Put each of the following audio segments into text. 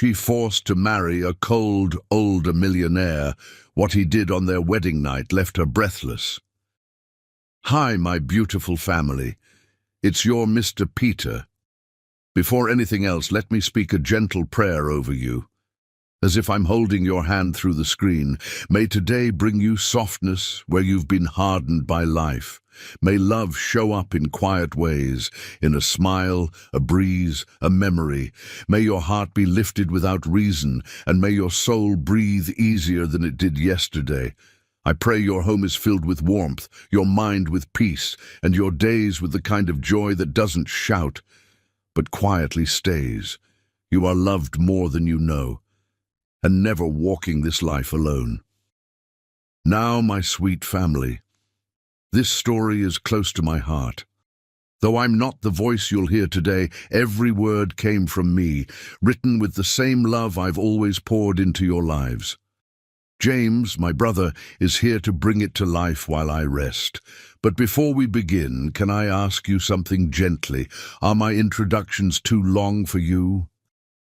she forced to marry a cold, older millionaire. What he did on their wedding night left her breathless. "Hi, my beautiful family. It's your Mr. Peter. Before anything else, let me speak a gentle prayer over you. As if I'm holding your hand through the screen, may today bring you softness where you've been hardened by life. May love show up in quiet ways, in a smile, a breeze, a memory. May your heart be lifted without reason, and may your soul breathe easier than it did yesterday. I pray your home is filled with warmth, your mind with peace, and your days with the kind of joy that doesn't shout, but quietly stays. You are loved more than you know, and never walking this life alone. Now, my sweet family, this story is close to my heart. Though I'm not the voice you'll hear today, every word came from me, written with the same love I've always poured into your lives. James, my brother, is here to bring it to life while I rest. But before we begin, can I ask you something gently? Are my introductions too long for you?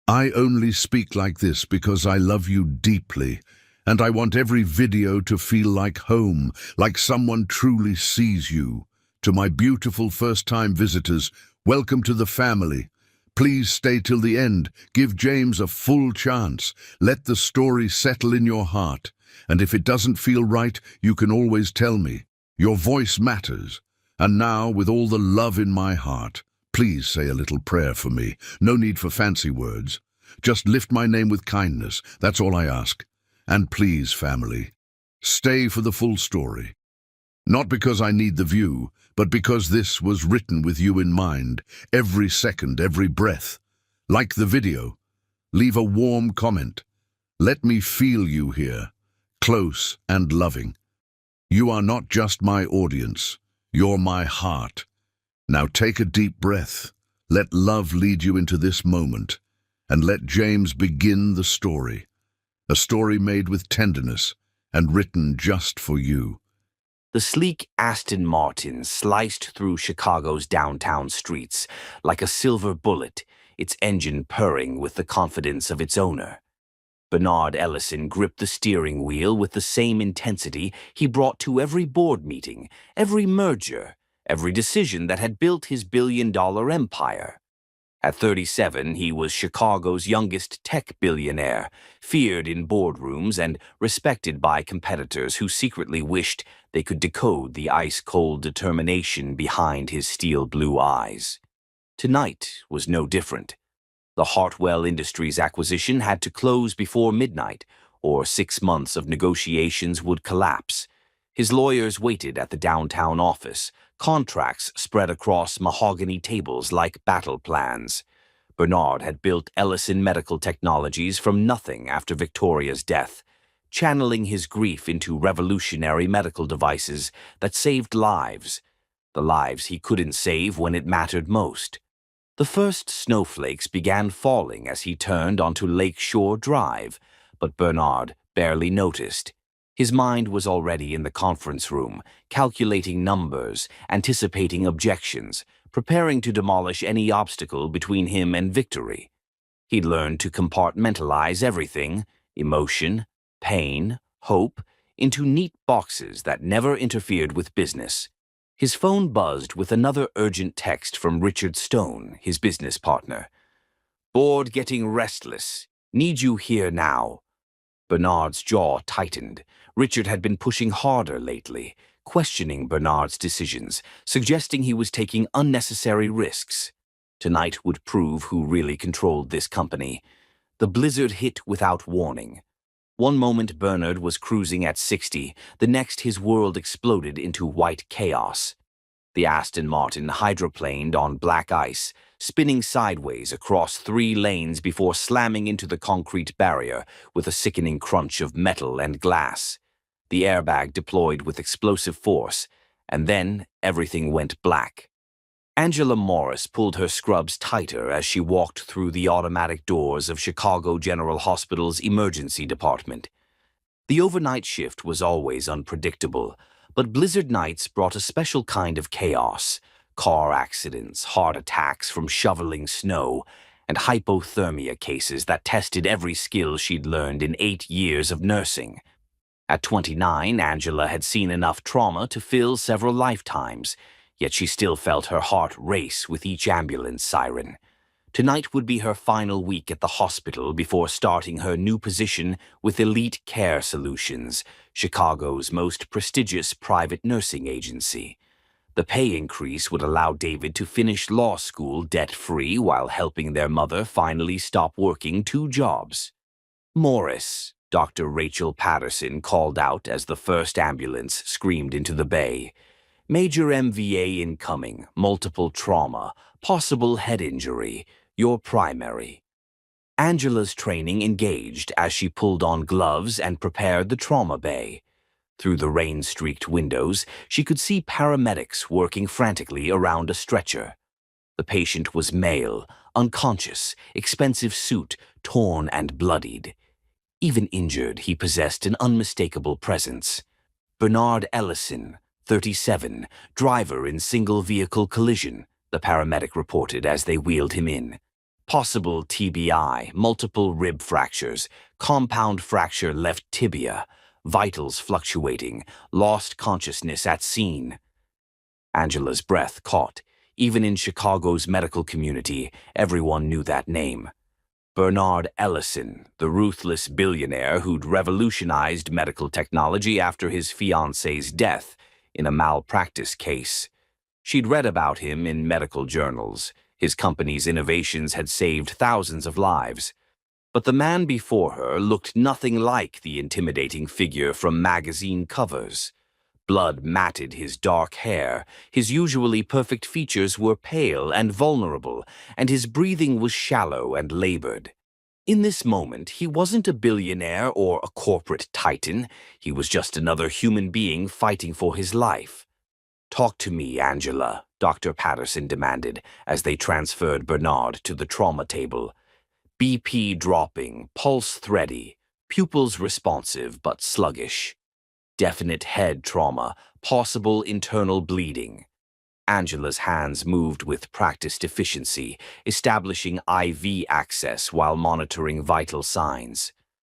I only speak like this because I love you deeply, and I want every video to feel like home, like someone truly sees you. To my beautiful first-time visitors, welcome to the family. Please stay till the end. Give James a full chance. Let the story settle in your heart. And if it doesn't feel right, you can always tell me. Your voice matters. And now, with all the love in my heart, please say a little prayer for me. No need for fancy words. Just lift my name with kindness. That's all I ask. And please, family, stay for the full story. Not because I need the view, but because this was written with you in mind. Every second, every breath. Like the video. Leave a warm comment. Let me feel you here, close and loving. You are not just my audience. You're my heart. Now take a deep breath. Let love lead you into this moment. And let James begin the story. A story made with tenderness and written just for you. The sleek Aston Martin sliced through Chicago's downtown streets like a silver bullet, its engine purring with the confidence of its owner. Bernard Ellison gripped the steering wheel with the same intensity he brought to every board meeting, every merger, every decision that had built his billion-dollar empire. At 37, he was Chicago's youngest tech billionaire, feared in boardrooms and respected by competitors who secretly wished they could decode the ice-cold determination behind his steel-blue eyes. Tonight was no different. The Hartwell Industries acquisition had to close before midnight, or 6 months of negotiations would collapse. His lawyers waited at the downtown office, contracts spread across mahogany tables like battle plans. Bernard had built Ellison Medical Technologies from nothing after Victoria's death, channeling his grief into revolutionary medical devices that saved lives, the lives he couldn't save when it mattered most. The first snowflakes began falling as he turned onto Lakeshore Drive, but Bernard barely noticed. His mind was already in the conference room, calculating numbers, anticipating objections, preparing to demolish any obstacle between him and victory. He'd learned to compartmentalize everything, emotion, pain, hope, into neat boxes that never interfered with business. His phone buzzed with another urgent text from Richard Stone, his business partner. "Board getting restless. Need you here now." Bernard's jaw tightened. Richard had been pushing harder lately, questioning Bernard's decisions, suggesting he was taking unnecessary risks. Tonight would prove who really controlled this company. The blizzard hit without warning. One moment Bernard was cruising at 60, the next his world exploded into white chaos. The Aston Martin hydroplaned on black ice, spinning sideways across 3 lanes before slamming into the concrete barrier with a sickening crunch of metal and glass. The airbag deployed with explosive force, and then everything went black. Angela Morris pulled her scrubs tighter as she walked through the automatic doors of Chicago General Hospital's emergency department. The overnight shift was always unpredictable, but blizzard nights brought a special kind of chaos. Car accidents, heart attacks from shoveling snow, and hypothermia cases that tested every skill she'd learned in 8 years of nursing. At 29, Angela had seen enough trauma to fill several lifetimes, yet she still felt her heart race with each ambulance siren. Tonight would be her final week at the hospital before starting her new position with Elite Care Solutions, Chicago's most prestigious private nursing agency. The pay increase would allow David to finish law school debt-free while helping their mother finally stop working 2 jobs. Morris, Dr. Rachel Patterson called out as the first ambulance screamed into the bay. Major MVA incoming, multiple trauma, possible head injury, your primary. Angela's training engaged as she pulled on gloves and prepared the trauma bay. Through the rain-streaked windows, she could see paramedics working frantically around a stretcher. The patient was male, unconscious, expensive suit, torn and bloodied. Even injured, he possessed an unmistakable presence. Bernard Ellison, 37, driver in single-vehicle collision, the paramedic reported as they wheeled him in. Possible TBI, multiple rib fractures, compound fracture left tibia, vitals fluctuating, lost consciousness at scene. Angela's breath caught. Even in Chicago's medical community, everyone knew that name. Bernard Ellison, the ruthless billionaire who'd revolutionized medical technology after his fiancée's death in a malpractice case. She'd read about him in medical journals. His company's innovations had saved thousands of lives. But the man before her looked nothing like the intimidating figure from magazine covers. Blood matted his dark hair, his usually perfect features were pale and vulnerable, and his breathing was shallow and labored. In this moment, he wasn't a billionaire or a corporate titan. He was just another human being fighting for his life. "Talk to me, Angela," Dr. Patterson demanded as they transferred Bernard to the trauma table. BP dropping, pulse thready, pupils responsive but sluggish. Definite head trauma, possible internal bleeding. Angela's hands moved with practiced efficiency, establishing IV access while monitoring vital signs.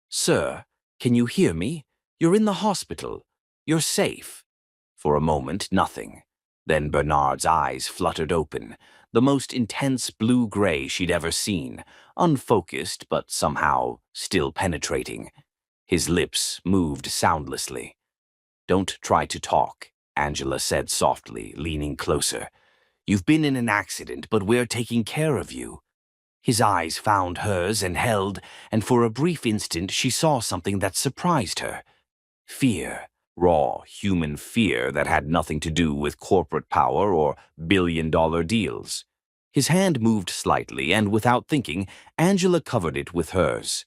"Sir, can you hear me? You're in the hospital. You're safe." For a moment, nothing. Then Bernard's eyes fluttered open, the most intense blue-gray she'd ever seen, unfocused but somehow still penetrating. His lips moved soundlessly. "Don't try to talk," Angela said softly, leaning closer. "You've been in an accident, but we're taking care of you." His eyes found hers and held, and for a brief instant she saw something that surprised her. Fear. Raw, human fear that had nothing to do with corporate power or billion-dollar deals. His hand moved slightly, and without thinking, Angela covered it with hers.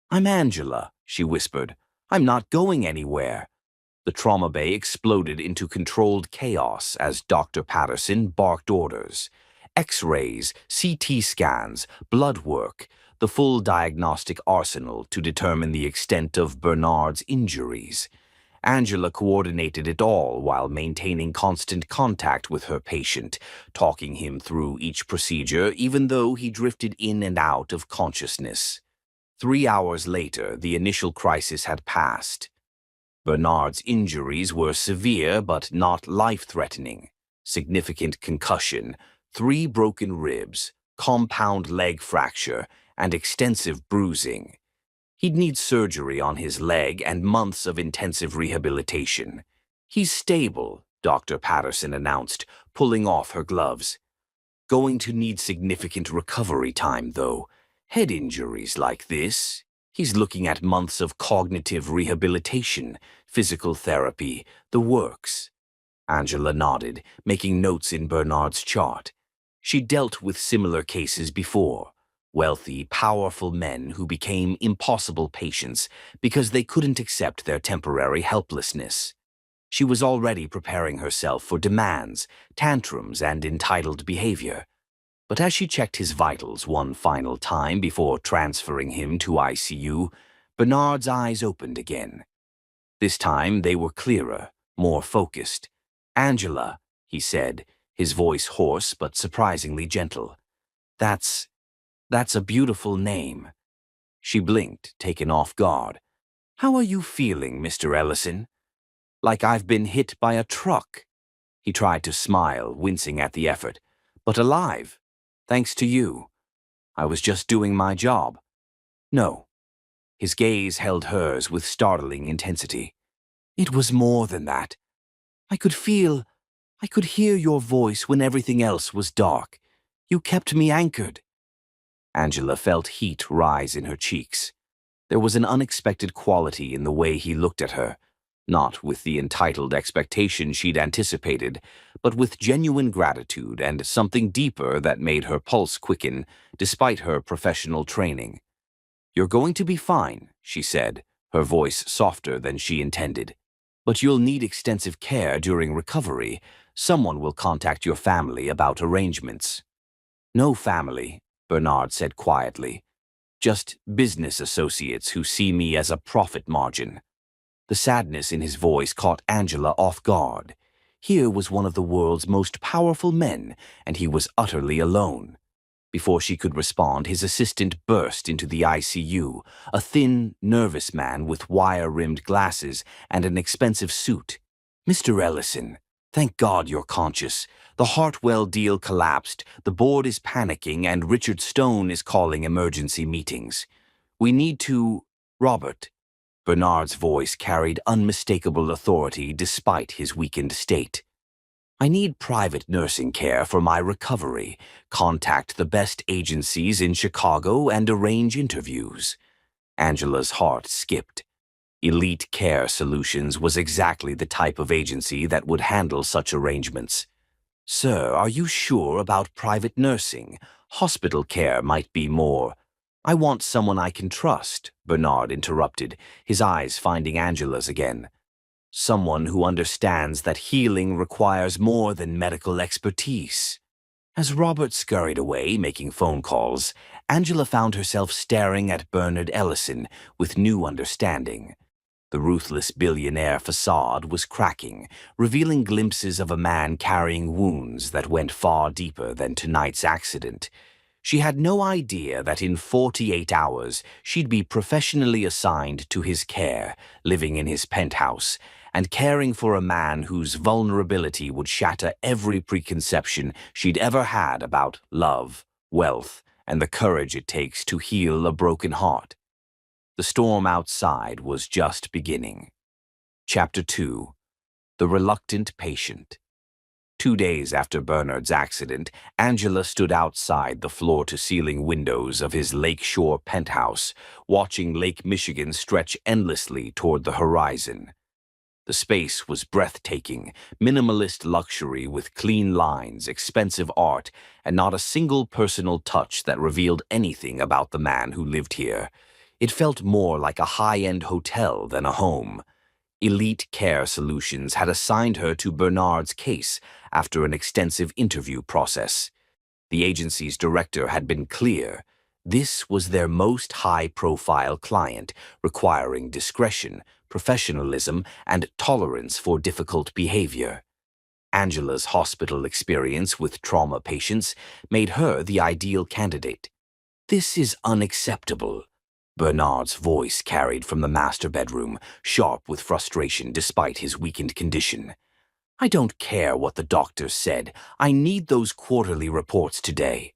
"I'm Angela," she whispered. "I'm not going anywhere." The trauma bay exploded into controlled chaos as Dr. Patterson barked orders. X-rays, CT scans, blood work, the full diagnostic arsenal to determine the extent of Bernard's injuries. Angela coordinated it all while maintaining constant contact with her patient, talking him through each procedure even though he drifted in and out of consciousness. 3 hours later, the initial crisis had passed. Bernard's injuries were severe but not life-threatening. Significant concussion, 3 broken ribs, compound leg fracture, and extensive bruising. He'd need surgery on his leg and months of intensive rehabilitation. "He's stable," Dr. Patterson announced, pulling off her gloves. "Going to need significant recovery time, though. Head injuries like this. He's looking at months of cognitive rehabilitation, physical therapy, the works." Angela nodded, making notes in Bernard's chart. She dealt with similar cases before. Wealthy, powerful men who became impossible patients because they couldn't accept their temporary helplessness. She was already preparing herself for demands, tantrums, and entitled behavior. But as she checked his vitals one final time before transferring him to ICU, Bernard's eyes opened again. This time they were clearer, more focused. "Angela," he said, his voice hoarse but surprisingly gentle. That's That's a beautiful name. She blinked, taken off guard. How are you feeling, Mr. Ellison? Like I've been hit by a truck. He tried to smile, wincing at the effort. But alive. Thanks to you. I was just doing my job. No. His gaze held hers with startling intensity. It was more than that. I could hear your voice when everything else was dark. You kept me anchored. Angela felt heat rise in her cheeks. There was an unexpected quality in the way he looked at her, not with the entitled expectation she'd anticipated, but with genuine gratitude and something deeper that made her pulse quicken, despite her professional training. You're going to be fine, she said, her voice softer than she intended. But you'll need extensive care during recovery. Someone will contact your family about arrangements. No family, Bernard said quietly. Just business associates who see me as a profit margin. The sadness in his voice caught Angela off guard. Here was one of the world's most powerful men, and he was utterly alone. Before she could respond, his assistant burst into the ICU, a thin, nervous man with wire-rimmed glasses and an expensive suit. Mr. Ellison, thank God you're conscious. The Hartwell deal collapsed, the board is panicking, and Richard Stone is calling emergency meetings. We need to... Robert. Bernard's voice carried unmistakable authority despite his weakened state. I need private nursing care for my recovery. Contact the best agencies in Chicago and arrange interviews. Angela's heart skipped. Elite Care Solutions was exactly the type of agency that would handle such arrangements. Sir, are you sure about private nursing? Hospital care might be more. I want someone I can trust, Bernard interrupted, his eyes finding Angela's again. Someone who understands that healing requires more than medical expertise. As Robert scurried away, making phone calls, Angela found herself staring at Bernard Ellison with new understanding. The ruthless billionaire facade was cracking, revealing glimpses of a man carrying wounds that went far deeper than tonight's accident. She had no idea that in 48 hours she'd be professionally assigned to his care, living in his penthouse, and caring for a man whose vulnerability would shatter every preconception she'd ever had about love, wealth, and the courage it takes to heal a broken heart. The storm outside was just beginning. Chapter 2. The Reluctant Patient. 2 days after Bernard's accident, Angela stood outside the floor-to-ceiling windows of his lakeshore penthouse, watching Lake Michigan stretch endlessly toward the horizon. The space was breathtaking, minimalist luxury with clean lines, expensive art, and not a single personal touch that revealed anything about the man who lived here. It felt more like a high-end hotel than a home. Elite Care Solutions had assigned her to Bernard's case after an extensive interview process. The agency's director had been clear. This was their most high-profile client, requiring discretion, professionalism, and tolerance for difficult behavior. Angela's hospital experience with trauma patients made her the ideal candidate. This is unacceptable. Bernard's voice carried from the master bedroom, sharp with frustration despite his weakened condition. I don't care what the doctor said. I need those quarterly reports today.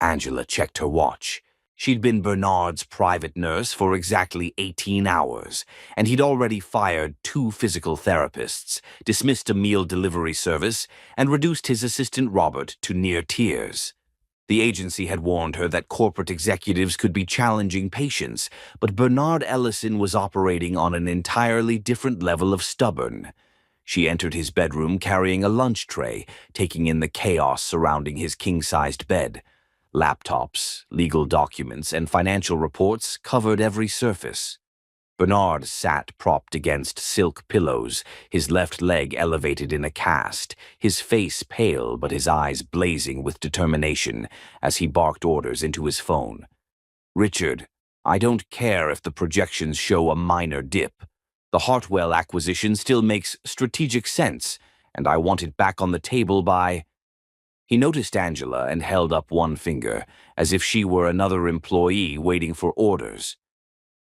Angela checked her watch. She'd been Bernard's private nurse for exactly 18 hours, and he'd already fired 2 physical therapists, dismissed a meal delivery service, and reduced his assistant Robert to near tears. The agency had warned her that corporate executives could be challenging patients, but Bernard Ellison was operating on an entirely different level of stubborn. She entered his bedroom carrying a lunch tray, taking in the chaos surrounding his king-sized bed. Laptops, legal documents, and financial reports covered every surface. Bernard sat propped against silk pillows, his left leg elevated in a cast, his face pale but his eyes blazing with determination as he barked orders into his phone. Richard, I don't care if the projections show a minor dip. The Hartwell acquisition still makes strategic sense, and I want it back on the table by... He noticed Angela and held up one finger, as if she were another employee waiting for orders.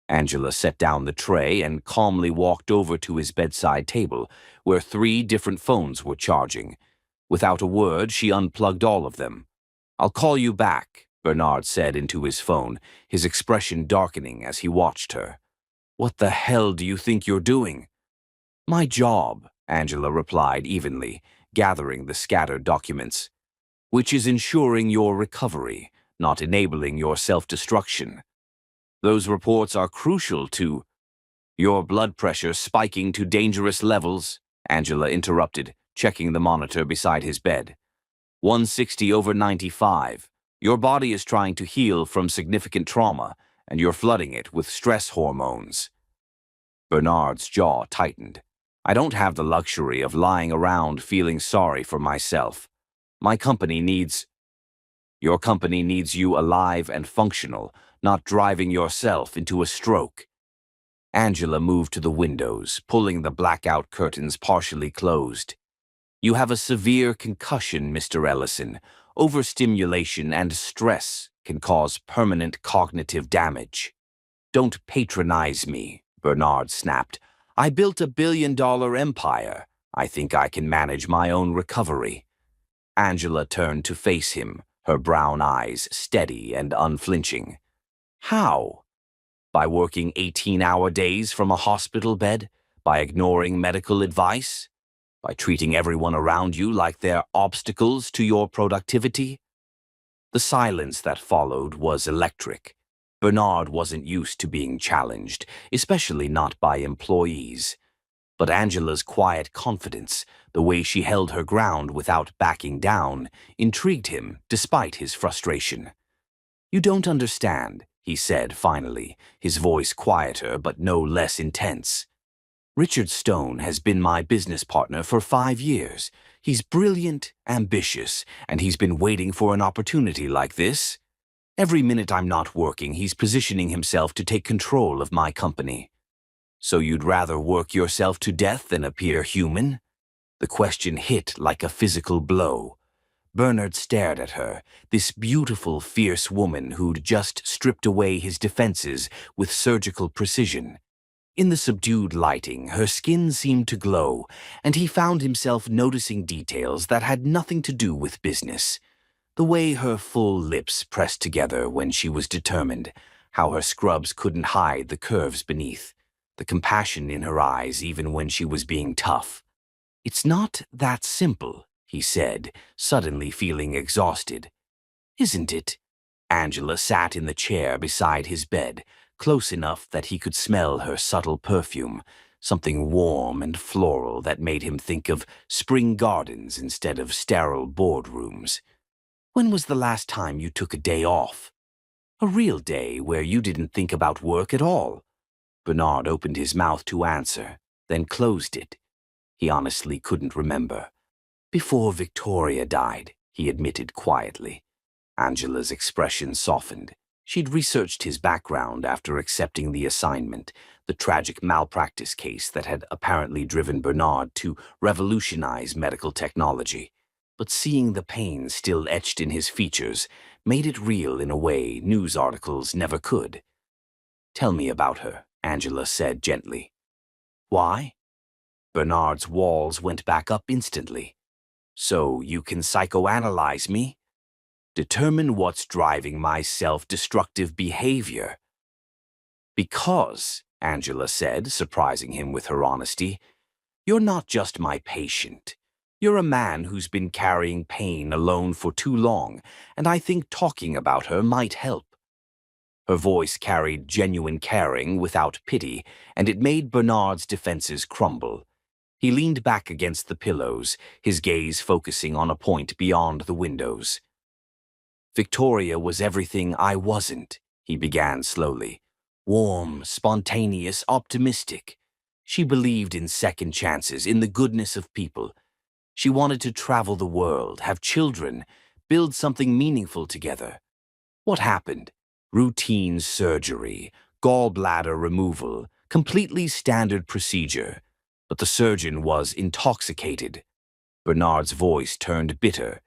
Angela set down the tray and calmly walked over to his bedside table, where 3 different phones were charging. Without a word, she unplugged all of them. "I'll call you back," Bernard said into his phone, his expression darkening as he watched her. "What the hell do you think you're doing?" "My job," Angela replied evenly, gathering the scattered documents, "which is ensuring your recovery, not enabling your self-destruction. Those reports are crucial to—" "Your blood pressure spiking to dangerous levels," Angela interrupted, checking the monitor beside his bed. 160/95. Your body is trying to heal from significant trauma, and you're flooding it with stress hormones. Bernard's jaw tightened. "I don't have the luxury of lying around feeling sorry for myself. My company needs—" "Your company needs you alive and functional, not driving yourself into a stroke." Angela moved to the windows, pulling the blackout curtains partially closed. "You have a severe concussion, Mr. Ellison. Overstimulation and stress can cause permanent cognitive damage." "Don't patronize me," Bernard snapped. "I built a billion-dollar empire. I think I can manage my own recovery." Angela turned to face him, her brown eyes steady and unflinching. "How? By working 18-hour days from a hospital bed? By ignoring medical advice? By treating everyone around you like they're obstacles to your productivity?" The silence that followed was electric. Bernard wasn't used to being challenged, especially not by employees. But Angela's quiet confidence, the way she held her ground without backing down, intrigued him despite his frustration. "You don't understand," he said finally, his voice quieter but no less intense. "Richard Stone has been my business partner for 5 years. He's brilliant, ambitious, and he's been waiting for an opportunity like this. Every minute I'm not working, he's positioning himself to take control of my company." "So you'd rather work yourself to death than appear human?" The question hit like a physical blow. Bernard stared at her, this beautiful, fierce woman who'd just stripped away his defenses with surgical precision. In the subdued lighting, her skin seemed to glow, and he found himself noticing details that had nothing to do with business. The way her full lips pressed together when she was determined, how her scrubs couldn't hide the curves beneath, the compassion in her eyes even when she was being tough. "It's not that simple," he said, suddenly feeling exhausted. "Isn't it?" Angela sat in the chair beside his bed, close enough that he could smell her subtle perfume, something warm and floral that made him think of spring gardens instead of sterile boardrooms. "When was the last time you took a day off? A real day where you didn't think about work at all?" Bernard opened his mouth to answer, then closed it. He honestly couldn't remember. "Before Victoria died," he admitted quietly. Angela's expression softened. She'd researched his background after accepting the assignment, the tragic malpractice case that had apparently driven Bernard to revolutionize medical technology. But seeing the pain still etched in his features made it real in a way news articles never could. "Tell me about her," Angela said gently. "Why?" Bernard's walls went back up instantly. "So you can psychoanalyze me? Determine what's driving my self-destructive behavior." "Because," Angela said, surprising him with her honesty, "you're not just my patient. You're a man who's been carrying pain alone for too long, and I think talking about her might help." Her voice carried genuine caring without pity, and it made Bernard's defenses crumble. He leaned back against the pillows, his gaze focusing on a point beyond the windows. "Victoria was everything I wasn't," he began slowly. "Warm, spontaneous, optimistic. She believed in second chances, in the goodness of people. She wanted to travel the world, have children, build something meaningful together. What happened? Routine surgery, gallbladder removal, completely standard procedure. But the surgeon was intoxicated." Bernard's voice turned bitter.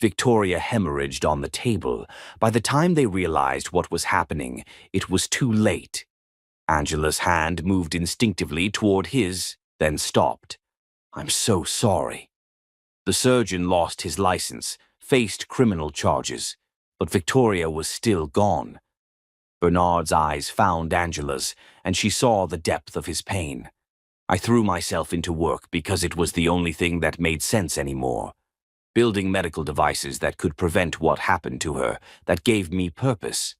Victoria hemorrhaged on the table. By the time they realized what was happening, it was too late. Angela's hand moved instinctively toward his, then stopped. "I'm so sorry." The surgeon lost his license, faced criminal charges, but Victoria was still gone. Bernard's eyes found Angela's, and she saw the depth of his pain. I threw myself into work because it was the only thing that made sense anymore. Building medical devices that could prevent what happened to her, that gave me purpose.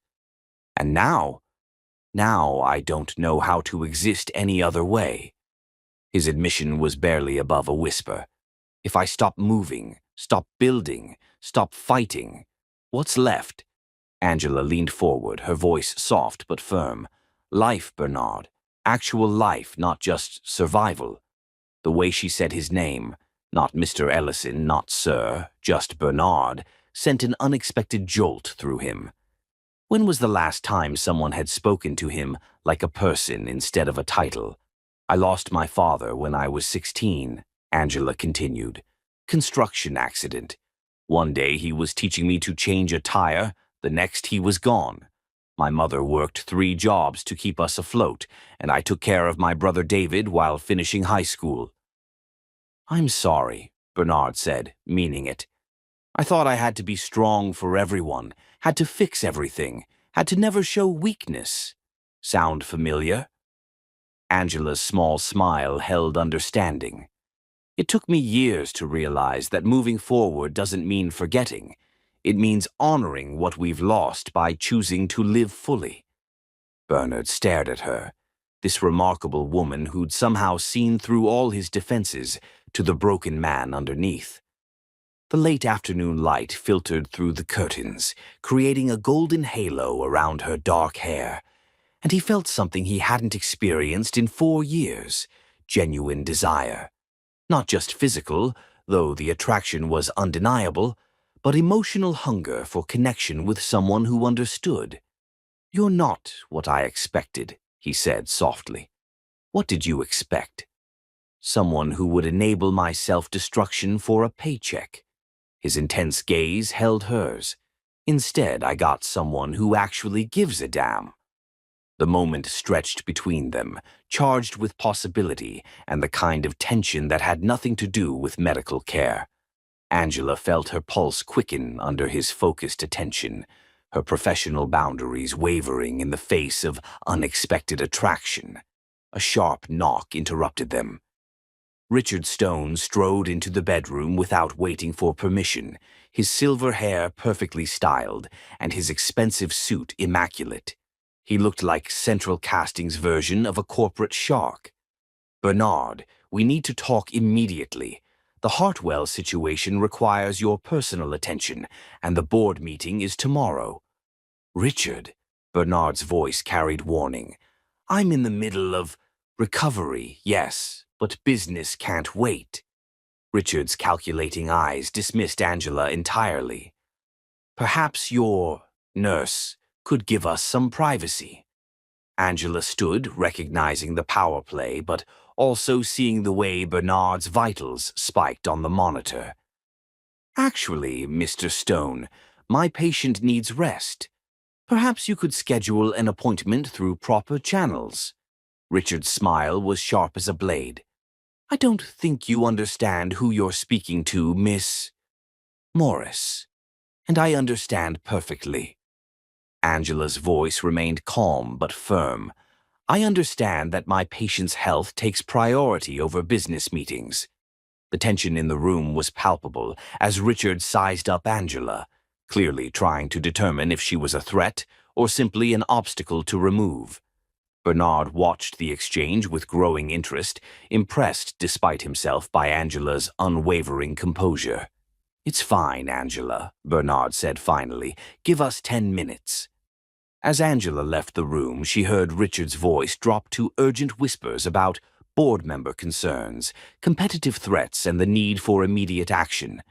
And now I don't know how to exist any other way. His admission was barely above a whisper. If I stop moving, stop building, stop fighting, what's left? Angela leaned forward, her voice soft but firm. Life, Bernard. Actual life, not just survival. The way she said his name, not Mr. Ellison, not Sir, just Bernard, sent an unexpected jolt through him. When was the last time someone had spoken to him like a person instead of a title? I lost my father when I was 16, Angela continued. Construction accident. One day he was teaching me to change a tire, the next he was gone. My mother worked 3 jobs to keep us afloat, and I took care of my brother David while finishing high school. "I'm sorry," Bernard said, meaning it. "I thought I had to be strong for everyone, had to fix everything, had to never show weakness. Sound familiar?" Angela's small smile held understanding. It took me years to realize that moving forward doesn't mean forgetting. It means honoring what we've lost by choosing to live fully. Bernard stared at her, this remarkable woman who'd somehow seen through all his defenses to the broken man underneath. The late afternoon light filtered through the curtains, creating a golden halo around her dark hair, and he felt something he hadn't experienced in 4 years, genuine desire. Not just physical, though the attraction was undeniable, but emotional hunger for connection with someone who understood. "You're not what I expected," he said softly. "What did you expect?" "Someone who would enable my self-destruction for a paycheck." His intense gaze held hers. "Instead, I got someone who actually gives a damn." The moment stretched between them, charged with possibility and the kind of tension that had nothing to do with medical care. Angela felt her pulse quicken under his focused attention, her professional boundaries wavering in the face of unexpected attraction. A sharp knock interrupted them. Richard Stone strode into the bedroom without waiting for permission, his silver hair perfectly styled and his expensive suit immaculate. He looked like Central Casting's version of a corporate shark. "Bernard, we need to talk immediately. The Hartwell situation requires your personal attention, and the board meeting is tomorrow." "Richard," Bernard's voice carried warning, "I'm in the middle of recovery, yes, but business can't wait." Richard's calculating eyes dismissed Angela entirely. "Perhaps your nurse could give us some privacy." Angela stood, recognizing the power play, but also seeing the way Bernard's vitals spiked on the monitor. "Actually, Mr. Stone, my patient needs rest. Perhaps you could schedule an appointment through proper channels." Richard's smile was sharp as a blade. "I don't think you understand who you're speaking to, Miss Morris. And I understand perfectly." Angela's voice remained calm but firm. "I understand that my patient's health takes priority over business meetings." The tension in the room was palpable as Richard sized up Angela, clearly trying to determine if she was a threat or simply an obstacle to remove. Bernard watched the exchange with growing interest, impressed despite himself by Angela's unwavering composure. "It's fine, Angela," Bernard said finally. "Give us 10 minutes." As Angela left the room, she heard Richard's voice drop to urgent whispers about board member concerns, competitive threats, and the need for immediate action.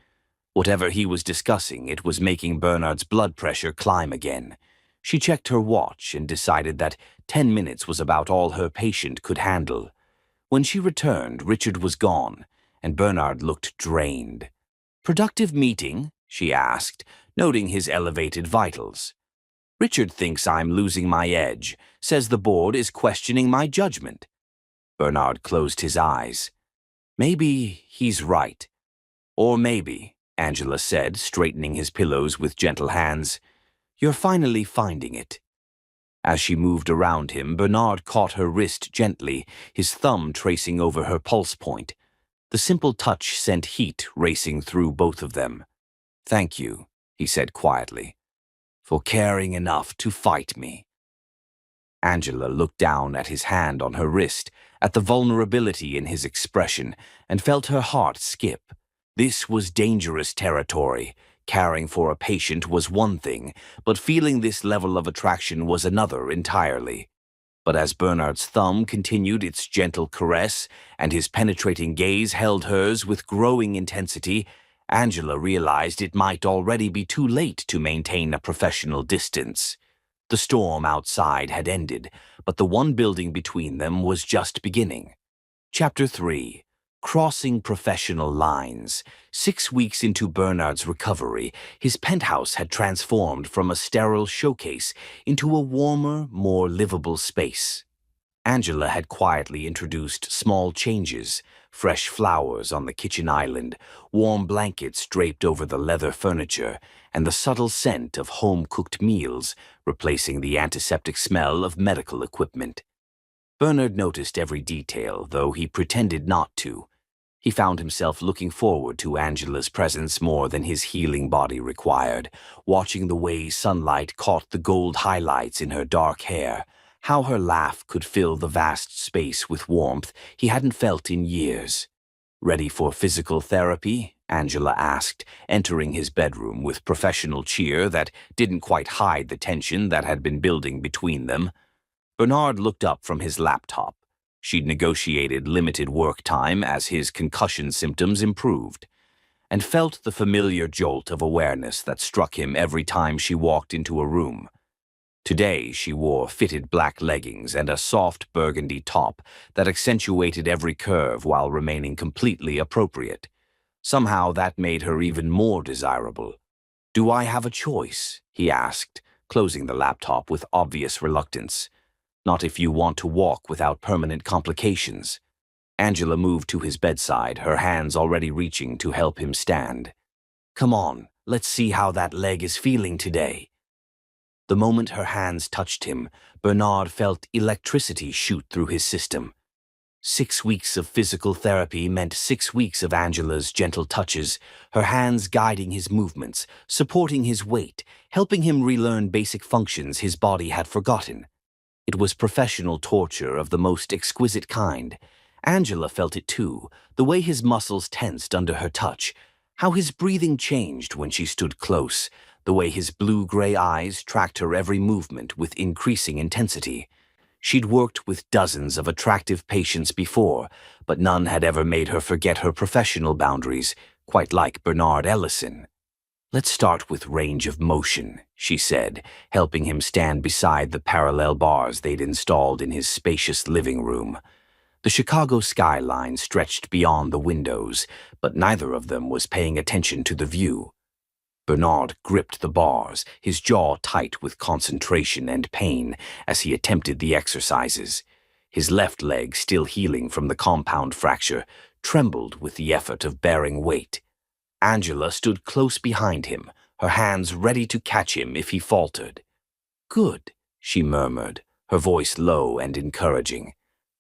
Whatever he was discussing, it was making Bernard's blood pressure climb again. She checked her watch and decided that 10 minutes was about all her patient could handle. When she returned, Richard was gone, and Bernard looked drained. "Productive meeting?" she asked, noting his elevated vitals. Richard thinks I'm losing my edge, says the board is questioning my judgment. Bernard closed his eyes. Maybe he's right. Or maybe, Angela said, straightening his pillows with gentle hands, you're finally finding it. As she moved around him, Bernard caught her wrist gently, his thumb tracing over her pulse point. The simple touch sent heat racing through both of them. Thank you, he said quietly, for caring enough to fight me. Angela looked down at his hand on her wrist, at the vulnerability in his expression, and felt her heart skip. This was dangerous territory. Caring for a patient was one thing, but feeling this level of attraction was another entirely. But as Bernard's thumb continued its gentle caress and his penetrating gaze held hers with growing intensity, Angela realized it might already be too late to maintain a professional distance. The storm outside had ended, but the one building between them was just beginning. Chapter 3. Crossing Professional Lines. 6 weeks into Bernard's recovery, his penthouse had transformed from a sterile showcase into a warmer, more livable space. Angela had quietly introduced small changes: fresh flowers on the kitchen island, warm blankets draped over the leather furniture, and the subtle scent of home-cooked meals, replacing the antiseptic smell of medical equipment. Bernard noticed every detail, though he pretended not to. He found himself looking forward to Angela's presence more than his healing body required, watching the way sunlight caught the gold highlights in her dark hair, how her laugh could fill the vast space with warmth he hadn't felt in years. Ready for physical therapy? Angela asked, entering his bedroom with professional cheer that didn't quite hide the tension that had been building between them. Bernard looked up from his laptop. She'd negotiated limited work time as his concussion symptoms improved, and felt the familiar jolt of awareness that struck him every time she walked into a room. Today she wore fitted black leggings and a soft burgundy top that accentuated every curve while remaining completely appropriate. Somehow that made her even more desirable. "Do I have a choice?" he asked, closing the laptop with obvious reluctance. "Not if you want to walk without permanent complications." Angela moved to his bedside, her hands already reaching to help him stand. "Come on, let's see how that leg is feeling today." The moment her hands touched him, Bernard felt electricity shoot through his system. 6 weeks of physical therapy meant 6 weeks of Angela's gentle touches, her hands guiding his movements, supporting his weight, helping him relearn basic functions his body had forgotten. It was professional torture of the most exquisite kind. Angela felt it too, the way his muscles tensed under her touch, how his breathing changed when she stood close, the way his blue-gray eyes tracked her every movement with increasing intensity. She'd worked with dozens of attractive patients before, but none had ever made her forget her professional boundaries, quite like Bernard Ellison. "Let's start with range of motion," she said, helping him stand beside the parallel bars they'd installed in his spacious living room. The Chicago skyline stretched beyond the windows, but neither of them was paying attention to the view. Bernard gripped the bars, his jaw tight with concentration and pain as he attempted the exercises. His left leg, still healing from the compound fracture, trembled with the effort of bearing weight. Angela stood close behind him, her hands ready to catch him if he faltered. "Good," she murmured, her voice low and encouraging.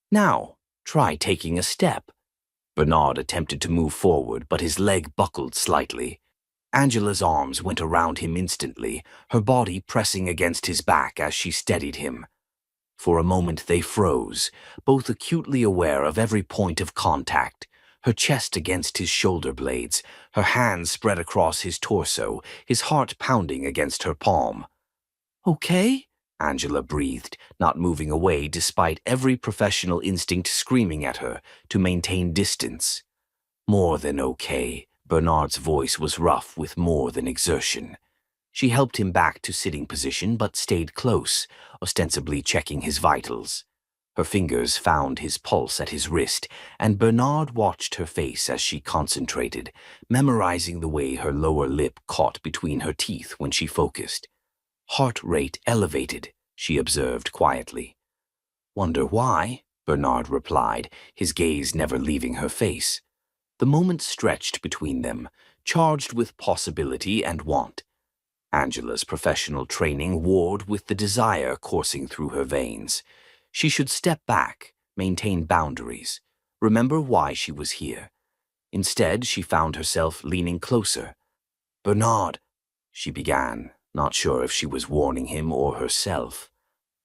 "Now, try taking a step." Bernard attempted to move forward, but his leg buckled slightly. Angela's arms went around him instantly, her body pressing against his back as she steadied him. For a moment they froze, both acutely aware of every point of contact, her chest against his shoulder blades, her hands spread across his torso, his heart pounding against her palm. "Okay?" Angela breathed, not moving away despite every professional instinct screaming at her to maintain distance. "More than okay." Bernard's voice was rough with more than exertion. She helped him back to sitting position but stayed close, ostensibly checking his vitals. Her fingers found his pulse at his wrist, and Bernard watched her face as she concentrated, memorizing the way her lower lip caught between her teeth when she focused. Heart rate elevated, she observed quietly. Wonder why? Bernard replied, his gaze never leaving her face. The moment stretched between them, charged with possibility and want. Angela's professional training warred with the desire coursing through her veins. She should step back, maintain boundaries, remember why she was here. Instead, she found herself leaning closer. "Bernard," she began, not sure if she was warning him or herself.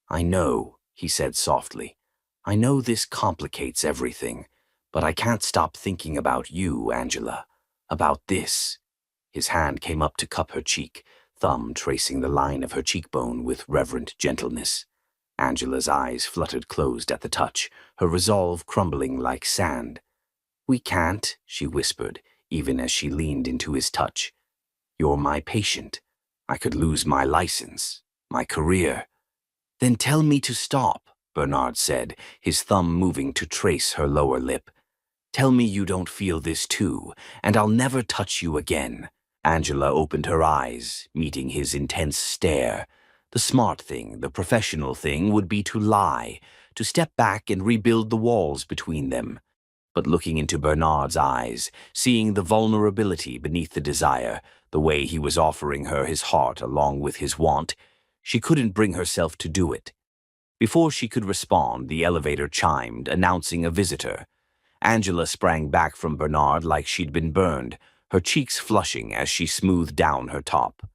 "I know," he said softly. "I know this complicates everything, but I can't stop thinking about you, Angela. About this." His hand came up to cup her cheek, thumb tracing the line of her cheekbone with reverent gentleness. Angela's eyes fluttered closed at the touch, her resolve crumbling like sand. "We can't," she whispered, even as she leaned into his touch. "You're my patient. I could lose my license, my career." "Then tell me to stop," Bernard said, his thumb moving to trace her lower lip. "Tell me you don't feel this too, and I'll never touch you again." Angela opened her eyes, meeting his intense stare. The smart thing, the professional thing, would be to lie, to step back and rebuild the walls between them. But looking into Bernard's eyes, seeing the vulnerability beneath the desire, the way he was offering her his heart along with his want, she couldn't bring herself to do it. Before she could respond, the elevator chimed, announcing a visitor. Angela sprang back from Bernard like she'd been burned, her cheeks flushing as she smoothed down her top.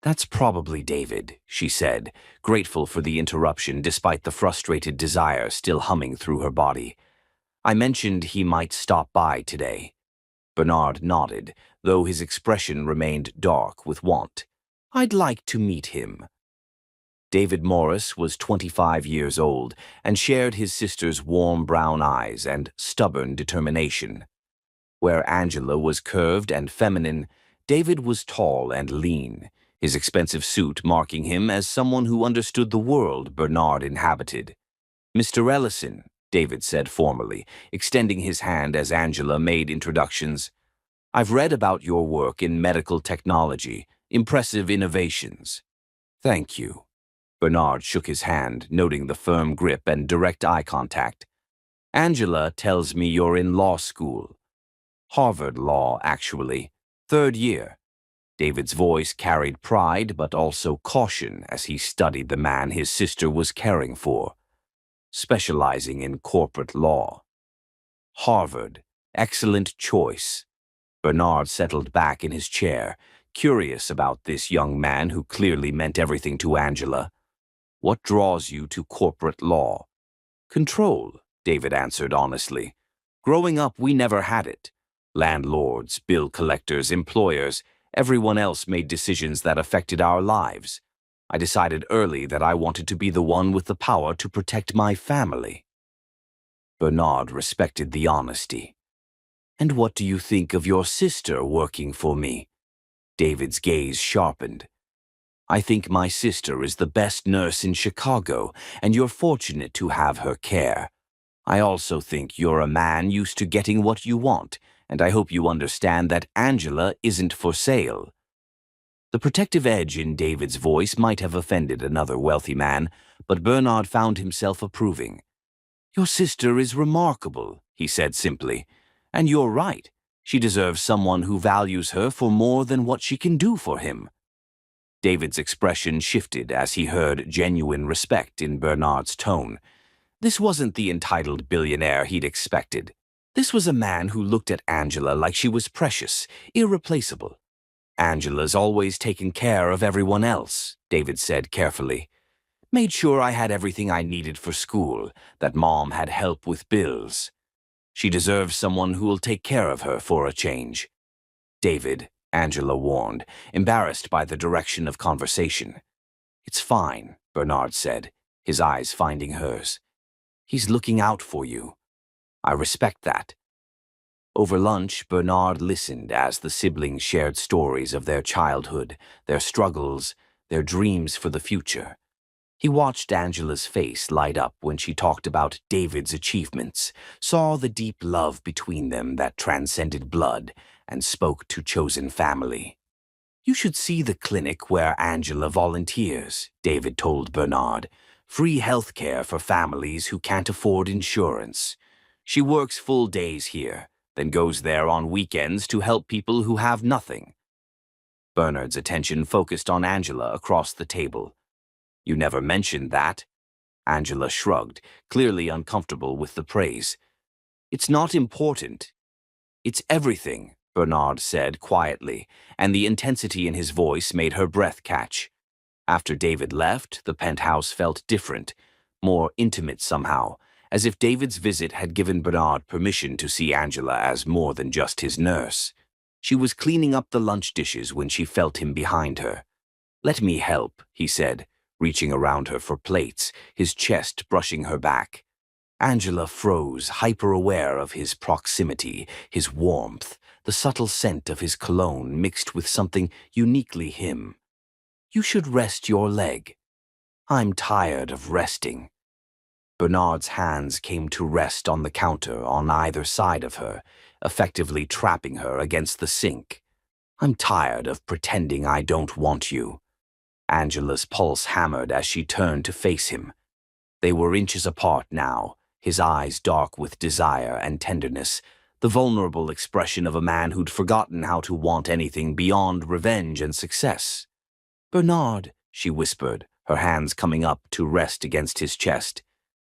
"That's probably David," she said, grateful for the interruption despite the frustrated desire still humming through her body. "I mentioned he might stop by today." Bernard nodded, though his expression remained dark with want. "I'd like to meet him." David Morris was 25 years old and shared his sister's warm brown eyes and stubborn determination. Where Angela was curved and feminine, David was tall and lean, his expensive suit marking him as someone who understood the world Bernard inhabited. "Mr. Ellison," David said formally, extending his hand as Angela made introductions. "I've read about your work in medical technology, impressive innovations." "Thank you." Bernard shook his hand, noting the firm grip and direct eye contact. "Angela tells me you're in law school." "Harvard Law, actually. 3rd year." David's voice carried pride but also caution as he studied the man his sister was caring for. "Specializing in corporate law." "Harvard. Excellent choice." Bernard settled back in his chair, curious about this young man who clearly meant everything to Angela. "What draws you to corporate law?" "Control," David answered honestly. "Growing up, we never had it. Landlords, bill collectors, employers, everyone else made decisions that affected our lives. I decided early that I wanted to be the one with the power to protect my family." Bernard respected the honesty. "And what do you think of your sister working for me?" David's gaze sharpened. "I think my sister is the best nurse in Chicago, and you're fortunate to have her care. I also think you're a man used to getting what you want, and I hope you understand that Angela isn't for sale." The protective edge in David's voice might have offended another wealthy man, but Bernard found himself approving. "Your sister is remarkable," he said simply. "And you're right. She deserves someone who values her for more than what she can do for him." David's expression shifted as he heard genuine respect in Bernard's tone. This wasn't the entitled billionaire he'd expected. This was a man who looked at Angela like she was precious, irreplaceable. "Angela's always taken care of everyone else," David said carefully. "Made sure I had everything I needed for school, that Mom had help with bills. She deserves someone who'll take care of her for a change." "David," Angela warned, embarrassed by the direction of conversation. "It's fine," Bernard said, his eyes finding hers. "He's looking out for you. I respect that." Over lunch, Bernard listened as the siblings shared stories of their childhood, their struggles, their dreams for the future. He watched Angela's face light up when she talked about David's achievements, saw the deep love between them that transcended blood, and spoke to chosen family. "You should see the clinic where Angela volunteers," David told Bernard. "Free health care for families who can't afford insurance. She works full days here, then goes there on weekends to help people who have nothing." Bernard's attention focused on Angela across the table. "You never mentioned that." Angela shrugged, clearly uncomfortable with the praise. "It's not important. It's everything," Bernard said quietly, and the intensity in his voice made her breath catch. After David left, the penthouse felt different, more intimate somehow, as if David's visit had given Bernard permission to see Angela as more than just his nurse. She was cleaning up the lunch dishes when she felt him behind her. "Let me help," he said, reaching around her for plates, his chest brushing her back. Angela froze, hyper-aware of his proximity, his warmth, the subtle scent of his cologne mixed with something uniquely him. "You should rest your leg." "I'm tired of resting." Bernard's hands came to rest on the counter on either side of her, effectively trapping her against the sink. "I'm tired of pretending I don't want you." Angela's pulse hammered as she turned to face him. They were inches apart now, his eyes dark with desire and tenderness, the vulnerable expression of a man who'd forgotten how to want anything beyond revenge and success. "Bernard," she whispered, her hands coming up to rest against his chest.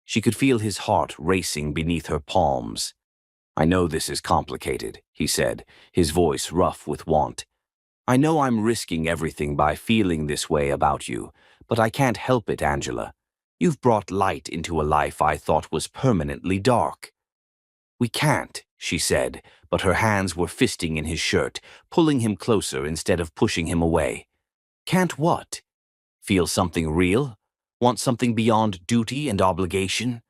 She could feel his heart racing beneath her palms. "I know this is complicated," he said, his voice rough with want. "I know I'm risking everything by feeling this way about you, but I can't help it, Angela. You've brought light into a life I thought was permanently dark." "We can't," she said, but her hands were fisting in his shirt, pulling him closer instead of pushing him away. "Can't what? Feel something real? Want something beyond duty and obligation?"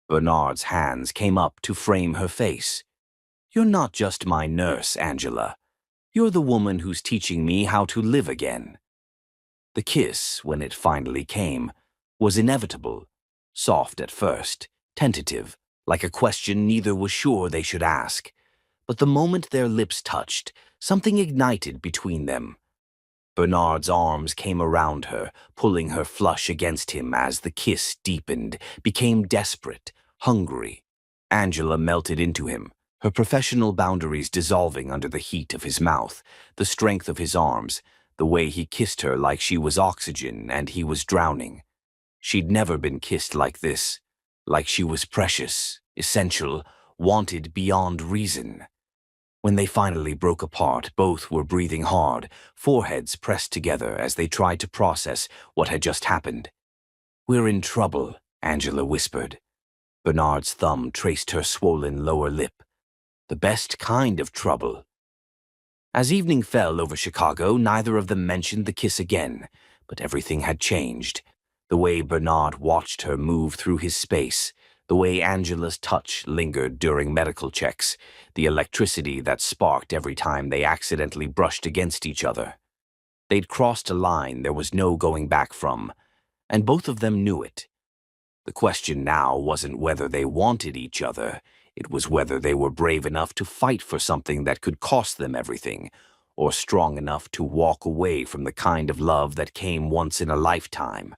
Bernard's hands came up to frame her face. "You're not just my nurse, Angela. You're the woman who's teaching me how to live again." The kiss, when it finally came, was inevitable, soft at first, tentative, like a question neither was sure they should ask. But the moment their lips touched, something ignited between them. Bernard's arms came around her, pulling her flush against him as the kiss deepened, became desperate, hungry. Angela melted into him, her professional boundaries dissolving under the heat of his mouth, the strength of his arms, the way he kissed her like she was oxygen and he was drowning. She'd never been kissed like this, like she was precious, essential, wanted beyond reason. When they finally broke apart, both were breathing hard, foreheads pressed together as they tried to process what had just happened. "We're in trouble," Angela whispered. Bernard's thumb traced her swollen lower lip. "The best kind of trouble." As evening fell over Chicago, neither of them mentioned the kiss again, but everything had changed. The way Bernard watched her move through his space, the way Angela's touch lingered during medical checks, the electricity that sparked every time they accidentally brushed against each other. They'd crossed a line there was no going back from, and both of them knew it. The question now wasn't whether they wanted each other, it was whether they were brave enough to fight for something that could cost them everything, or strong enough to walk away from the kind of love that came once in a lifetime.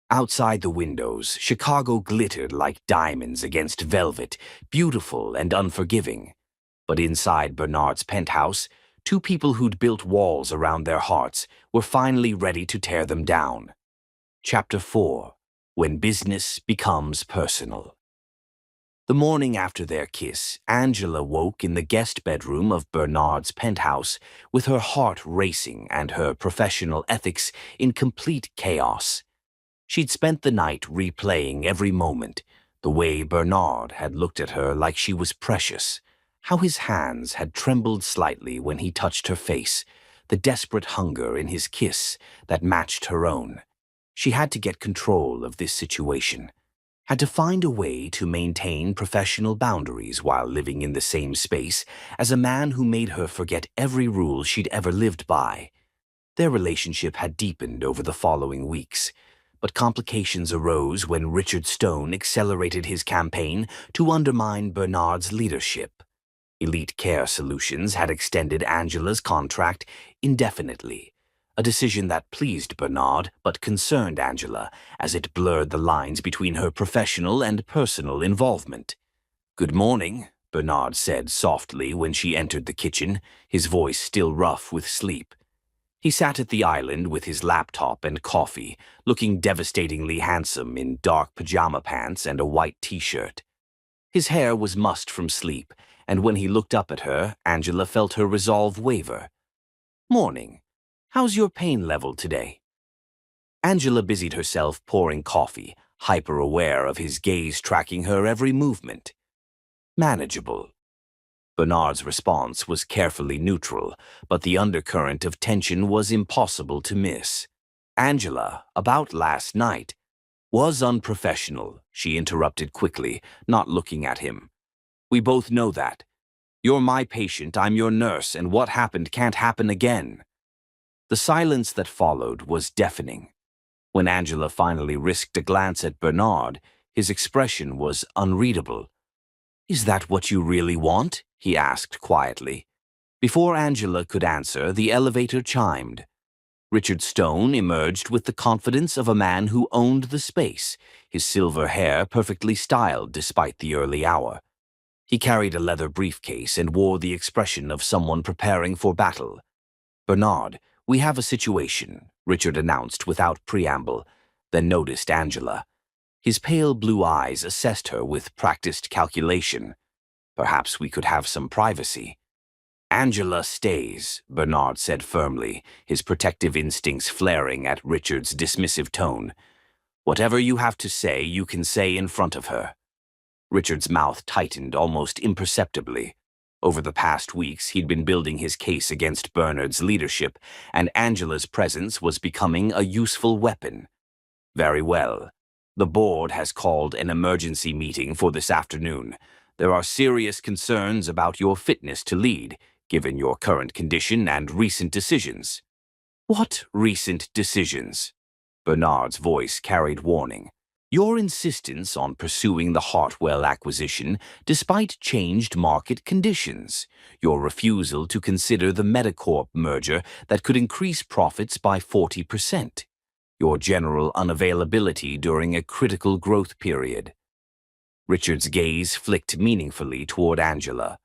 Outside the windows, Chicago glittered like diamonds against velvet, beautiful and unforgiving. But inside Bernard's penthouse, two people who'd built walls around their hearts were finally ready to tear them down. Chapter 4: When Business Becomes Personal. The morning after their kiss, Angela woke in the guest bedroom of Bernard's penthouse with her heart racing and her professional ethics in complete chaos. She'd spent the night replaying every moment, the way Bernard had looked at her like she was precious, how his hands had trembled slightly when he touched her face, the desperate hunger in his kiss that matched her own. She had to get control of this situation, had to find a way to maintain professional boundaries while living in the same space as a man who made her forget every rule she'd ever lived by. Their relationship had deepened over the following weeks, But complications arose when Richard Stone accelerated his campaign to undermine Bernard's leadership. Elite Care Solutions had extended Angela's contract indefinitely, a decision that pleased Bernard but concerned Angela as it blurred the lines between her professional and personal involvement. "Good morning," Bernard said softly when she entered the kitchen, his voice still rough with sleep. He sat at the island with his laptop and coffee, looking devastatingly handsome in dark pajama pants and a white t-shirt. His hair was mussed from sleep, and when he looked up at her, Angela felt her resolve waver. "Morning. How's your pain level today?" Angela busied herself pouring coffee, hyper-aware of his gaze tracking her every movement. "Manageable." Bernard's response was carefully neutral, but the undercurrent of tension was impossible to miss. "Angela, about last night." "Was unprofessional," she interrupted quickly, not looking at him. "We both know that. You're my patient, I'm your nurse, and what happened can't happen again." The silence that followed was deafening. When Angela finally risked a glance at Bernard, his expression was unreadable. "Is that what you really want?" he asked quietly. Before Angela could answer, the elevator chimed. Richard Stone emerged with the confidence of a man who owned the space, his silver hair perfectly styled despite the early hour. He carried a leather briefcase and wore the expression of someone preparing for battle. "Bernard, we have a situation," Richard announced without preamble, then noticed Angela. His pale blue eyes assessed her with practiced calculation. "Perhaps we could have some privacy." "Angela stays," Bernard said firmly, his protective instincts flaring at Richard's dismissive tone. "Whatever you have to say, you can say in front of her." Richard's mouth tightened almost imperceptibly. Over the past weeks, he'd been building his case against Bernard's leadership, and Angela's presence was becoming a useful weapon. "Very well. The board has called an emergency meeting for this afternoon. There are serious concerns about your fitness to lead, given your current condition and recent decisions." "What recent decisions?" Bernard's voice carried warning. "Your insistence on pursuing the Hartwell acquisition despite changed market conditions. Your refusal to consider the Medicorp merger that could increase profits by 40%. Your general unavailability during a critical growth period." Richard's gaze flicked meaningfully toward Angela.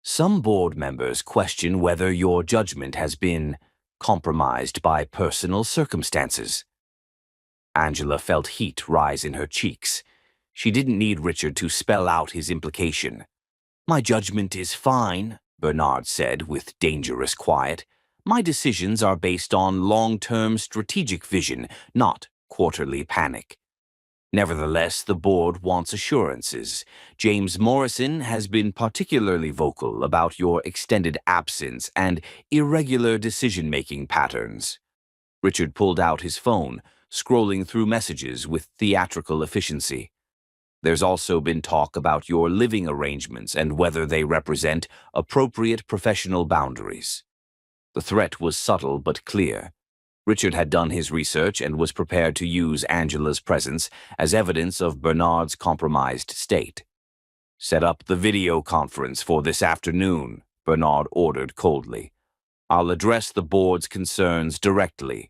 "Some board members question whether your judgment has been compromised by personal circumstances." Angela felt heat rise in her cheeks. She didn't need Richard to spell out his implication. "My judgment is fine," Bernard said with dangerous quiet. "My decisions are based on long-term strategic vision, not quarterly panic." Nevertheless, the board wants assurances. James Morrison has been particularly vocal about your extended absence and irregular decision-making patterns. Richard pulled out his phone, scrolling through messages with theatrical efficiency. "There's also been talk about your living arrangements and whether they represent appropriate professional boundaries." The threat was subtle but clear. Richard had done his research and was prepared to use Angela's presence as evidence of Bernard's compromised state. "Set up the video conference for this afternoon," Bernard ordered coldly. "I'll address the board's concerns directly."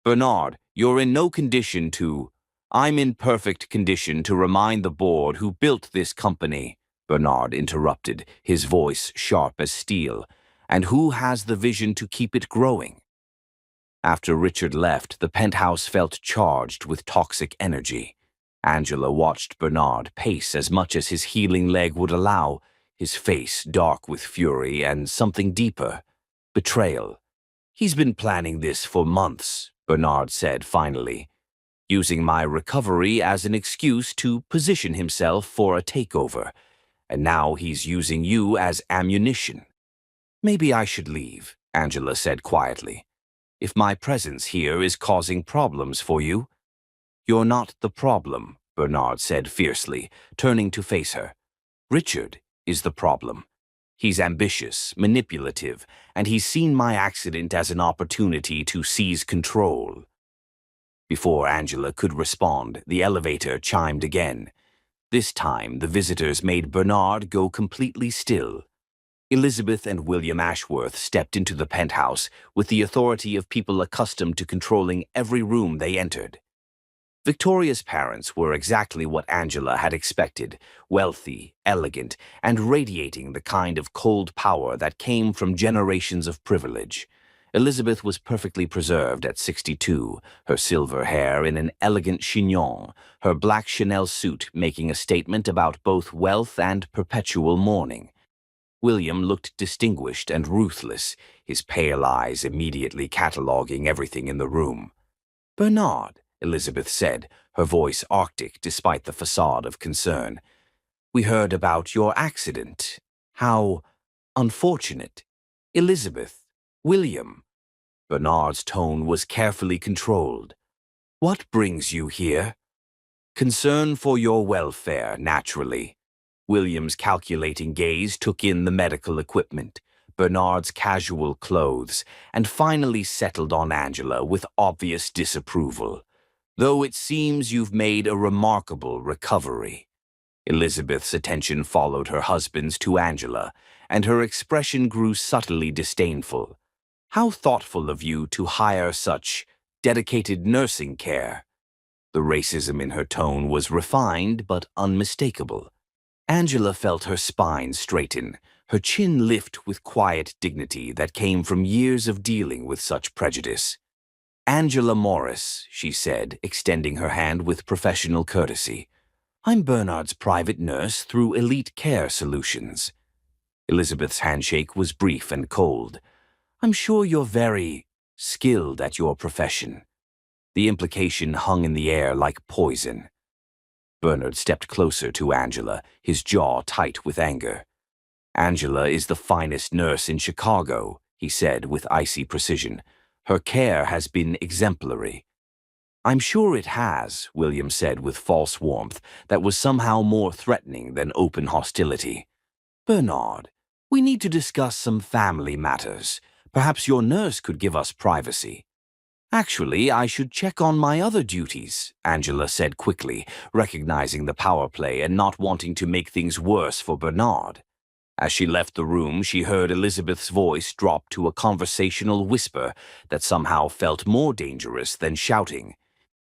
"Bernard, you're in no condition to—" "I'm in perfect condition to remind the board who built this company," Bernard interrupted, his voice sharp as steel, "and who has the vision to keep it growing." After Richard left, the penthouse felt charged with toxic energy. Angela watched Bernard pace as much as his healing leg would allow, his face dark with fury and something deeper, betrayal. "He's been planning this for months," Bernard said finally, "using my recovery as an excuse to position himself for a takeover, and now he's using you as ammunition." "Maybe I should leave," Angela said quietly. "If my presence here is causing problems for you." "You're not the problem," Bernard said fiercely, turning to face her. "Richard is the problem. He's ambitious, manipulative, and he's seen my accident as an opportunity to seize control." Before Angela could respond, the elevator chimed again. This time, the visitors made Bernard go completely still. Elizabeth and William Ashworth stepped into the penthouse with the authority of people accustomed to controlling every room they entered. Victoria's parents were exactly what Angela had expected, wealthy, elegant, and radiating the kind of cold power that came from generations of privilege. Elizabeth was perfectly preserved at 62, her silver hair in an elegant chignon, her black Chanel suit making a statement about both wealth and perpetual mourning. William looked distinguished and ruthless, his pale eyes immediately cataloguing everything in the room. "Bernard," Elizabeth said, her voice arctic despite the facade of concern. "We heard about your accident. How unfortunate." "Elizabeth, William." Bernard's tone was carefully controlled. "What brings you here?" "Concern for your welfare, naturally." William's calculating gaze took in the medical equipment, Bernard's casual clothes, and finally settled on Angela with obvious disapproval. "Though it seems you've made a remarkable recovery." Elizabeth's attention followed her husband's to Angela, and her expression grew subtly disdainful. "How thoughtful of you to hire such dedicated nursing care." The racism in her tone was refined but unmistakable. Angela felt her spine straighten, her chin lift with quiet dignity that came from years of dealing with such prejudice. "Angela Morris," she said, extending her hand with professional courtesy. "I'm Bernard's private nurse through Elite Care Solutions." Elizabeth's handshake was brief and cold. "I'm sure you're very skilled at your profession." The implication hung in the air like poison. Bernard stepped closer to Angela, his jaw tight with anger. "Angela is the finest nurse in Chicago," he said with icy precision. "Her care has been exemplary." "I'm sure it has," William said with false warmth that was somehow more threatening than open hostility. "Bernard, we need to discuss some family matters. Perhaps your nurse could give us privacy." "Actually, I should check on my other duties," Angela said quickly, recognizing the power play and not wanting to make things worse for Bernard. As she left the room, she heard Elizabeth's voice drop to a conversational whisper that somehow felt more dangerous than shouting.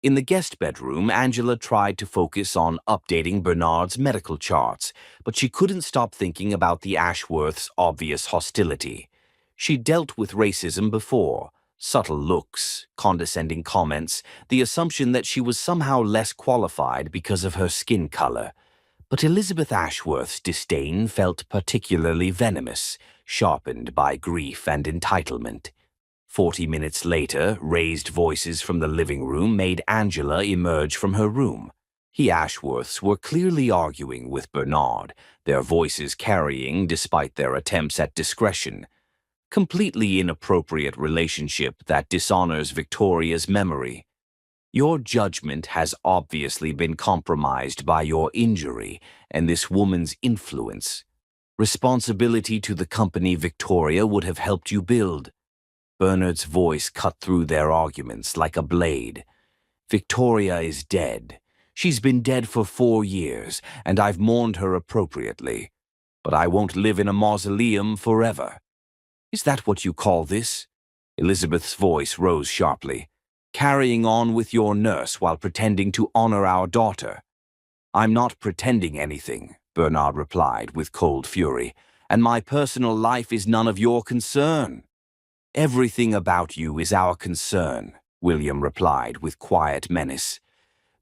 In the guest bedroom, Angela tried to focus on updating Bernard's medical charts, but she couldn't stop thinking about the Ashworths' obvious hostility. She'd dealt with racism before. Subtle looks, condescending comments, the assumption that she was somehow less qualified because of her skin color. But Elizabeth Ashworth's disdain felt particularly venomous, sharpened by grief and entitlement. 40 minutes later, raised voices from the living room made Angela emerge from her room. The Ashworths were clearly arguing with Bernard, their voices carrying despite their attempts at discretion. Completely inappropriate relationship that dishonors Victoria's memory. "Your judgment has obviously been compromised by your injury and this woman's influence. Responsibility to the company Victoria would have helped you build." Bernard's voice cut through their arguments like a blade. "Victoria is dead. She's been dead for 4 years, and I've mourned her appropriately. But I won't live in a mausoleum forever." "Is that what you call this?" Elizabeth's voice rose sharply. "Carrying on with your nurse while pretending to honor our daughter." "I'm not pretending anything," Bernard replied with cold fury, "and my personal life is none of your concern." "Everything about you is our concern," William replied with quiet menace.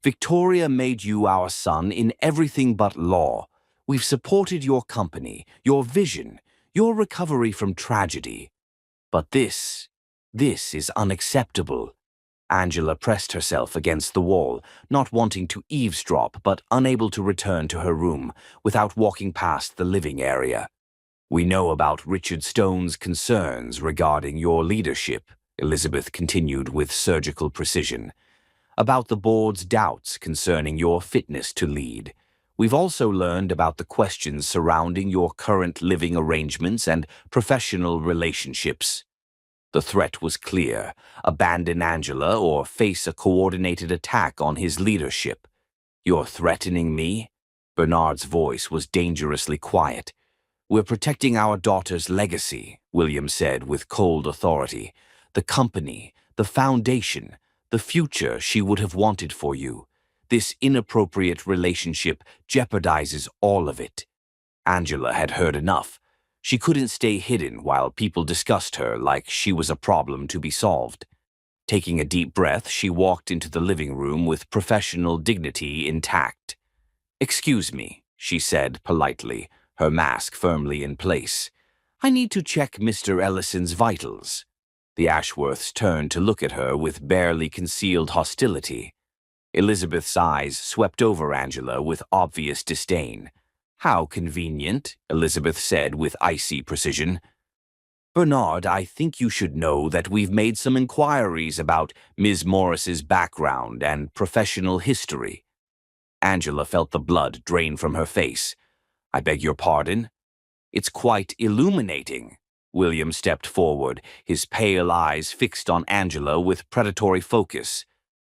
"Victoria made you our son in everything but law. We've supported your company, your vision, your recovery from tragedy. But this is unacceptable." Angela pressed herself against the wall, not wanting to eavesdrop but unable to return to her room without walking past the living area. "We know about Richard Stone's concerns regarding your leadership," Elizabeth continued with surgical precision. "About the board's doubts concerning your fitness to lead. We've also learned about the questions surrounding your current living arrangements and professional relationships." The threat was clear: abandon Angela or face a coordinated attack on his leadership. "You're threatening me?" Bernard's voice was dangerously quiet. "We're protecting our daughter's legacy," William said with cold authority. "The company, the foundation, the future she would have wanted for you. This inappropriate relationship jeopardizes all of it." Angela had heard enough. She couldn't stay hidden while people discussed her like she was a problem to be solved. Taking a deep breath, she walked into the living room with professional dignity intact. "Excuse me," she said politely, her mask firmly in place. "I need to check Mr. Ellison's vitals." The Ashworths turned to look at her with barely concealed hostility. Elizabeth's eyes swept over Angela with obvious disdain. "How convenient," Elizabeth said with icy precision. "Bernard, I think you should know that we've made some inquiries about Ms. Morris's background and professional history." Angela felt the blood drain from her face. "I beg your pardon?" "It's quite illuminating." William stepped forward, his pale eyes fixed on Angela with predatory focus.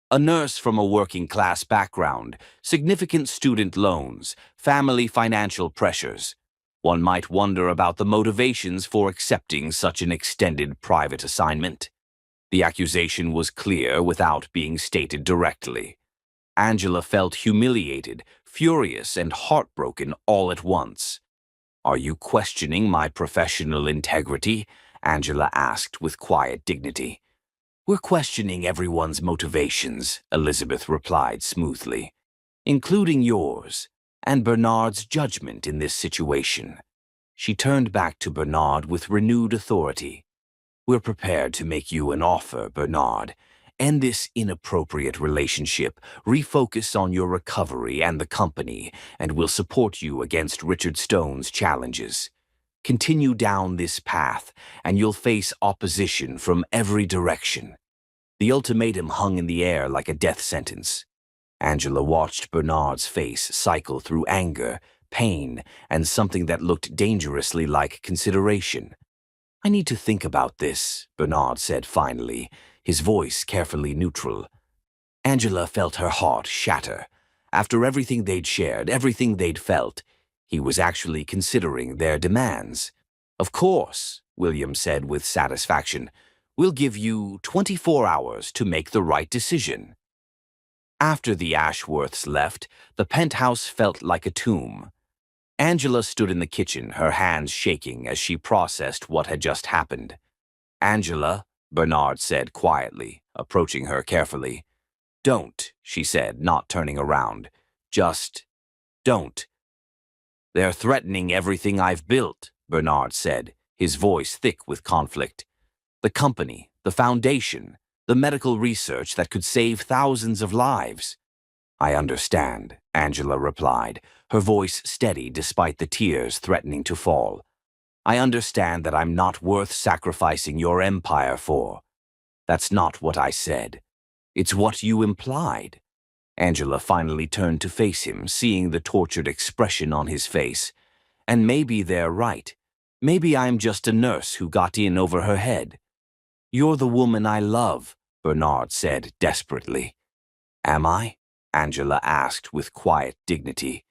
"A nurse from a working-class background, significant student loans, family financial pressures. One might wonder about the motivations for accepting such an extended private assignment." The accusation was clear without being stated directly. Angela felt humiliated, furious, and heartbroken all at once. "Are you questioning my professional integrity?" Angela asked with quiet dignity. "We're questioning everyone's motivations," Elizabeth replied smoothly, "including yours and Bernard's judgment in this situation." She turned back to Bernard with renewed authority. "We're prepared to make you an offer, Bernard. End this inappropriate relationship, refocus on your recovery and the company, and we'll support you against Richard Stone's challenges. Continue down this path, and you'll face opposition from every direction." The ultimatum hung in the air like a death sentence. Angela watched Bernard's face cycle through anger, pain, and something that looked dangerously like consideration. "I need to think about this," Bernard said finally, his voice carefully neutral. Angela felt her heart shatter. After everything they'd shared, everything they'd felt, he was actually considering their demands. "Of course," William said with satisfaction. "We'll give you 24 hours to make the right decision." After the Ashworths left, the penthouse felt like a tomb. Angela stood in the kitchen, her hands shaking as she processed what had just happened. "Angela," Bernard said quietly, approaching her carefully. "Don't," she said, not turning around. "Just don't." "They're threatening everything I've built," Bernard said, his voice thick with conflict. "The company, the foundation, the medical research that could save thousands of lives." "I understand," Angela replied, her voice steady despite the tears threatening to fall. "I understand that I'm not worth sacrificing your empire for." "That's not what I said. It's what you implied." Angela finally turned to face him, seeing the tortured expression on his face. "And maybe they're right. Maybe I'm just a nurse who got in over her head." "You're the woman I love," Bernard said desperately. "Am I?" Angela asked with quiet dignity.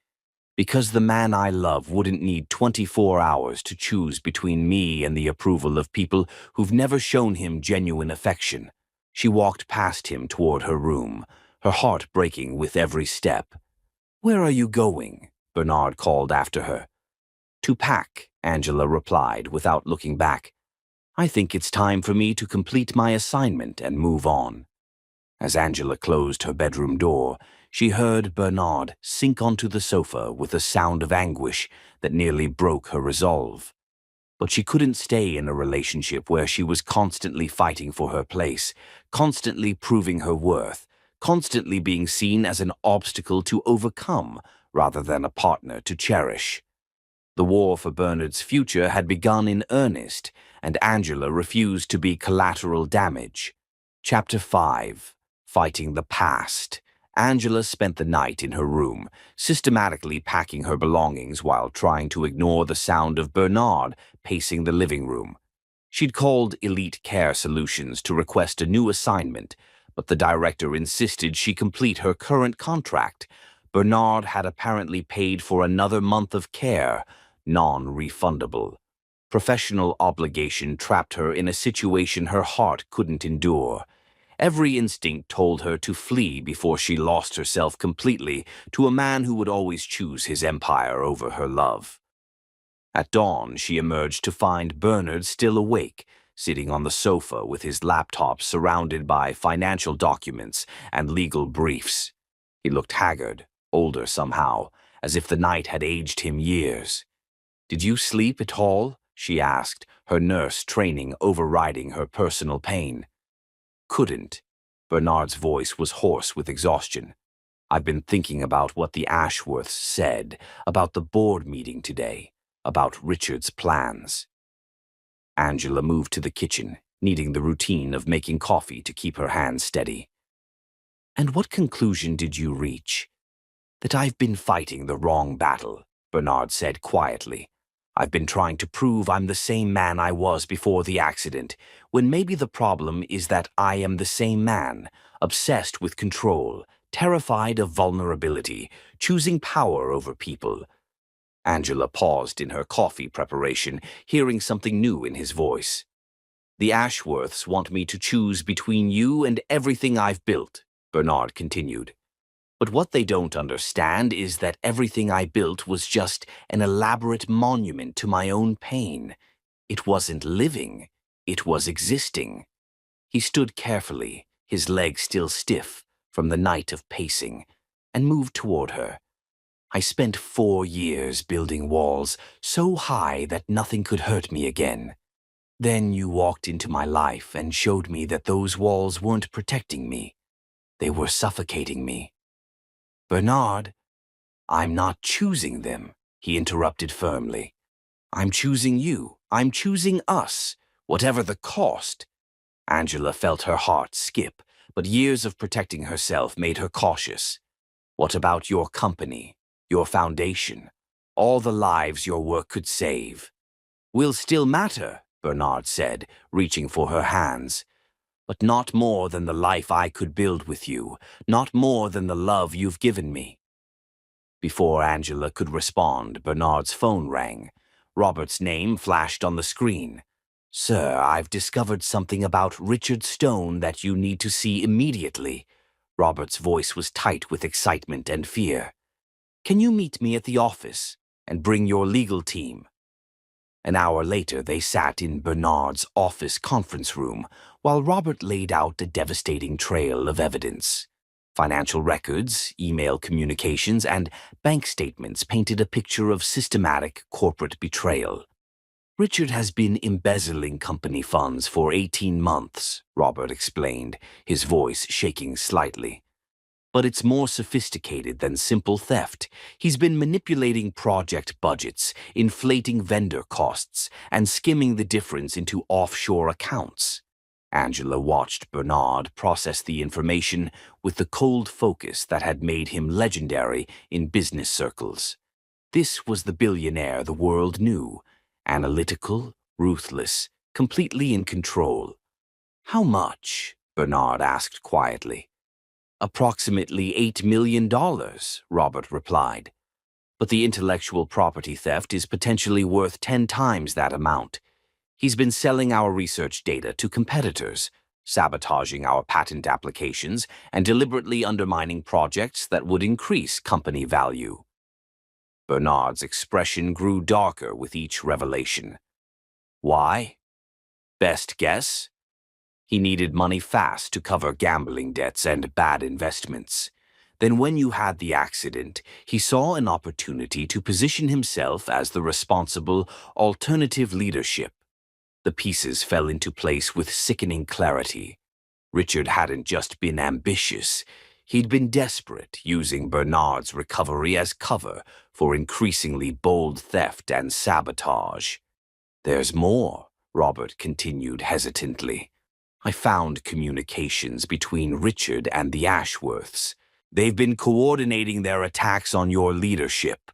"Because the man I love wouldn't need 24 hours to choose between me and the approval of people who've never shown him genuine affection." She walked past him toward her room, her heart breaking with every step. "Where are you going?" Bernard called after her. "To pack," Angela replied without looking back. "I think it's time for me to complete my assignment and move on." As Angela closed her bedroom door, she heard Bernard sink onto the sofa with a sound of anguish that nearly broke her resolve. But she couldn't stay in a relationship where she was constantly fighting for her place, constantly proving her worth, constantly being seen as an obstacle to overcome rather than a partner to cherish. The war for Bernard's future had begun in earnest, and Angela refused to be collateral damage. Chapter 5. Fighting the Past. Angela spent the night in her room, systematically packing her belongings while trying to ignore the sound of Bernard pacing the living room. She'd called Elite Care Solutions to request a new assignment, but the director insisted she complete her current contract. Bernard had apparently paid for another month of care, non-refundable. Professional obligation trapped her in a situation her heart couldn't endure. Every instinct told her to flee before she lost herself completely to a man who would always choose his empire over her love. At dawn, she emerged to find Bernard still awake, sitting on the sofa with his laptop surrounded by financial documents and legal briefs. He looked haggard, older somehow, as if the night had aged him years. "Did you sleep at all?" she asked, her nurse training overriding her personal pain. "Couldn't." Bernard's voice was hoarse with exhaustion. "I've been thinking about what the Ashworths said, about the board meeting today, about Richard's plans." Angela moved to the kitchen, needing the routine of making coffee to keep her hands steady. "And what conclusion did you reach?" "That I've been fighting the wrong battle," Bernard said quietly. "I've been trying to prove I'm the same man I was before the accident, when maybe the problem is that I am the same man, obsessed with control, terrified of vulnerability, choosing power over people." Angela paused in her coffee preparation, hearing something new in his voice. "The Ashworths want me to choose between you and everything I've built," Bernard continued. "But what they don't understand is that everything I built was just an elaborate monument to my own pain. It wasn't living, it was existing." He stood carefully, his legs still stiff from the night of pacing, and moved toward her. "I spent 4 years building walls so high that nothing could hurt me again. Then you walked into my life and showed me that those walls weren't protecting me. They were suffocating me." "Bernard, I'm not choosing them," he interrupted firmly. "I'm choosing you. I'm choosing us, whatever the cost." Angela felt her heart skip, but years of protecting herself made her cautious. "What about your company, your foundation, all the lives your work could save?" "Will still matter," Bernard said, reaching for her hands. "But not more than the life I could build with you, not more than the love you've given me." Before Angela could respond, Bernard's phone rang. Robert's name flashed on the screen. "Sir, I've discovered something about Richard Stone that you need to see immediately." Robert's voice was tight with excitement and fear. "Can you meet me at the office and bring your legal team?" An hour later, they sat in Bernard's office conference room while Robert laid out a devastating trail of evidence. Financial records, email communications, and bank statements painted a picture of systematic corporate betrayal. "Richard has been embezzling company funds for 18 months, Robert explained, his voice shaking slightly. "But it's more sophisticated than simple theft. He's been manipulating project budgets, inflating vendor costs, and skimming the difference into offshore accounts." Angela watched Bernard process the information with the cold focus that had made him legendary in business circles. This was the billionaire the world knew, analytical, ruthless, completely in control. "How much?" Bernard asked quietly. "Approximately $8 million, Robert replied. "But the intellectual property theft is potentially worth 10 times that amount. He's been selling our research data to competitors, sabotaging our patent applications, and deliberately undermining projects that would increase company value." Bernard's expression grew darker with each revelation. "Why?" "Best guess?" "He needed money fast to cover gambling debts and bad investments. Then when you had the accident, he saw an opportunity to position himself as the responsible, alternative leadership. The pieces fell into place with sickening clarity. Richard hadn't just been ambitious. He'd been desperate, using Bernard's recovery as cover for increasingly bold theft and sabotage. "There's more," Robert continued hesitantly. "I found communications between Richard and the Ashworths. They've been coordinating their attacks on your leadership.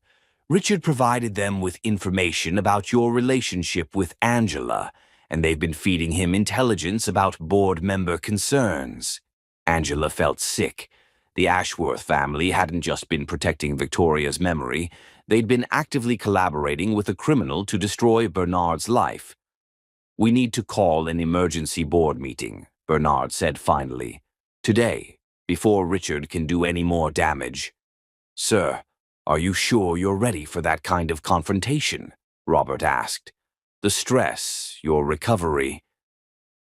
Richard provided them with information about your relationship with Angela, and they've been feeding him intelligence about board member concerns. Angela felt sick. The Ashworth family hadn't just been protecting Victoria's memory, they'd been actively collaborating with a criminal to destroy Bernard's life. "We need to call an emergency board meeting," Bernard said finally. "Today, before Richard can do any more damage." "Sir, are you sure you're ready for that kind of confrontation?" Robert asked. "The stress, your recovery—"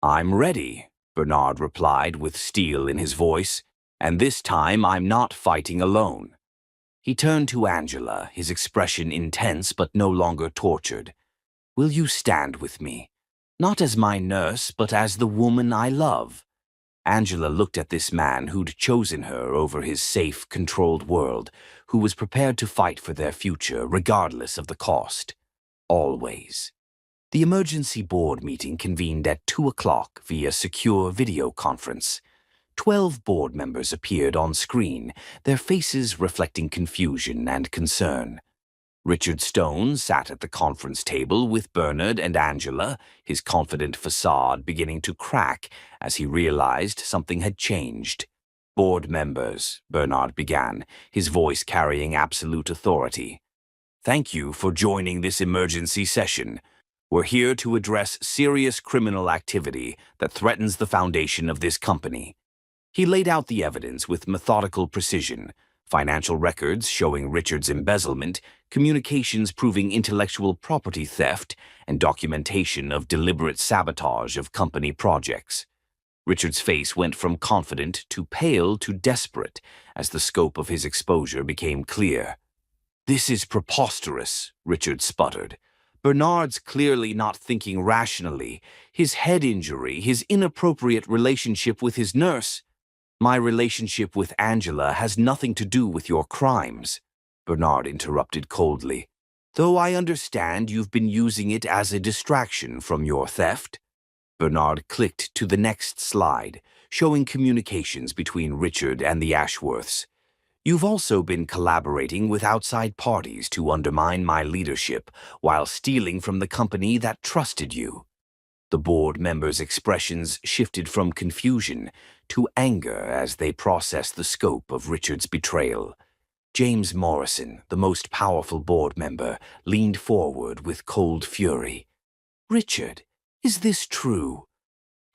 "I'm ready," Bernard replied with steel in his voice, "and this time I'm not fighting alone." He turned to Angela, his expression intense but no longer tortured. "Will you stand with me? Not as my nurse, but as the woman I love." Angela looked at this man who'd chosen her over his safe, controlled world, who was prepared to fight for their future regardless of the cost. Always. The emergency board meeting convened at 2 o'clock via secure video conference. 12 board members appeared on screen, their faces reflecting confusion and concern. Richard Stone sat at the conference table with Bernard and Angela, his confident facade beginning to crack as he realized something had changed. "Board members," Bernard began, his voice carrying absolute authority. "Thank you for joining this emergency session. We're here to address serious criminal activity that threatens the foundation of this company." He laid out the evidence with methodical precision: financial records showing Richard's embezzlement, communications proving intellectual property theft, and documentation of deliberate sabotage of company projects. Richard's face went from confident to pale to desperate as the scope of his exposure became clear. "This is preposterous," Richard sputtered. Bernard's clearly not thinking rationally. His head injury, his inappropriate relationship with his nurse. "My relationship with Angela has nothing to do with your crimes," Bernard interrupted coldly. "Though I understand you've been using it as a distraction from your theft." Bernard clicked to the next slide, showing communications between Richard and the Ashworths. "You've also been collaborating with outside parties to undermine my leadership while stealing from the company that trusted you." The board members' expressions shifted from confusion to anger as they processed the scope of Richard's betrayal. James Morrison, the most powerful board member, leaned forward with cold fury. "Richard, is this true?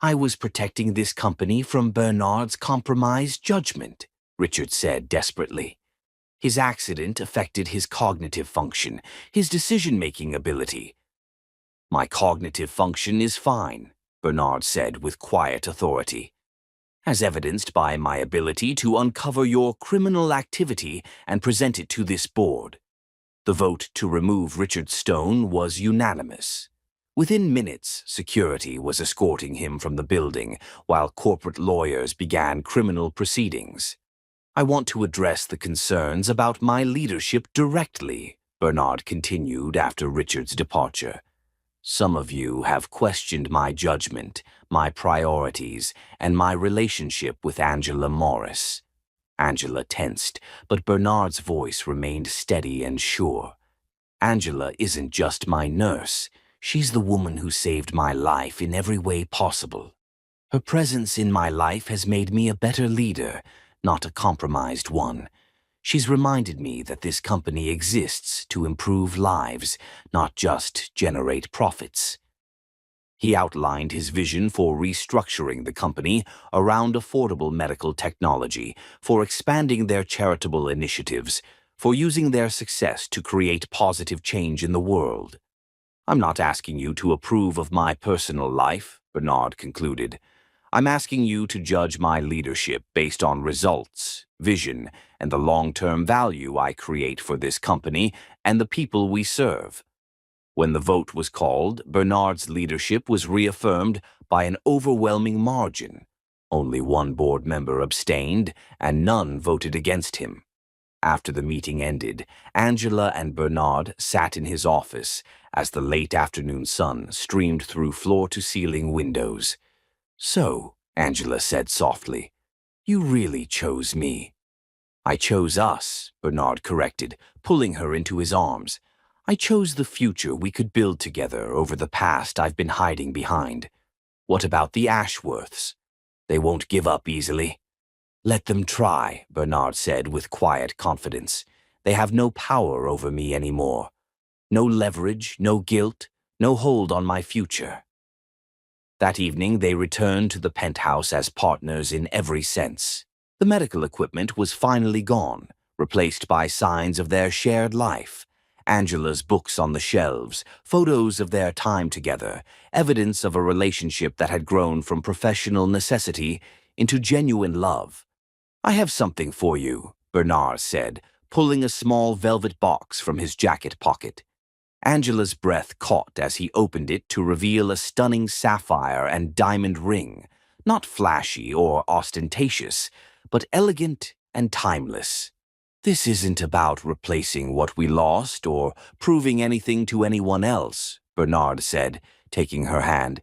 I was protecting this company from Bernard's compromised judgment," Richard said desperately. "His accident affected his cognitive function, his decision-making ability." "My cognitive function is fine," Bernard said with quiet authority, "as evidenced by my ability to uncover your criminal activity and present it to this board." The vote to remove Richard Stone was unanimous. Within minutes, security was escorting him from the building, while corporate lawyers began criminal proceedings. "I want to address the concerns about my leadership directly," Bernard continued after Richard's departure. "Some of you have questioned my judgment, my priorities, and my relationship with Angela Morris." Angela tensed, but Bernard's voice remained steady and sure. "Angela isn't just my nurse. She's the woman who saved my life in every way possible. Her presence in my life has made me a better leader, not a compromised one. She's reminded me that this company exists to improve lives, not just generate profits." He outlined his vision for restructuring the company around affordable medical technology, for expanding their charitable initiatives, for using their success to create positive change in the world. "I'm not asking you to approve of my personal life," Bernard concluded. "I'm asking you to judge my leadership based on results, vision, and the long-term value I create for this company and the people we serve." When the vote was called, Bernard's leadership was reaffirmed by an overwhelming margin. Only one board member abstained, and none voted against him. After the meeting ended, Angela and Bernard sat in his office as the late afternoon sun streamed through floor-to-ceiling windows. "So," Angela said softly, "you really chose me." "I chose us," Bernard corrected, pulling her into his arms. I chose the future we could build together over the past I've been hiding behind. What about the Ashworths? They won't give up easily. Let them try, Bernard said with quiet confidence. They have no power over me anymore. No leverage, no guilt, no hold on my future. That evening, they returned to the penthouse as partners in every sense. The medical equipment was finally gone, replaced by signs of their shared life. Angela's books on the shelves, photos of their time together, evidence of a relationship that had grown from professional necessity into genuine love. I have something for you, Bernard said, pulling a small velvet box from his jacket pocket. Angela's breath caught as he opened it to reveal a stunning sapphire and diamond ring, not flashy or ostentatious, but elegant and timeless. This isn't about replacing what we lost or proving anything to anyone else, Bernard said, taking her hand.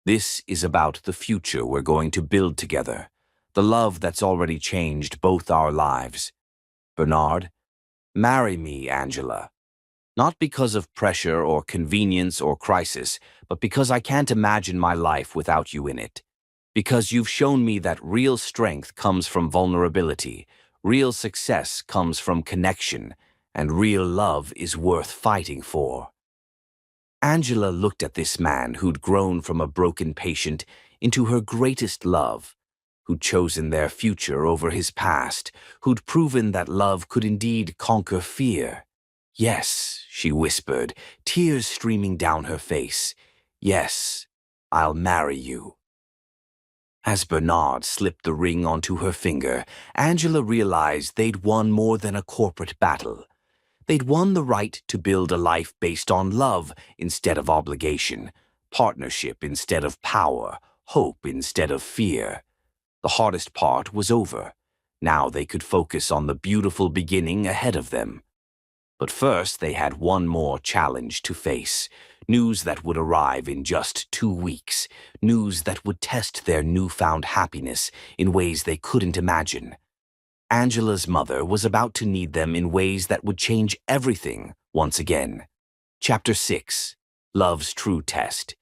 This is about the future we're going to build together, the love that's already changed both our lives. Bernard, marry me, Angela. Not because of pressure or convenience or crisis, but because I can't imagine my life without you in it. Because you've shown me that real strength comes from vulnerability, real success comes from connection, and real love is worth fighting for. Angela looked at this man who'd grown from a broken patient into her greatest love, who'd chosen their future over his past, who'd proven that love could indeed conquer fear. Yes, she whispered, tears streaming down her face. Yes, I'll marry you. As Bernard slipped the ring onto her finger, Angela realized they'd won more than a corporate battle. They'd won the right to build a life based on love instead of obligation, partnership instead of power, hope instead of fear. The hardest part was over. Now they could focus on the beautiful beginning ahead of them. But first they had one more challenge to face. News that would arrive in just 2 weeks. News that would test their newfound happiness in ways they couldn't imagine. Angela's mother was about to need them in ways that would change everything once again. Chapter 6. Love's True Test.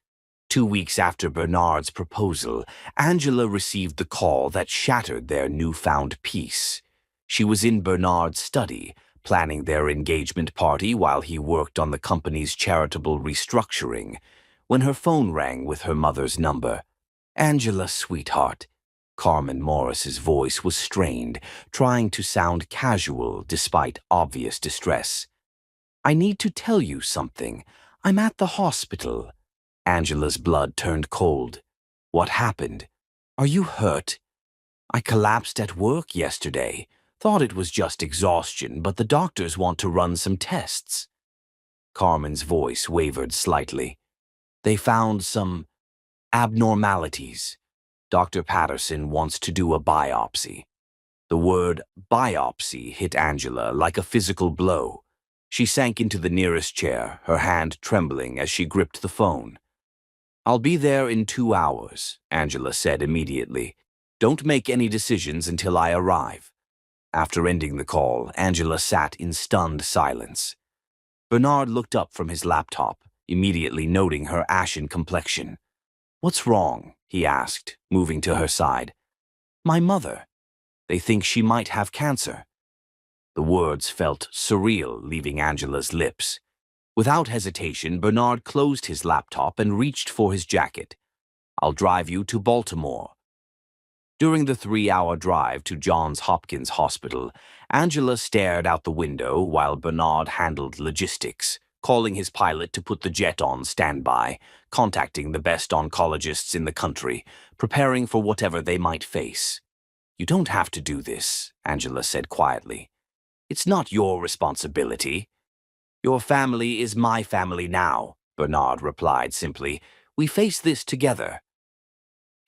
2 weeks after Bernard's proposal, Angela received the call that shattered their newfound peace. She was in Bernard's study, planning their engagement party while he worked on the company's charitable restructuring, when her phone rang with her mother's number. "Angela, sweetheart." Carmen Morris's voice was strained, trying to sound casual despite obvious distress. "I need to tell you something. I'm at the hospital." Angela's blood turned cold. "What happened? Are you hurt?" "I collapsed at work yesterday. Thought it was just exhaustion, but the doctors want to run some tests." Carmen's voice wavered slightly. "They found some abnormalities. Dr. Patterson wants to do a biopsy." The word biopsy hit Angela like a physical blow. She sank into the nearest chair, her hand trembling as she gripped the phone. "I'll be there in 2 hours," Angela said immediately. "Don't make any decisions until I arrive." After ending the call, Angela sat in stunned silence. Bernard looked up from his laptop, immediately noting her ashen complexion. "What's wrong?" he asked, moving to her side. "My mother. They think she might have cancer." The words felt surreal, leaving Angela's lips. Without hesitation, Bernard closed his laptop and reached for his jacket. "I'll drive you to Baltimore." During the 3-hour drive to Johns Hopkins Hospital, Angela stared out the window while Bernard handled logistics, calling his pilot to put the jet on standby, contacting the best oncologists in the country, preparing for whatever they might face. "You don't have to do this," Angela said quietly. "It's not your responsibility." "Your family is my family now," Bernard replied simply. "We face this together."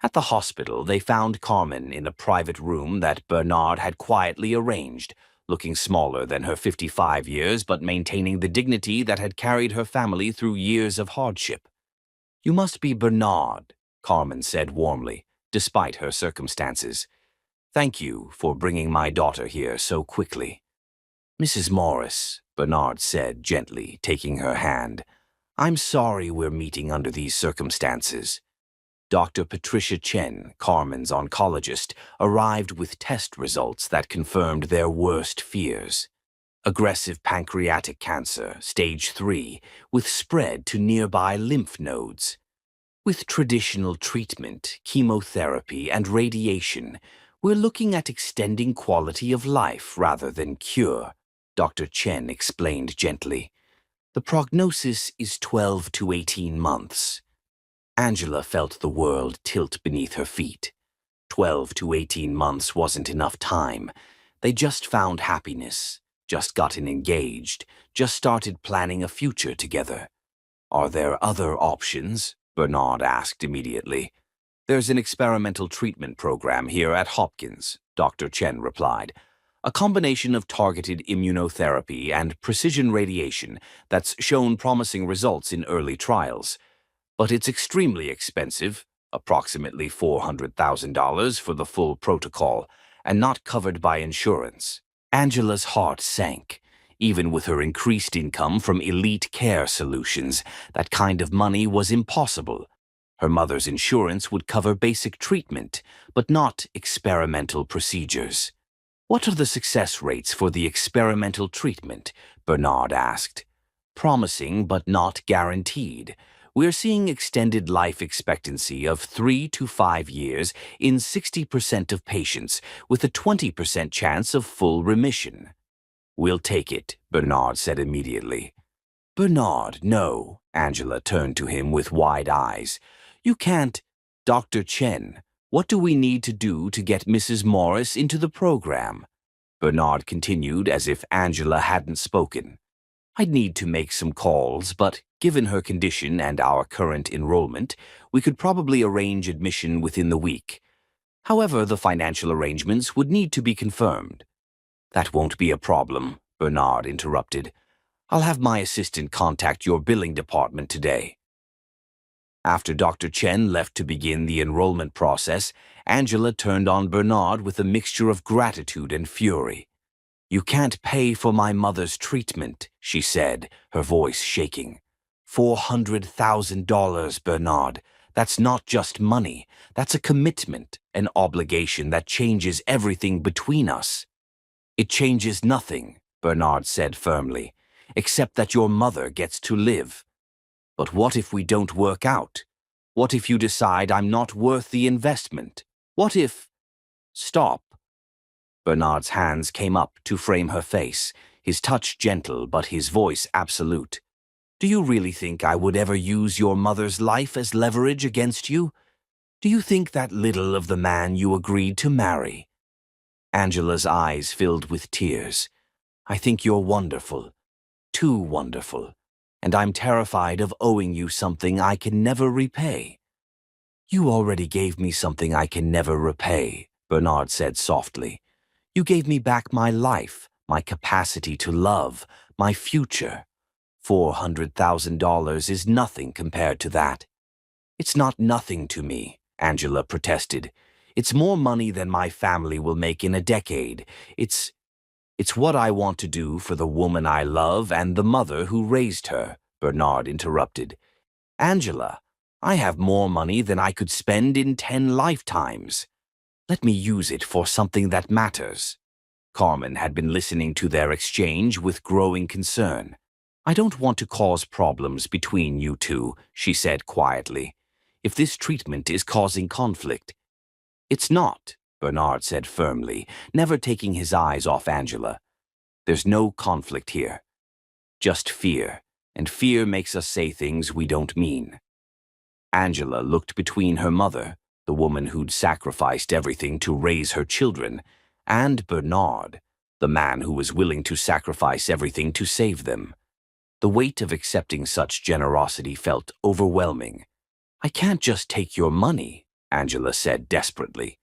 At the hospital, they found Carmen in a private room that Bernard had quietly arranged, looking smaller than her 55 years but maintaining the dignity that had carried her family through years of hardship. "You must be Bernard," Carmen said warmly, despite her circumstances. "Thank you for bringing my daughter here so quickly." "Mrs. Morris," Bernard said gently, taking her hand. "I'm sorry we're meeting under these circumstances." Dr. Patricia Chen, Carmen's oncologist, arrived with test results that confirmed their worst fears. Aggressive pancreatic cancer, stage 3, with spread to nearby lymph nodes. With traditional treatment, chemotherapy, and radiation, we're looking at extending quality of life rather than cure, Dr. Chen explained gently. The prognosis is 12 to 18 months. Angela felt the world tilt beneath her feet. 12 to 18 months wasn't enough time. They just found happiness, just gotten engaged, just started planning a future together. "Are there other options?" Bernard asked immediately. "There's an experimental treatment program here at Hopkins," Dr. Chen replied. "A combination of targeted immunotherapy and precision radiation that's shown promising results in early trials. But it's extremely expensive, approximately $400,000 for the full protocol, and not covered by insurance." Angela's heart sank. Even with her increased income from elite care solutions, that kind of money was impossible. Her mother's insurance would cover basic treatment, but not experimental procedures. "What are the success rates for the experimental treatment?" Bernard asked. "Promising, but not guaranteed. We're seeing extended life expectancy of 3 to 5 years in 60% of patients, with a 20% chance of full remission." "We'll take it," Bernard said immediately. "Bernard, no." Angela turned to him with wide eyes. "You can't—" "Dr. Chen, what do we need to do to get Mrs. Morris into the program?" Bernard continued as if Angela hadn't spoken. "I'd need to make some calls, but given her condition and our current enrollment, we could probably arrange admission within the week. However, the financial arrangements would need to be confirmed." "That won't be a problem," Bernard interrupted. "I'll have my assistant contact your billing department today." After Dr. Chen left to begin the enrollment process, Angela turned on Bernard with a mixture of gratitude and fury. "You can't pay for my mother's treatment," she said, her voice shaking. $400,000, Bernard. That's not just money. That's a commitment, an obligation that changes everything between us." "It changes nothing," Bernard said firmly, "except that your mother gets to live." "But what if we don't work out? What if you decide I'm not worth the investment? What if—" "Stop." Bernard's hands came up to frame her face, his touch gentle but his voice absolute. "Do you really think I would ever use your mother's life as leverage against you? Do you think that little of the man you agreed to marry?" Angela's eyes filled with tears. "I think you're wonderful, too wonderful, and I'm terrified of owing you something I can never repay." "You already gave me something I can never repay," Bernard said softly. "You gave me back my life, my capacity to love, my future. $400,000 is nothing compared to that." "It's not nothing to me," Angela protested. "It's more money than my family will make in a decade. It's what I want to do for the woman I love and the mother who raised her," Bernard interrupted. "Angela, I have more money than I could spend in 10 lifetimes. Let me use it for something that matters." Carmen had been listening to their exchange with growing concern. "I don't want to cause problems between you two," she said quietly. "If this treatment is causing conflict—" "It's not," Bernard said firmly, never taking his eyes off Angela. "There's no conflict here. Just fear, and fear makes us say things we don't mean." Angela looked between her mother, the woman who'd sacrificed everything to raise her children, and Bernard, the man who was willing to sacrifice everything to save them. The weight of accepting such generosity felt overwhelming. "I can't just take your money," Angela said desperately.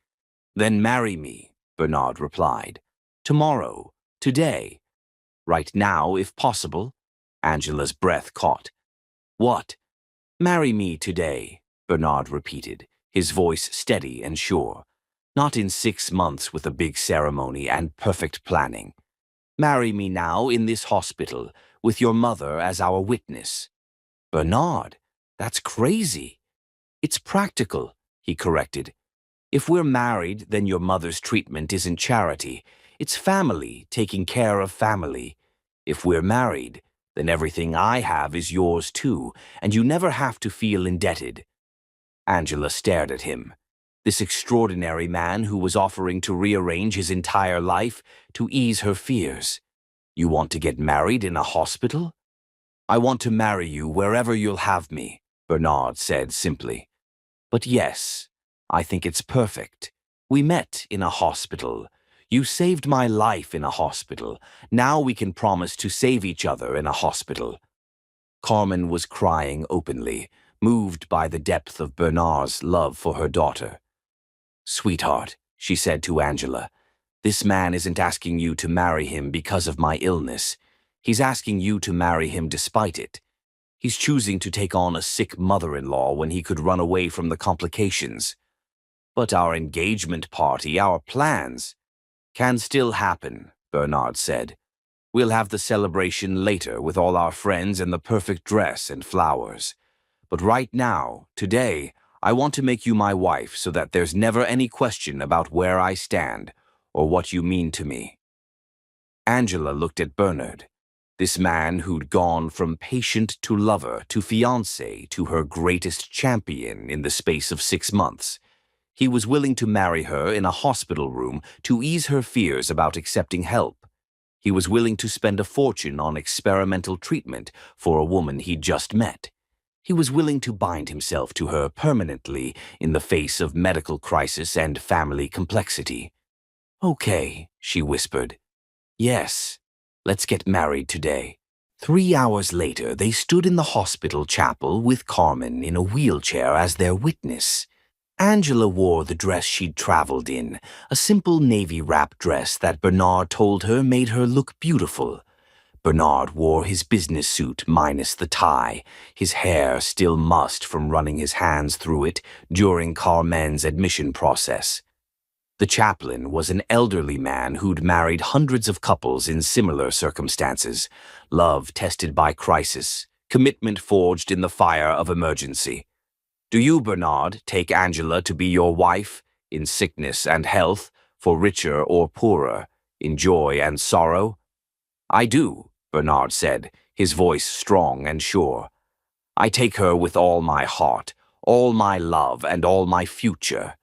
"Then marry me," Bernard replied. "Tomorrow, today. Right now, if possible." Angela's breath caught. "What?" "Marry me today," Bernard repeated, his voice steady and sure. "Not in 6 months with a big ceremony and perfect planning. Marry me now in this hospital, with your mother as our witness." "Bernard, that's crazy." "It's practical," he corrected. "If we're married, then your mother's treatment isn't charity. It's family taking care of family. If we're married, then everything I have is yours too, and you never have to feel indebted." Angela stared at him. This extraordinary man who was offering to rearrange his entire life to ease her fears. "You want to get married in a hospital?" "I want to marry you wherever you'll have me," Bernard said simply. "But yes, I think it's perfect. We met in a hospital. You saved my life in a hospital. Now we can promise to save each other in a hospital." Carmen was crying openly, moved by the depth of Bernard's love for her daughter. "Sweetheart," she said to Angela, "this man isn't asking you to marry him because of my illness. He's asking you to marry him despite it. He's choosing to take on a sick mother-in-law when he could run away from the complications. But our engagement party, our plans, can still happen," Bernard said. "We'll have the celebration later with all our friends and the perfect dress and flowers. But right now, today, I want to make you my wife so that there's never any question about where I stand or what you mean to me." Angela looked at Bernard, this man who'd gone from patient to lover to fiancé to her greatest champion in the space of 6 months. He was willing to marry her in a hospital room to ease her fears about accepting help. He was willing to spend a fortune on experimental treatment for a woman he'd just met. He was willing to bind himself to her permanently in the face of medical crisis and family complexity. "Okay," she whispered. "Yes, let's get married today." 3 hours later, they stood in the hospital chapel with Carmen in a wheelchair as their witness. Angela wore the dress she'd traveled in, a simple navy wrap dress that Bernard told her made her look beautiful. Bernard wore his business suit minus the tie, his hair still mussed from running his hands through it during Carmen's admission process. The chaplain was an elderly man who'd married hundreds of couples in similar circumstances, love tested by crisis, commitment forged in the fire of emergency. "Do you, Bernard, take Angela to be your wife, in sickness and health, for richer or poorer, in joy and sorrow?" "I do," Bernard said, his voice strong and sure. "I take her with all my heart, all my love, and all my future."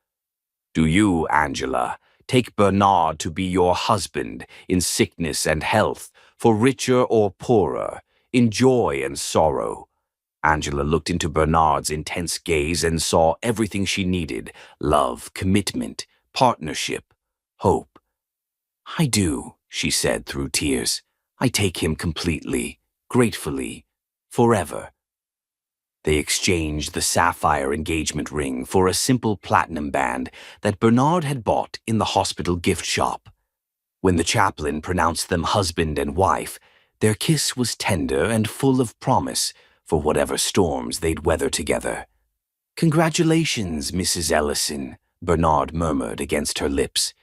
"Do you, Angela, take Bernard to be your husband, in sickness and health, for richer or poorer, in joy and sorrow?" Angela looked into Bernard's intense gaze and saw everything she needed: love, commitment, partnership, hope. "I do," she said through tears. "I take him completely, gratefully, forever." They exchanged the sapphire engagement ring for a simple platinum band that Bernard had bought in the hospital gift shop. When the chaplain pronounced them husband and wife, their kiss was tender and full of promise for whatever storms they'd weather together. "Congratulations, Mrs. Ellison," Bernard murmured against her lips.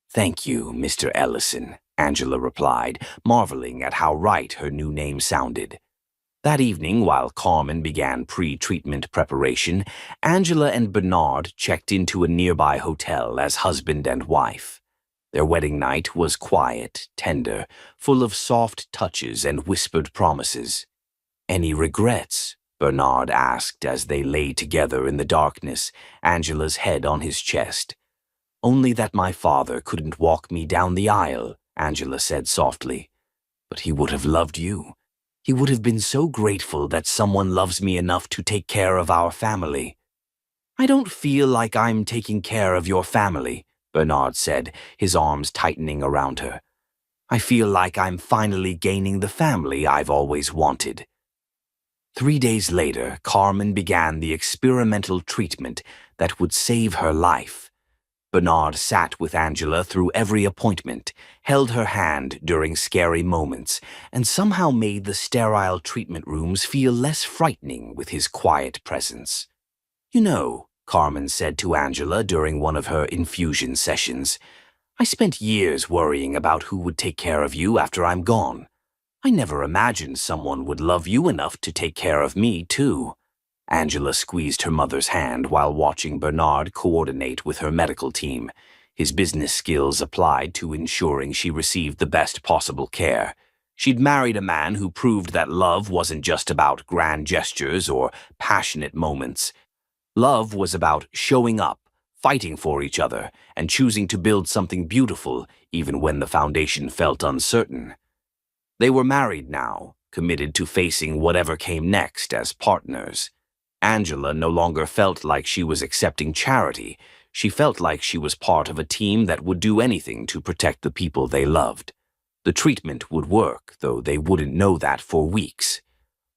"Thank you, Mr. Ellison," Angela replied, marveling at how right her new name sounded. That evening, while Carmen began pre-treatment preparation, Angela and Bernard checked into a nearby hotel as husband and wife. Their wedding night was quiet, tender, full of soft touches and whispered promises. "Any regrets?" Bernard asked as they lay together in the darkness, Angela's head on his chest. "Only that my father couldn't walk me down the aisle," Angela said softly. "But he would have loved you. He would have been so grateful that someone loves me enough to take care of our family." "I don't feel like I'm taking care of your family," Bernard said, his arms tightening around her. "I feel like I'm finally gaining the family I've always wanted." 3 days later, Carmen began the experimental treatment that would save her life. Bernard sat with Angela through every appointment, held her hand during scary moments, and somehow made the sterile treatment rooms feel less frightening with his quiet presence. "You know," Carmen said to Angela during one of her infusion sessions, I spent years worrying about who would take care of you after I'm gone. I never imagined someone would love you enough to take care of me, too." Angela squeezed her mother's hand while watching Bernard coordinate with her medical team, his business skills applied to ensuring she received the best possible care. She'd married a man who proved that love wasn't just about grand gestures or passionate moments. Love was about showing up, fighting for each other, and choosing to build something beautiful even when the foundation felt uncertain. They were married now, committed to facing whatever came next as partners. Angela no longer felt like she was accepting charity. She felt like she was part of a team that would do anything to protect the people they loved. The treatment would work, though they wouldn't know that for weeks.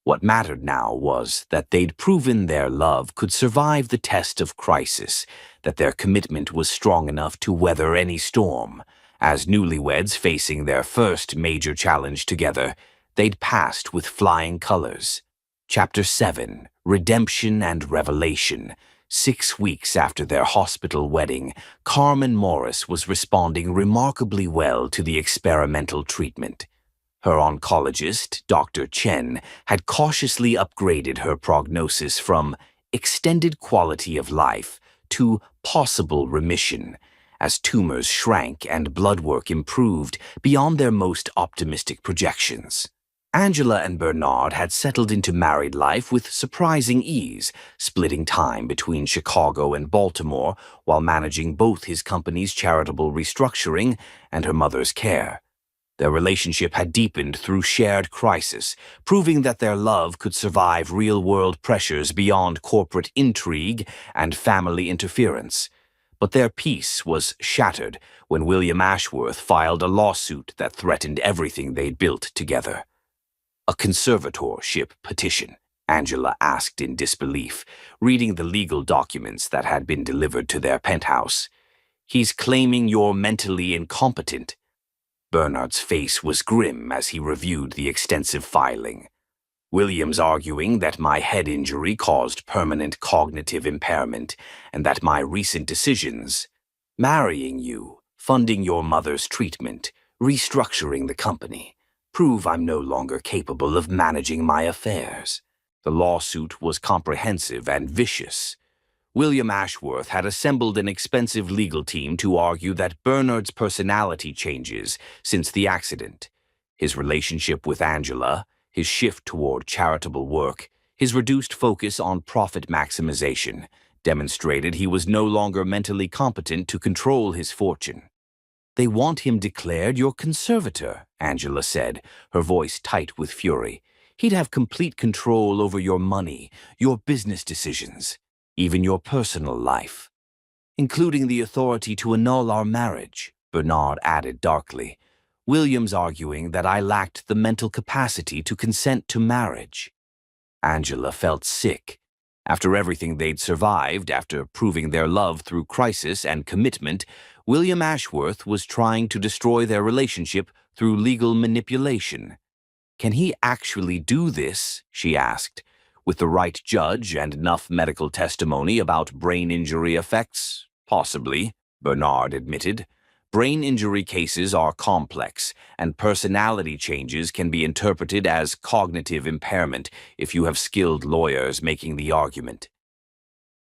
What mattered now was that they'd proven their love could survive the test of crisis, that their commitment was strong enough to weather any storm. As newlyweds facing their first major challenge together, they'd passed with flying colors. Chapter 7, Redemption and Revelation. 6 weeks after their hospital wedding, Carmen Morris was responding remarkably well to the experimental treatment. Her oncologist, Dr. Chen, had cautiously upgraded her prognosis from extended quality of life to possible remission, as tumors shrank and blood work improved beyond their most optimistic projections. Angela and Bernard had settled into married life with surprising ease, splitting time between Chicago and Baltimore while managing both his company's charitable restructuring and her mother's care. Their relationship had deepened through shared crisis, proving that their love could survive real-world pressures beyond corporate intrigue and family interference. But their peace was shattered when William Ashworth filed a lawsuit that threatened everything they'd built together. "A conservatorship petition?" Angela asked in disbelief, reading the legal documents that had been delivered to their penthouse. "He's claiming you're mentally incompetent." Bernard's face was grim as he reviewed the extensive filing. "William's arguing that my head injury caused permanent cognitive impairment and that my recent decisions, marrying you, funding your mother's treatment, restructuring the company, prove I'm no longer capable of managing my affairs." The lawsuit was comprehensive and vicious. William Ashworth had assembled an expensive legal team to argue that Bernard's personality changes since the accident, his relationship with Angela, his shift toward charitable work, his reduced focus on profit maximization, demonstrated he was no longer mentally competent to control his fortune. "They want him declared your conservator," Angela said, her voice tight with fury. "He'd have complete control over your money, your business decisions, even your personal life, including the authority to annul our marriage," Bernard added darkly. "William's arguing that I lacked the mental capacity to consent to marriage." Angela felt sick. After everything they'd survived, after proving their love through crisis and commitment, William Ashworth was trying to destroy their relationship through legal manipulation. "Can he actually do this?" she asked. "With the right judge and enough medical testimony about brain injury effects?" "Possibly," Bernard admitted. "Brain injury cases are complex, and personality changes can be interpreted as cognitive impairment if you have skilled lawyers making the argument."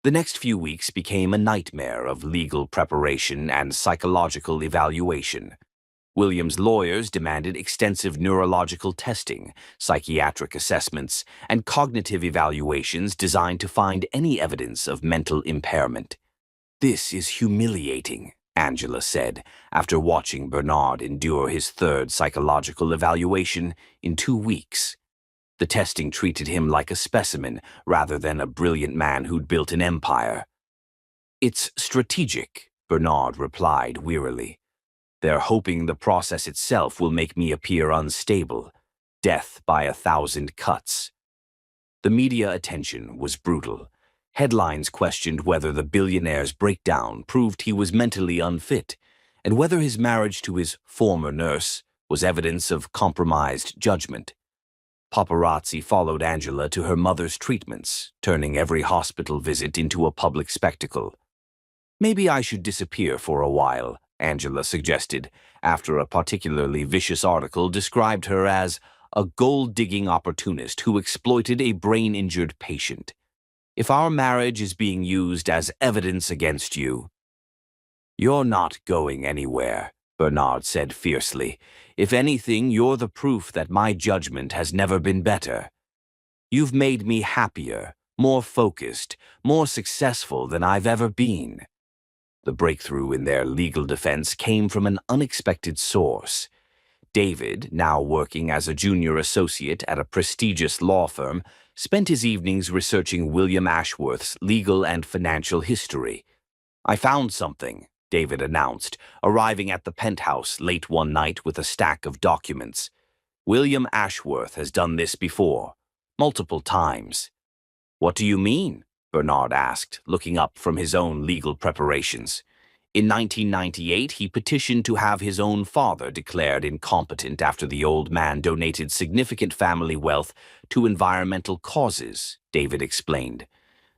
The next few weeks became a nightmare of legal preparation and psychological evaluation. William's lawyers demanded extensive neurological testing, psychiatric assessments, and cognitive evaluations designed to find any evidence of mental impairment. "This is humiliating," Angela said, after watching Bernard endure his third psychological evaluation in 2 weeks. The testing treated him like a specimen rather than a brilliant man who'd built an empire. "It's strategic," Bernard replied wearily. "They're hoping the process itself will make me appear unstable. Death by 1,000 cuts." The media attention was brutal. Headlines questioned whether the billionaire's breakdown proved he was mentally unfit, and whether his marriage to his former nurse was evidence of compromised judgment. Paparazzi followed Angela to her mother's treatments, turning every hospital visit into a public spectacle. "Maybe I should disappear for a while," Angela suggested, after a particularly vicious article described her as a gold-digging opportunist who exploited a brain-injured patient. If our marriage is being used as evidence against you, you're not going anywhere, Bernard said fiercely. If anything, you're the proof that my judgment has never been better. You've made me happier, more focused, more successful than I've ever been. The breakthrough in their legal defense came from an unexpected source. David, now working as a junior associate at a prestigious law firm, spent his evenings researching William Ashworth's legal and financial history. "I found something," David announced, arriving at the penthouse late one night with a stack of documents. "William Ashworth has done this before, multiple times." "What do you mean?" Bernard asked, looking up from his own legal preparations. In 1998, he petitioned to have his own father declared incompetent after the old man donated significant family wealth to environmental causes, David explained.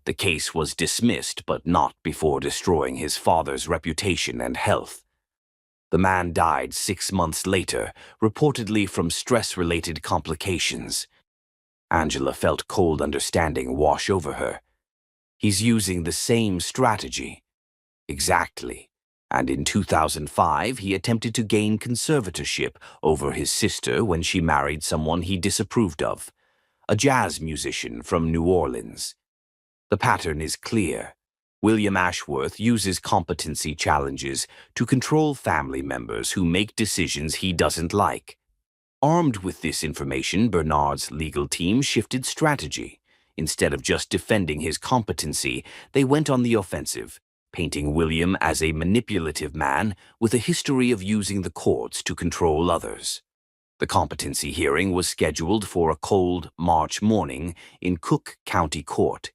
The case was dismissed, but not before destroying his father's reputation and health. The man died 6 months later, reportedly from stress-related complications. Angela felt cold understanding wash over her. He's using the same strategy. Exactly. And in 2005, he attempted to gain conservatorship over his sister when she married someone he disapproved of, a jazz musician from New Orleans. The pattern is clear. William Ashworth uses competency challenges to control family members who make decisions he doesn't like. Armed with this information, Bernard's legal team shifted strategy. Instead of just defending his competency, they went on the offensive, painting William as a manipulative man with a history of using the courts to control others. The competency hearing was scheduled for a cold March morning in Cook County Court.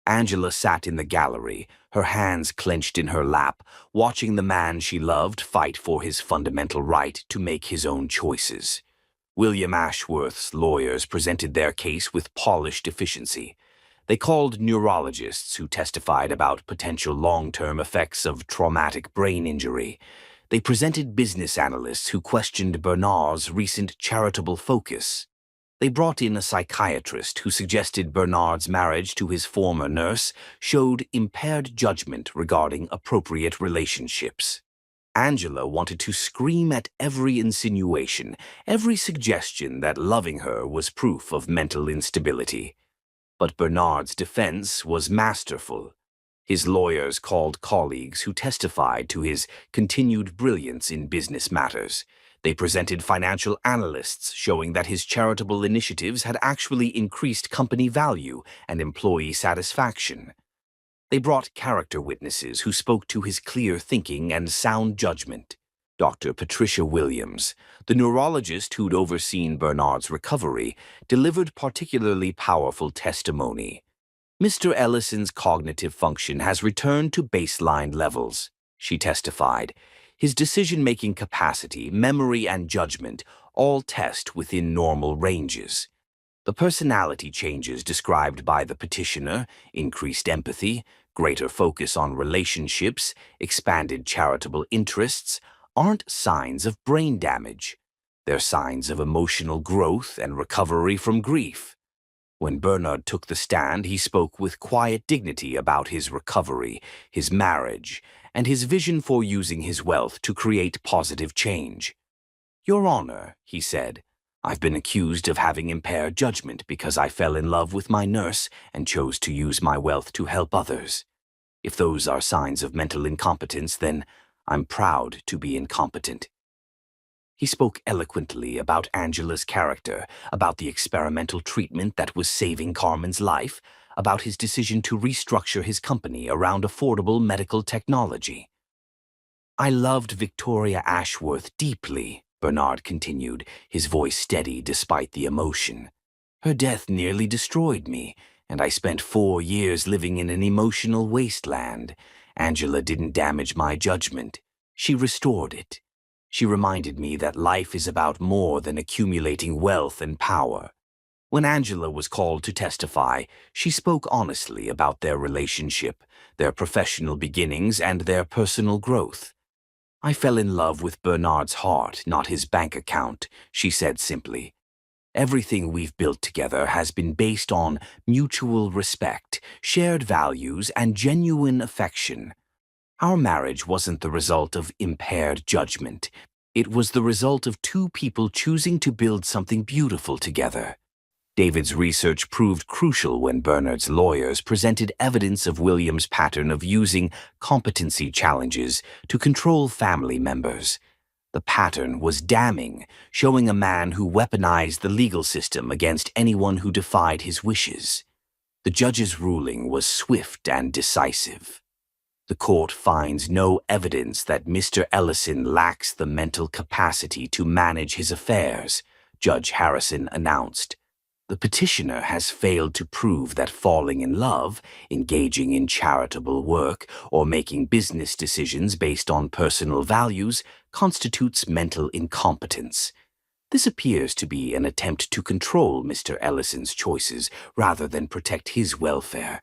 Angela sat in the gallery, her hands clenched in her lap, watching the man she loved fight for his fundamental right to make his own choices. William Ashworth's lawyers presented their case with polished efficiency. They called neurologists who testified about potential long-term effects of traumatic brain injury. They presented business analysts who questioned Bernard's recent charitable focus. They brought in a psychiatrist who suggested Bernard's marriage to his former nurse showed impaired judgment regarding appropriate relationships. Angela wanted to scream at every insinuation, every suggestion that loving her was proof of mental instability. But Bernard's defense was masterful. His lawyers called colleagues who testified to his continued brilliance in business matters. They presented financial analysts showing that his charitable initiatives had actually increased company value and employee satisfaction. They brought character witnesses who spoke to his clear thinking and sound judgment. Dr. Patricia Williams, the neurologist who'd overseen Bernard's recovery, delivered particularly powerful testimony. "Mr. Ellison's cognitive function has returned to baseline levels," she testified. "His decision-making capacity, memory, and judgment all test within normal ranges." The personality changes described by the petitioner, increased empathy, greater focus on relationships, expanded charitable interests, aren't signs of brain damage. They're signs of emotional growth and recovery from grief. When Bernard took the stand, he spoke with quiet dignity about his recovery, his marriage, and his vision for using his wealth to create positive change. "Your Honor," he said, "I've been accused of having impaired judgment because I fell in love with my nurse and chose to use my wealth to help others. If those are signs of mental incompetence, then I'm proud to be incompetent." He spoke eloquently about Angela's character, about the experimental treatment that was saving Carmen's life, about his decision to restructure his company around affordable medical technology. "I loved Victoria Ashworth deeply," Bernard continued, his voice steady despite the emotion. "Her death nearly destroyed me, and I spent 4 years living in an emotional wasteland. Angela didn't damage my judgment. She restored it. She reminded me that life is about more than accumulating wealth and power." When Angela was called to testify, she spoke honestly about their relationship, their professional beginnings, and their personal growth. I fell in love with Bernard's heart, not his bank account, she said simply. Everything we've built together has been based on mutual respect, shared values, and genuine affection. Our marriage wasn't the result of impaired judgment. It was the result of two people choosing to build something beautiful together. David's research proved crucial when Bernard's lawyers presented evidence of William's pattern of using competency challenges to control family members. The pattern was damning, showing a man who weaponized the legal system against anyone who defied his wishes. The judge's ruling was swift and decisive. The court finds no evidence that Mr. Ellison lacks the mental capacity to manage his affairs, Judge Harrison announced. The petitioner has failed to prove that falling in love, engaging in charitable work, or making business decisions based on personal values constitutes mental incompetence. This appears to be an attempt to control Mr. Ellison's choices rather than protect his welfare.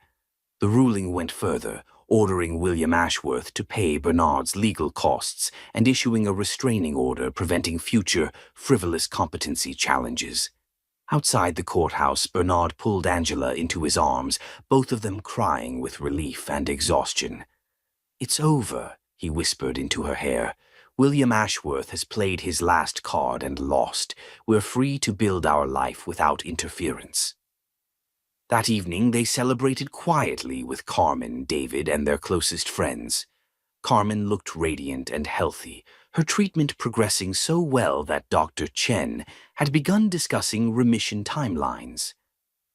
The ruling went further, ordering William Ashworth to pay Bernard's legal costs and issuing a restraining order preventing future frivolous competency challenges. Outside the courthouse, Bernard pulled Angela into his arms, both of them crying with relief and exhaustion. "It's over," he whispered into her hair. "William Ashworth has played his last card and lost. We're free to build our life without interference." That evening, they celebrated quietly with Carmen, David, and their closest friends. Carmen looked radiant and healthy, her treatment progressing so well that Dr. Chen had begun discussing remission timelines.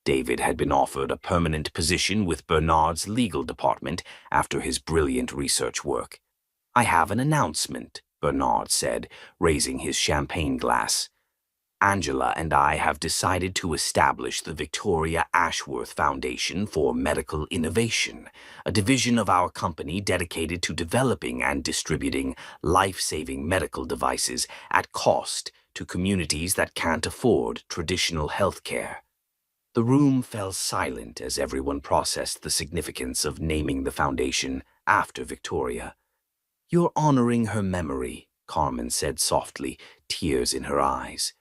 David had been offered a permanent position with Bernard's legal department after his brilliant research work. "I have an announcement," Bernard said, raising his champagne glass. "Angela and I have decided to establish the Victoria Ashworth Foundation for Medical Innovation, a division of our company dedicated to developing and distributing life-saving medical devices at cost to communities that can't afford traditional health care." The room fell silent as everyone processed the significance of naming the foundation after Victoria. "You're honoring her memory," Carmen said softly, tears in her eyes.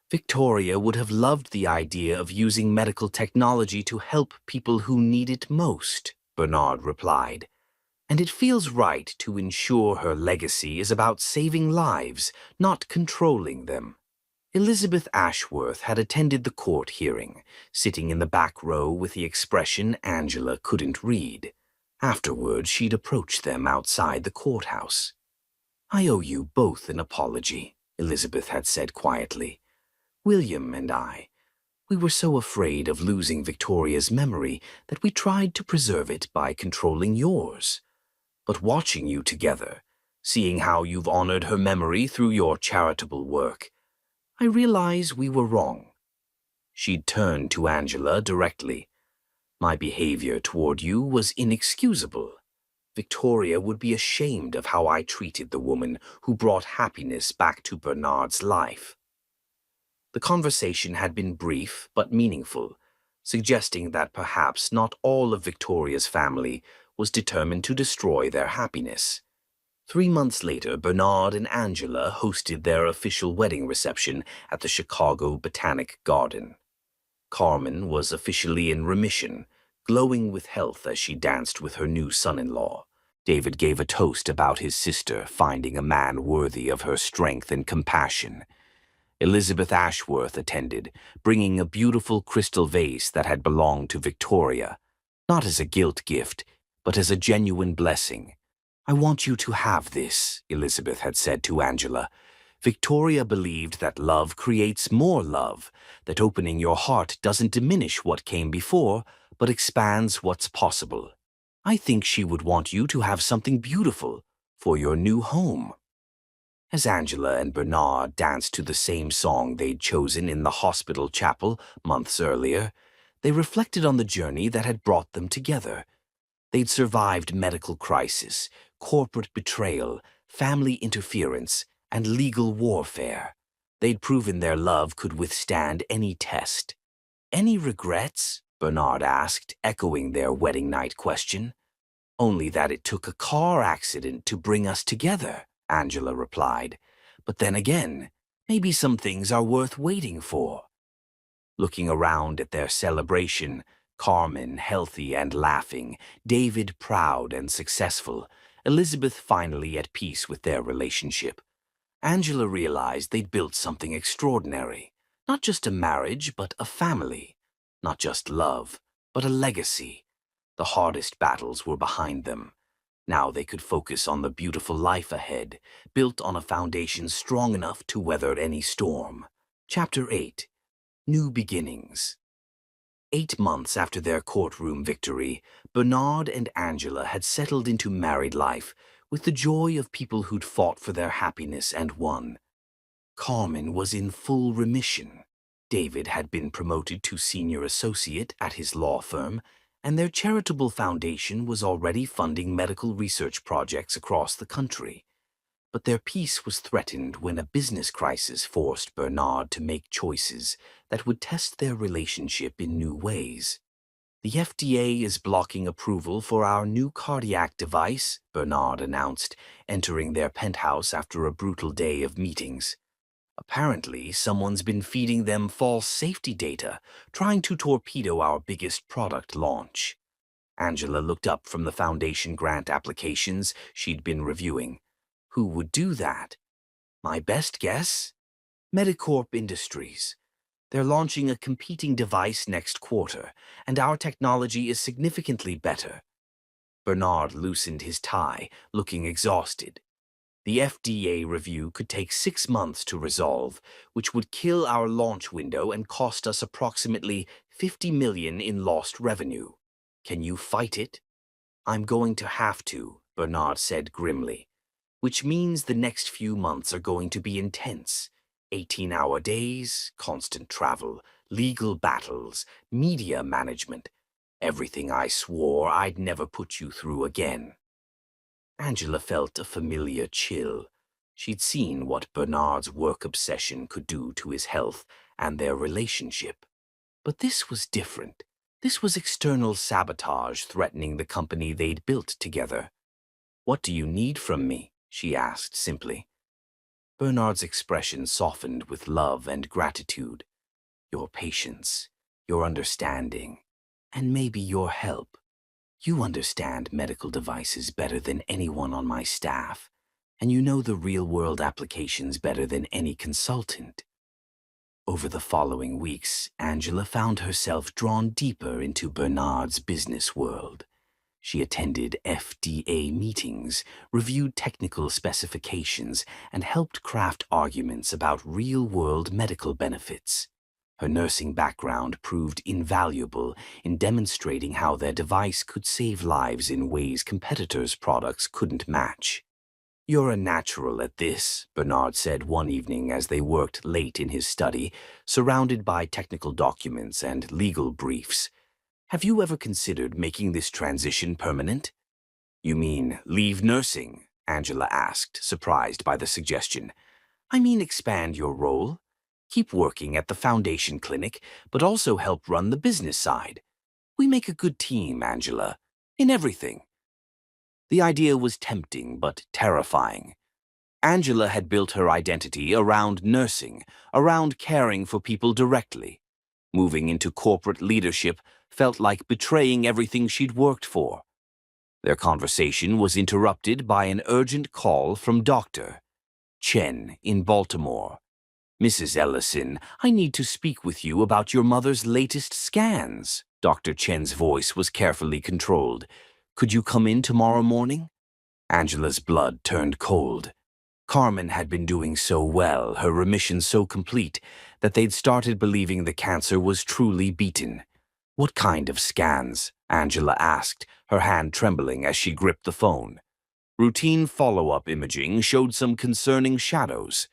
"Victoria would have loved the idea of using medical technology to help people who need it most," Bernard replied. "And it feels right to ensure her legacy is about saving lives, not controlling them." Elizabeth Ashworth had attended the court hearing, sitting in the back row with the expression Angela couldn't read. Afterward, she'd approached them outside the courthouse. "I owe you both an apology," Elizabeth had said quietly. "William and we were so afraid of losing Victoria's memory that we tried to preserve it by controlling yours. But watching you together, seeing how you've honored her memory through your charitable work, I realize we were wrong." She'd turned to Angela directly. "My behavior toward you was inexcusable. Victoria would be ashamed of how I treated the woman who brought happiness back to Bernard's life." The conversation had been brief but meaningful, suggesting that perhaps not all of Victoria's family was determined to destroy their happiness. 3 months later, Bernard and Angela hosted their official wedding reception at the Chicago Botanic Garden. Carmen was officially in remission, glowing with health as she danced with her new son-in-law. David gave a toast about his sister finding a man worthy of her strength and compassion. Elizabeth Ashworth attended, bringing a beautiful crystal vase that had belonged to Victoria, not as a guilt gift, but as a genuine blessing. "I want you to have this," Elizabeth had said to Angela. "Victoria believed that love creates more love, that opening your heart doesn't diminish what came before, but expands what's possible. I think she would want you to have something beautiful for your new home." As Angela and Bernard danced to the same song they'd chosen in the hospital chapel months earlier, they reflected on the journey that had brought them together. They'd survived medical crisis, corporate betrayal, family interference, and legal warfare. They'd proven their love could withstand any test. "Any regrets?" Bernard asked, echoing their wedding night question. "Only that it took a car accident to bring us together," Angela replied. But then again, maybe some things are worth waiting for. Looking around at their celebration, Carmen healthy and laughing, David proud and successful, Elizabeth finally at peace with their relationship, Angela realized they'd built something extraordinary. Not just a marriage, but a family. Not just love, but a legacy. The hardest battles were behind them. Now they could focus on the beautiful life ahead, built on a foundation strong enough to weather any storm. Chapter 8. New Beginnings. 8 months after their courtroom victory, Bernard and Angela had settled into married life with the joy of people who'd fought for their happiness and won. Carmen was in full remission. David had been promoted to senior associate at his law firm, and their charitable foundation was already funding medical research projects across the country. But their peace was threatened when a business crisis forced Bernard to make choices that would test their relationship in new ways. The FDA is blocking approval for our new cardiac device, Bernard announced, entering their penthouse after a brutal day of meetings. Apparently, someone's been feeding them false safety data, trying to torpedo our biggest product launch. Angela looked up from the foundation grant applications she'd been reviewing. Who would do that? My best guess? Medicorp Industries. They're launching a competing device next quarter, and our technology is significantly better. Bernard loosened his tie, looking exhausted. The FDA review could take 6 months to resolve, which would kill our launch window and cost us approximately $50 million in lost revenue. Can you fight it? I'm going to have to, Bernard said grimly. Which means the next few months are going to be intense. 18-hour days, constant travel, legal battles, media management. Everything I swore I'd never put you through again. Angela felt a familiar chill. She'd seen what Bernard's work obsession could do to his health and their relationship. But this was different. This was external sabotage threatening the company they'd built together. What do you need from me? She asked simply. Bernard's expression softened with love and gratitude. Your patience, your understanding, and maybe your help. You understand medical devices better than anyone on my staff, and you know the real-world applications better than any consultant. Over the following weeks, Angela found herself drawn deeper into Bernard's business world. She attended FDA meetings, reviewed technical specifications, and helped craft arguments about real-world medical benefits. Her nursing background proved invaluable in demonstrating how their device could save lives in ways competitors' products couldn't match. You're a natural at this, Bernard said one evening as they worked late in his study, surrounded by technical documents and legal briefs. Have you ever considered making this transition permanent? You mean leave nursing? Angela asked, surprised by the suggestion. I mean expand your role. Keep working at the foundation clinic, but also help run the business side. We make a good team, Angela, in everything. The idea was tempting but terrifying. Angela had built her identity around nursing, around caring for people directly. Moving into corporate leadership felt like betraying everything she'd worked for. Their conversation was interrupted by an urgent call from Dr. Chen in Baltimore. Mrs. Ellison, I need to speak with you about your mother's latest scans. Dr. Chen's voice was carefully controlled. Could you come in tomorrow morning? Angela's blood turned cold. Carmen had been doing so well, her remission so complete, that they'd started believing the cancer was truly beaten. What kind of scans? Angela asked, her hand trembling as she gripped the phone. Routine follow-up imaging showed some concerning shadows.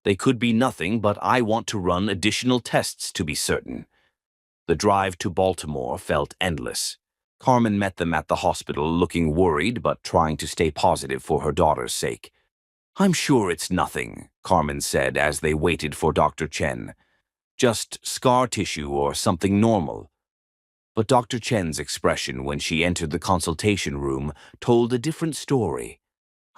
They could be nothing, but I want to run additional tests to be certain. The drive to Baltimore felt endless. Carmen met them at the hospital looking worried but trying to stay positive for her daughter's sake. I'm sure it's nothing, Carmen said as they waited for Dr. Chen. Just scar tissue or something normal. But Dr. Chen's expression when she entered the consultation room told a different story.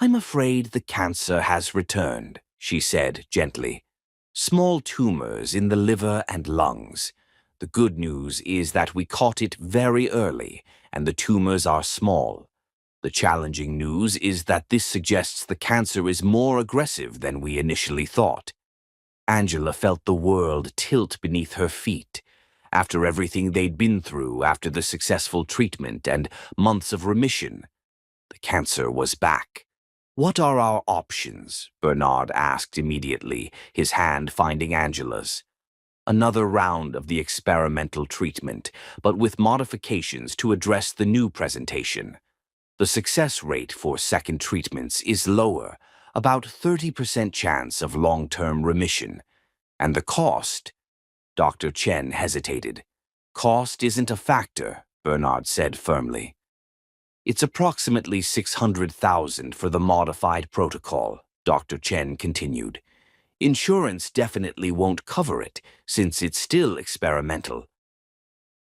I'm afraid the cancer has returned, she said gently. Small tumors in the liver and lungs. The good news is that we caught it very early, and the tumors are small. The challenging news is that this suggests the cancer is more aggressive than we initially thought. Angela felt the world tilt beneath her feet. After everything they'd been through, after the successful treatment and months of remission, the cancer was back. What are our options? Bernard asked immediately, his hand finding Angela's. Another round of the experimental treatment, but with modifications to address the new presentation. The success rate for second treatments is lower, about 30% chance of long-term remission. And the cost? Dr. Chen hesitated. Cost isn't a factor, Bernard said firmly. It's approximately 600,000 for the modified protocol, Dr. Chen continued. Insurance definitely won't cover it, since it's still experimental.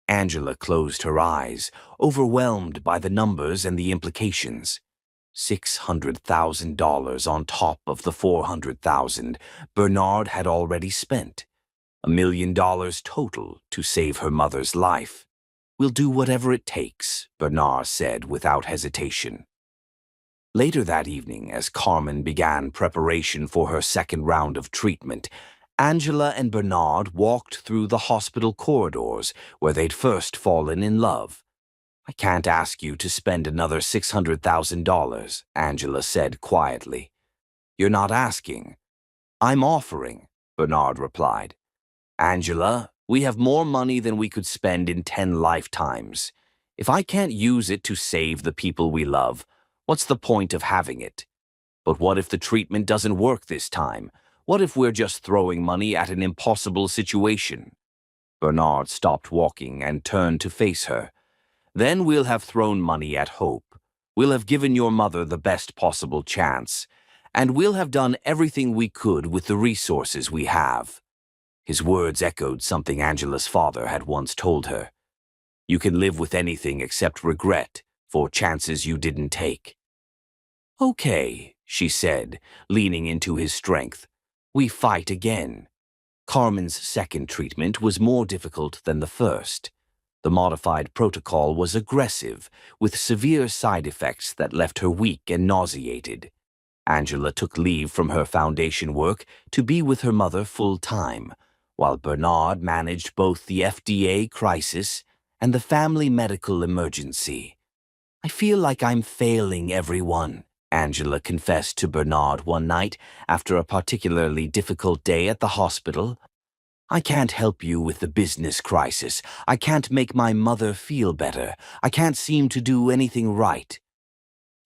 Angela closed her eyes, overwhelmed by the numbers and the implications. $600,000 on top of the $400,000 Bernard had already spent. $1 million total to save her mother's life. We'll do whatever it takes, Bernard said without hesitation. Later that evening, as Carmen began preparation for her second round of treatment, Angela and Bernard walked through the hospital corridors where they'd first fallen in love. I can't ask you to spend another $600,000, Angela said quietly. You're not asking. I'm offering, Bernard replied. Angela, we have more money than we could spend in 10 lifetimes. If I can't use it to save the people we love, what's the point of having it? But what if the treatment doesn't work this time? What if we're just throwing money at an impossible situation? Bernard stopped walking and turned to face her. Then we'll have thrown money at hope. We'll have given your mother the best possible chance. And we'll have done everything we could with the resources we have. His words echoed something Angela's father had once told her. You can live with anything except regret for chances you didn't take. Okay, she said, leaning into his strength. We fight again. Carmen's second treatment was more difficult than the first. The modified protocol was aggressive, with severe side effects that left her weak and nauseated. Angela took leave from her foundation work to be with her mother full-time, while Bernard managed both the FDA crisis and the family medical emergency. I feel like I'm failing everyone, Angela confessed to Bernard one night after a particularly difficult day at the hospital. I can't help you with the business crisis. I can't make my mother feel better. I can't seem to do anything right.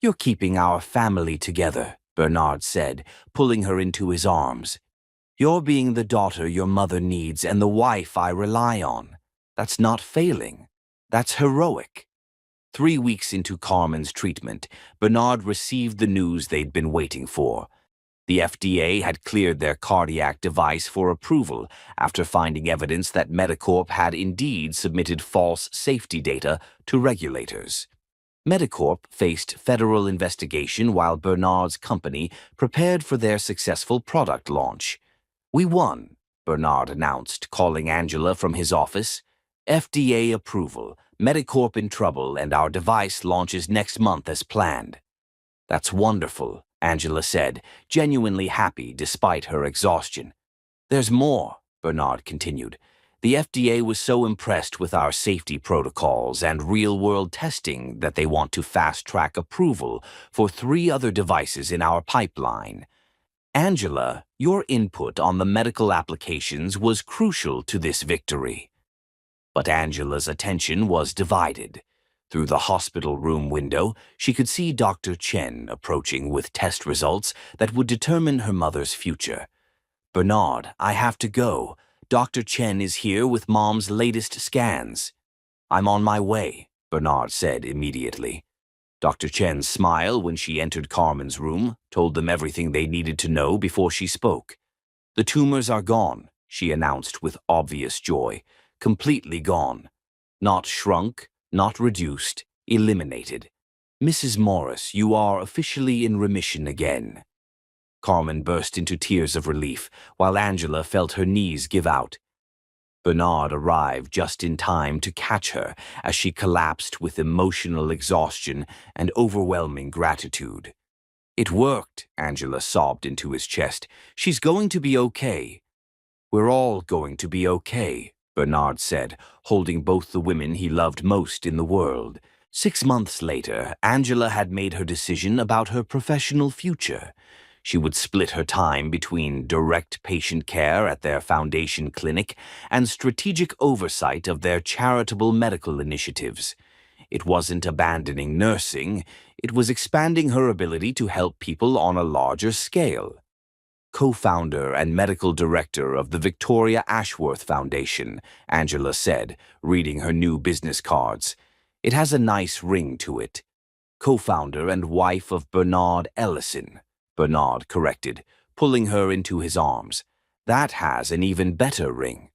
You're keeping our family together, Bernard said, pulling her into his arms. You're being the daughter your mother needs and the wife I rely on. That's not failing. That's heroic. 3 weeks into Carmen's treatment, Bernard received the news they'd been waiting for. The FDA had cleared their cardiac device for approval after finding evidence that Medicorp had indeed submitted false safety data to regulators. Medicorp faced federal investigation while Bernard's company prepared for their successful product launch. We won, Bernard announced, calling Angela from his office. FDA approval, Medicorp in trouble, and our device launches next month as planned. That's wonderful, Angela said, genuinely happy despite her exhaustion. There's more, Bernard continued. The FDA was so impressed with our safety protocols and real-world testing that they want to fast-track approval for 3 other devices in our pipeline. Angela, your input on the medical applications was crucial to this victory. But Angela's attention was divided. Through the hospital room window, she could see Dr. Chen approaching with test results that would determine her mother's future. Bernard, I have to go. Dr. Chen is here with Mom's latest scans. I'm on my way, Bernard said immediately. Dr. Chen's smile when she entered Carmen's room told them everything they needed to know before she spoke. The tumors are gone, she announced with obvious joy. Completely gone. Not shrunk, not reduced, eliminated. Mrs. Morris, you are officially in remission again. Carmen burst into tears of relief, while Angela felt her knees give out. Bernard arrived just in time to catch her as she collapsed with emotional exhaustion and overwhelming gratitude. It worked, Angela sobbed into his chest. She's going to be okay. We're all going to be okay, Bernard said, holding both the women he loved most in the world. 6 months later, Angela had made her decision about her professional future. She would split her time between direct patient care at their foundation clinic and strategic oversight of their charitable medical initiatives. It wasn't abandoning nursing, it was expanding her ability to help people on a larger scale. Co-founder and medical director of the Victoria Ashworth Foundation, Angela said, reading her new business cards. It has a nice ring to it. Co-founder and wife of Bernard Ellison, Bernard corrected, pulling her into his arms. That has an even better ring.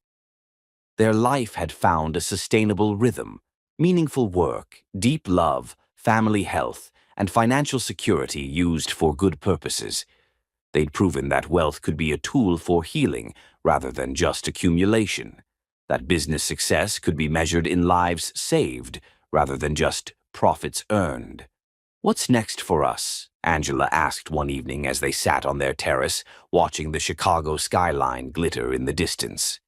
Their life had found a sustainable rhythm, meaningful work, deep love, family health, and financial security used for good purposes. They'd proven that wealth could be a tool for healing rather than just accumulation, that business success could be measured in lives saved rather than just profits earned. What's next for us? Angela asked one evening as they sat on their terrace, watching the Chicago skyline glitter in the distance.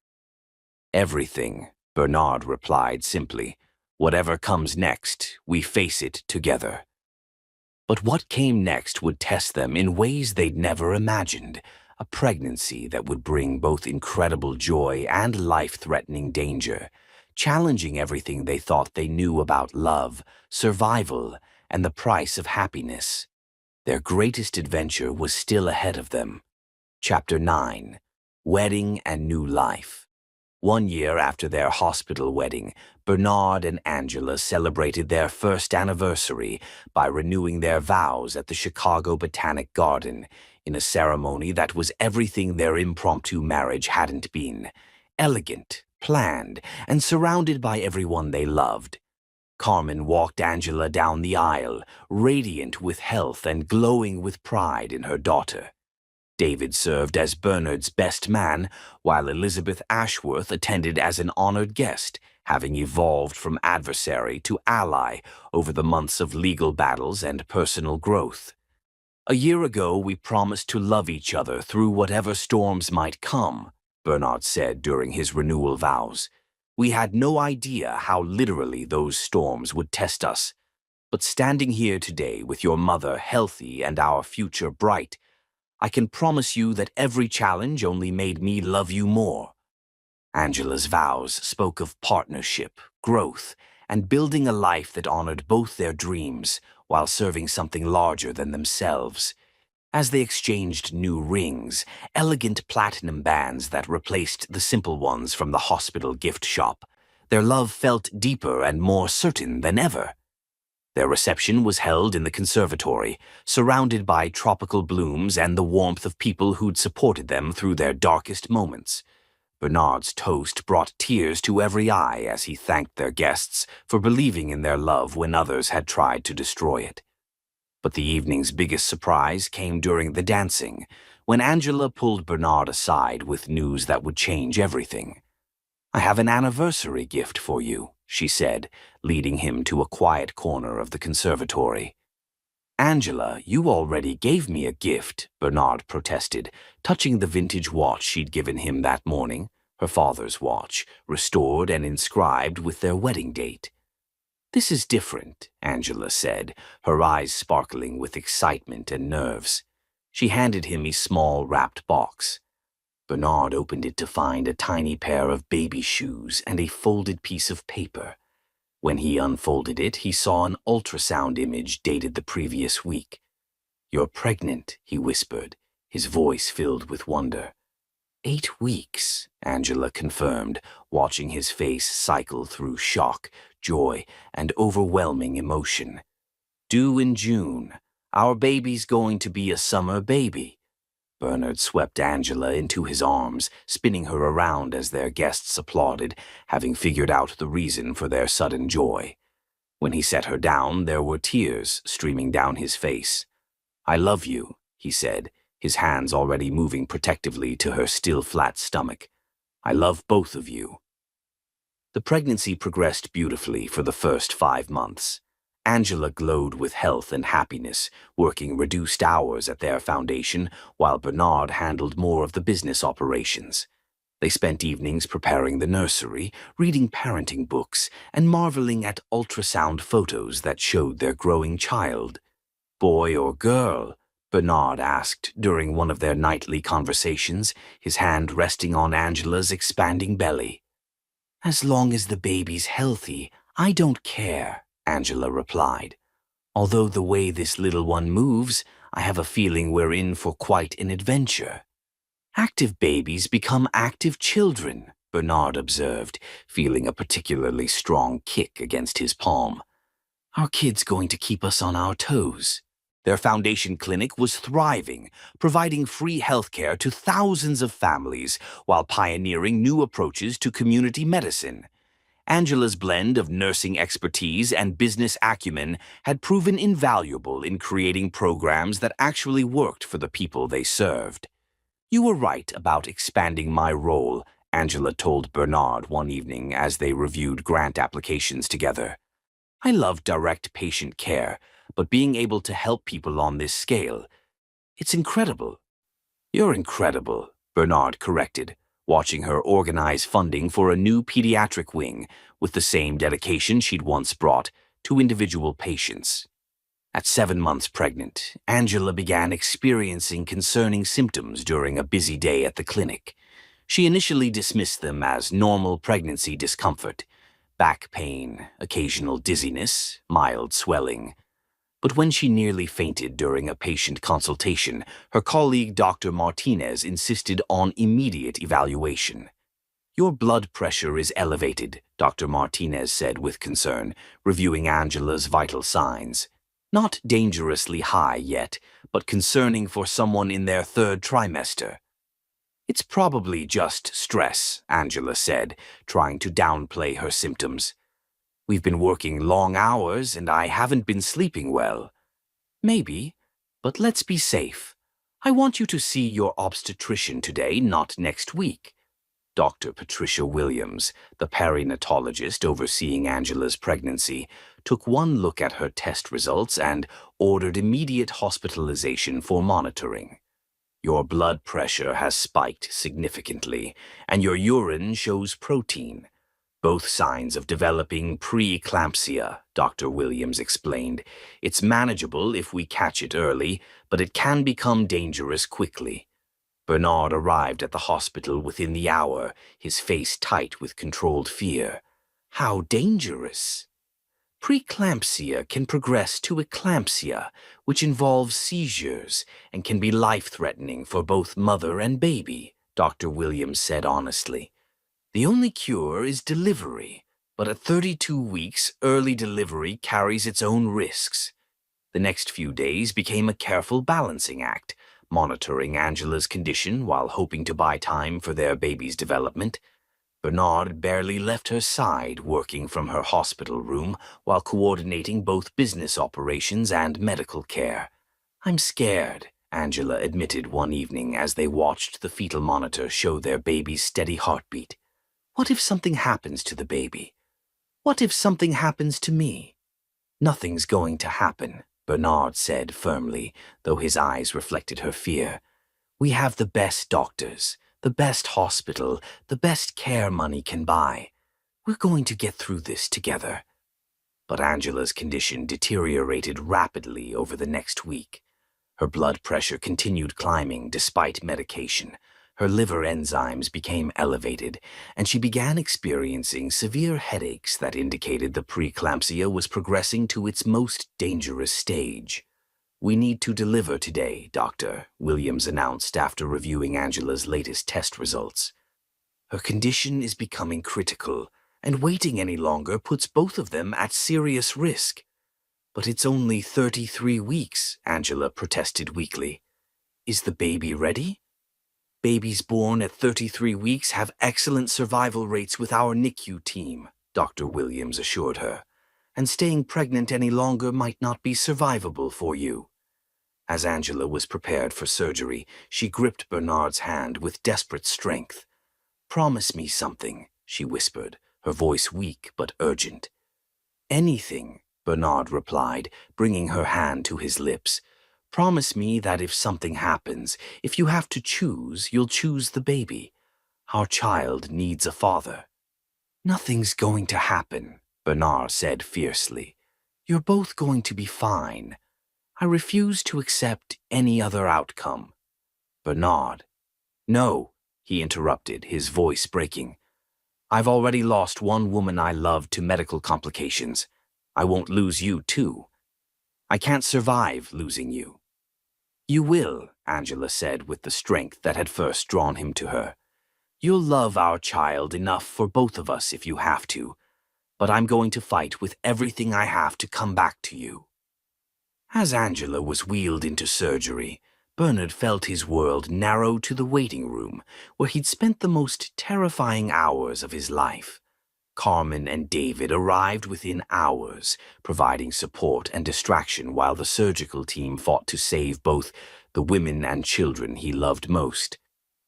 Everything, Bernard replied simply. Whatever comes next, we face it together. But what came next would test them in ways they'd never imagined. A pregnancy that would bring both incredible joy and life-threatening danger, challenging everything they thought they knew about love, survival, and the price of happiness. Their greatest adventure was still ahead of them. Chapter 9. Wedding and New Life. 1 year after their hospital wedding, Bernard and Angela celebrated their first anniversary by renewing their vows at the Chicago Botanic Garden in a ceremony that was everything their impromptu marriage hadn't been. Elegant, planned, and surrounded by everyone they loved. Carmen walked Angela down the aisle, radiant with health and glowing with pride in her daughter. David served as Bernard's best man, while Elizabeth Ashworth attended as an honored guest, having evolved from adversary to ally over the months of legal battles and personal growth. A year ago, we promised to love each other through whatever storms might come, Bernard said during his renewal vows. We had no idea how literally those storms would test us. But standing here today with your mother healthy and our future bright, I can promise you that every challenge only made me love you more. Angela's vows spoke of partnership, growth, and building a life that honored both their dreams while serving something larger than themselves. As they exchanged new rings, elegant platinum bands that replaced the simple ones from the hospital gift shop, their love felt deeper and more certain than ever. Their reception was held in the conservatory, surrounded by tropical blooms and the warmth of people who'd supported them through their darkest moments. Bernard's toast brought tears to every eye as he thanked their guests for believing in their love when others had tried to destroy it. But the evening's biggest surprise came during the dancing, when Angela pulled Bernard aside with news that would change everything. I have an anniversary gift for you, she said, leading him to a quiet corner of the conservatory. Angela, you already gave me a gift, Bernard protested, touching the vintage watch she'd given him that morning, her father's watch, restored and inscribed with their wedding date. This is different, Angela said, her eyes sparkling with excitement and nerves. She handed him a small wrapped box. Bernard opened it to find a tiny pair of baby shoes and a folded piece of paper. When he unfolded it, he saw an ultrasound image dated the previous week. You're pregnant, he whispered, his voice filled with wonder. 8 weeks, Angela confirmed, watching his face cycle through shock, joy, and overwhelming emotion. Due in June. Our baby's going to be a summer baby. Bernard swept Angela into his arms, spinning her around as their guests applauded, having figured out the reason for their sudden joy. When he set her down, there were tears streaming down his face. "I love you," he said, his hands already moving protectively to her still flat stomach. "I love both of you." The pregnancy progressed beautifully for the first 5 months. Angela glowed with health and happiness, working reduced hours at their foundation, while Bernard handled more of the business operations. They spent evenings preparing the nursery, reading parenting books, and marveling at ultrasound photos that showed their growing child. "Boy or girl?" Bernard asked during one of their nightly conversations, his hand resting on Angela's expanding belly. "As long as the baby's healthy, I don't care," Angela replied. "Although the way this little one moves, I have a feeling we're in for quite an adventure." "Active babies become active children," Bernard observed, feeling a particularly strong kick against his palm. "Our kid's going to keep us on our toes." Their foundation clinic was thriving, providing free healthcare to thousands of families while pioneering new approaches to community medicine. Angela's blend of nursing expertise and business acumen had proven invaluable in creating programs that actually worked for the people they served. "You were right about expanding my role," Angela told Bernard one evening as they reviewed grant applications together. "I love direct patient care, but being able to help people on this scale, it's incredible." "You're incredible," Bernard corrected, watching her organize funding for a new pediatric wing with the same dedication she'd once brought to individual patients. At 7 months pregnant, Angela began experiencing concerning symptoms during a busy day at the clinic. She initially dismissed them as normal pregnancy discomfort, back pain, occasional dizziness, mild swelling. But when she nearly fainted during a patient consultation, her colleague Dr. Martinez insisted on immediate evaluation. "Your blood pressure is elevated," Dr. Martinez said with concern, reviewing Angela's vital signs. "Not dangerously high yet, but concerning for someone in their third trimester." "It's probably just stress," Angela said, trying to downplay her symptoms. "We've been working long hours and I haven't been sleeping well." "Maybe, but let's be safe. I want you to see your obstetrician today, not next week." Dr. Patricia Williams, the perinatologist overseeing Angela's pregnancy, took one look at her test results and ordered immediate hospitalization for monitoring. "Your blood pressure has spiked significantly, and your urine shows protein. Both signs of developing preeclampsia," Dr. Williams explained. "It's manageable if we catch it early, but it can become dangerous quickly." Bernard arrived at the hospital within the hour, his face tight with controlled fear. "How dangerous?" "Preeclampsia can progress to eclampsia, which involves seizures and can be life-threatening for both mother and baby," Dr. Williams said honestly. "The only cure is delivery, but at 32 weeks, early delivery carries its own risks." The next few days became a careful balancing act, monitoring Angela's condition while hoping to buy time for their baby's development. Bernard barely left her side, working from her hospital room while coordinating both business operations and medical care. "I'm scared," Angela admitted one evening as they watched the fetal monitor show their baby's steady heartbeat. "What if something happens to the baby? What if something happens to me?" "Nothing's going to happen," Bernard said firmly, though his eyes reflected her fear. "We have the best doctors, the best hospital, the best care money can buy. We're going to get through this together." But Angela's condition deteriorated rapidly over the next week. Her blood pressure continued climbing despite medication. Her liver enzymes became elevated, and she began experiencing severe headaches that indicated the preeclampsia was progressing to its most dangerous stage. "We need to deliver today, Doctor," Williams announced after reviewing Angela's latest test results. "Her condition is becoming critical, and waiting any longer puts both of them at serious risk." "But it's only 33 weeks, Angela protested weakly. "Is the baby ready?" "Babies born at 33 weeks have excellent survival rates with our NICU team," Dr. Williams assured her. and staying pregnant any longer might not be survivable for you." As Angela was prepared for surgery, she gripped Bernard's hand with desperate strength. "Promise me something," she whispered, her voice weak but urgent. "Anything," Bernard replied, bringing her hand to his lips. "Promise me that if something happens, if you have to choose, you'll choose the baby. Our child needs a father." "Nothing's going to happen," Bernard said fiercely. "You're both going to be fine. I refuse to accept any other outcome." "Bernard." "No," he interrupted, his voice breaking. "I've already lost one woman I loved to medical complications. I won't lose you, too. I can't survive losing you." "You will," Angela said with the strength that had first drawn him to her. "You'll love our child enough for both of us if you have to, but I'm going to fight with everything I have to come back to you." As Angela was wheeled into surgery, Bernard felt his world narrow to the waiting room, where he'd spent the most terrifying hours of his life. Carmen and David arrived within hours, providing support and distraction while the surgical team fought to save both the women and children he loved most.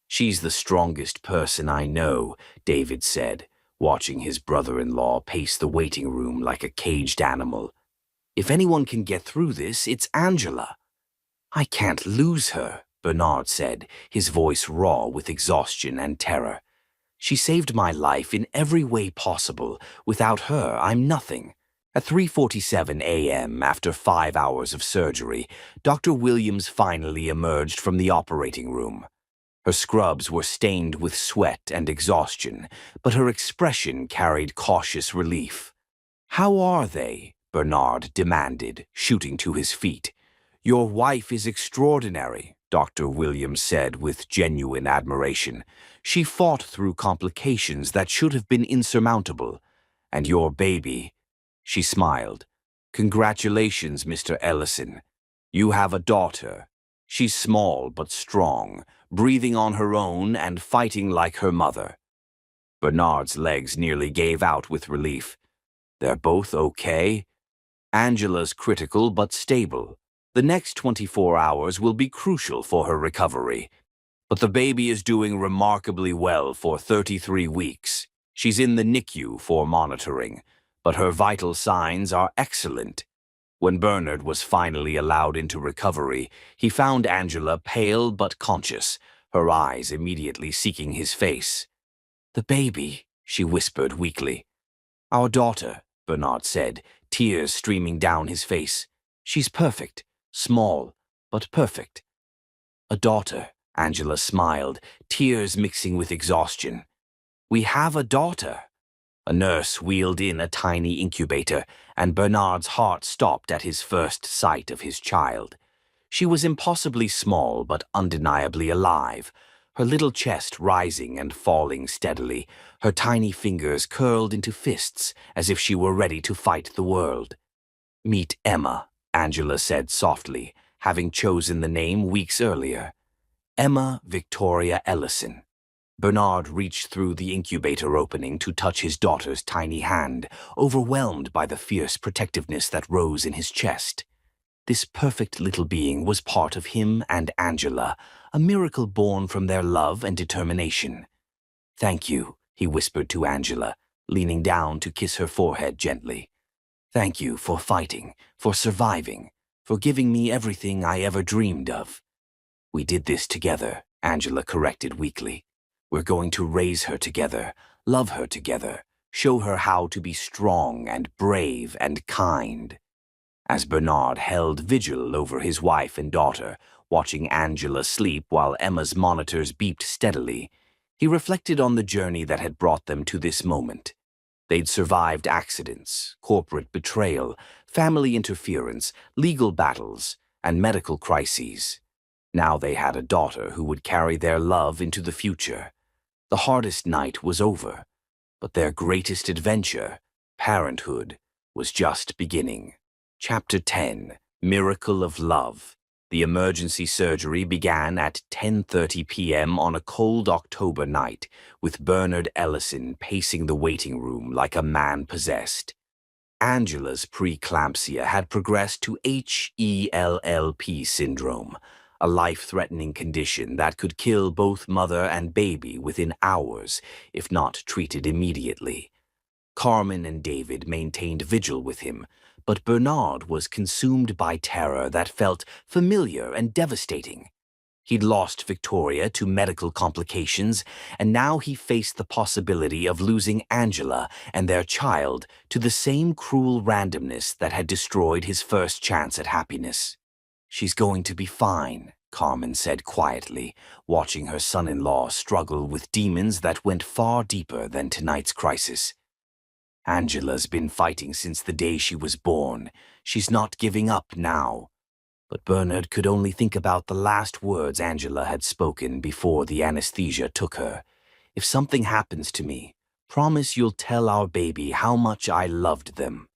"She's the strongest person I know," David said, watching his brother-in-law pace the waiting room like a caged animal. "If anyone can get through this, it's Angela." "I can't lose her," Bernard said, his voice raw with exhaustion and terror. "She saved my life in every way possible. Without her, I'm nothing." At 3:47 a.m., after 5 hours of surgery, Dr. Williams finally emerged from the operating room. Her scrubs were stained with sweat and exhaustion, but her expression carried cautious relief. "How are they?" Bernard demanded, shooting to his feet. "Your wife is extraordinary," Dr. Williams said with genuine admiration. "She fought through complications that should have been insurmountable. And your baby—" She smiled. "Congratulations, Mr. Ellison. You have a daughter. She's small but strong, breathing on her own and fighting like her mother." Bernard's legs nearly gave out with relief. "They're both okay?" "Angela's critical but stable. The next 24 hours will be crucial for her recovery. But the baby is doing remarkably well for 33 weeks. She's in the NICU for monitoring, but her vital signs are excellent." When Bernard was finally allowed into recovery, he found Angela pale but conscious, her eyes immediately seeking his face. "The baby," she whispered weakly. "Our daughter," Bernard said, tears streaming down his face. "She's perfect, small, but perfect." "A daughter," Angela smiled, tears mixing with exhaustion. "We have a daughter." A nurse wheeled in a tiny incubator, and Bernard's heart stopped at his first sight of his child. She was impossibly small but undeniably alive, her little chest rising and falling steadily, her tiny fingers curled into fists as if she were ready to fight the world. "Meet Emma," Angela said softly, having chosen the name weeks earlier. "Emma Victoria Ellison." Bernard reached through the incubator opening to touch his daughter's tiny hand, overwhelmed by the fierce protectiveness that rose in his chest. This perfect little being was part of him and Angela, a miracle born from their love and determination. "Thank you," he whispered to Angela, leaning down to kiss her forehead gently. "Thank you for fighting, for surviving, for giving me everything I ever dreamed of." "We did this together," Angela corrected weakly. "We're going to raise her together, love her together, show her how to be strong and brave and kind." As Bernard held vigil over his wife and daughter, watching Angela sleep while Emma's monitors beeped steadily, he reflected on the journey that had brought them to this moment. They'd survived accidents, corporate betrayal, family interference, legal battles, and medical crises. Now they had a daughter who would carry their love into the future. The hardest night was over, but their greatest adventure, parenthood, was just beginning. Chapter 10, Miracle of Love. The emergency surgery began at 10:30 p.m. on a cold October night, with Bernard Ellison pacing the waiting room like a man possessed. Angela's preeclampsia had progressed to HELLP syndrome, a life-threatening condition that could kill both mother and baby within hours if not treated immediately. Carmen and David maintained vigil with him, but Bernard was consumed by terror that felt familiar and devastating. He'd lost Victoria to medical complications, and now he faced the possibility of losing Angela and their child to the same cruel randomness that had destroyed his first chance at happiness. "She's going to be fine," Carmen said quietly, watching her son-in-law struggle with demons that went far deeper than tonight's crisis. "Angela's been fighting since the day she was born. She's not giving up now." But Bernard could only think about the last words Angela had spoken before the anesthesia took her. "If something happens to me, promise you'll tell our baby how much I loved them."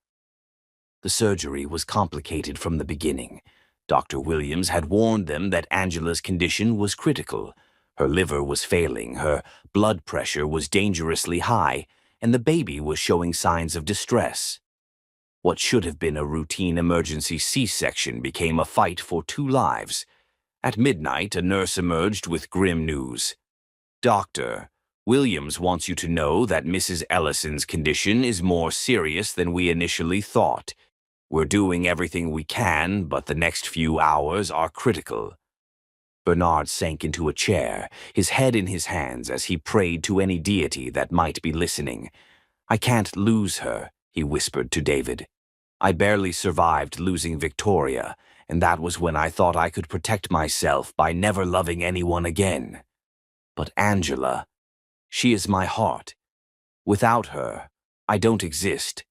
The surgery was complicated from the beginning. Dr. Williams had warned them that Angela's condition was critical. Her liver was failing, her blood pressure was dangerously high, and the baby was showing signs of distress. What should have been a routine emergency C-section became a fight for two lives. At midnight, a nurse emerged with grim news. "Doctor, Williams wants you to know that Mrs. Ellison's condition is more serious than we initially thought. We're doing everything we can, but the next few hours are critical." Bernard sank into a chair, his head in his hands as he prayed to any deity that might be listening. "I can't lose her," he whispered to David. "I barely survived losing Victoria, and that was when I thought I could protect myself by never loving anyone again. But Angela, she is my heart. Without her, I don't exist."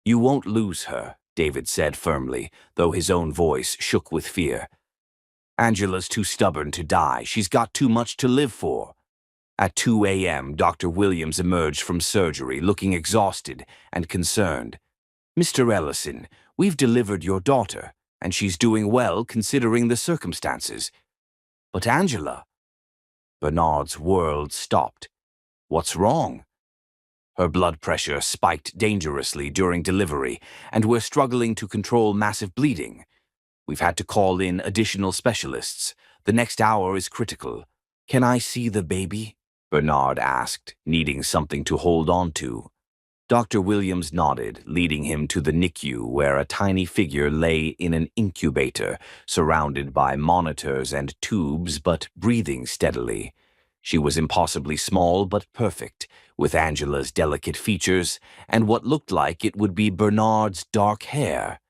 "You won't lose her," David said firmly, though his own voice shook with fear. "Angela's too stubborn to die. She's got too much to live for." At 2 a.m., Dr. Williams emerged from surgery, looking exhausted and concerned. "Mr. Ellison, we've delivered your daughter, and she's doing well considering the circumstances. But Angela..." Bernard's world stopped. "What's wrong?" "Her blood pressure spiked dangerously during delivery, and we're struggling to control massive bleeding. We've had to call in additional specialists. The next hour is critical." "Can I see the baby?" Bernard asked, needing something to hold on to. Dr. Williams nodded, leading him to the NICU where a tiny figure lay in an incubator, surrounded by monitors and tubes but breathing steadily. She was impossibly small but perfect, with Angela's delicate features and what looked like it would be Bernard's dark hair.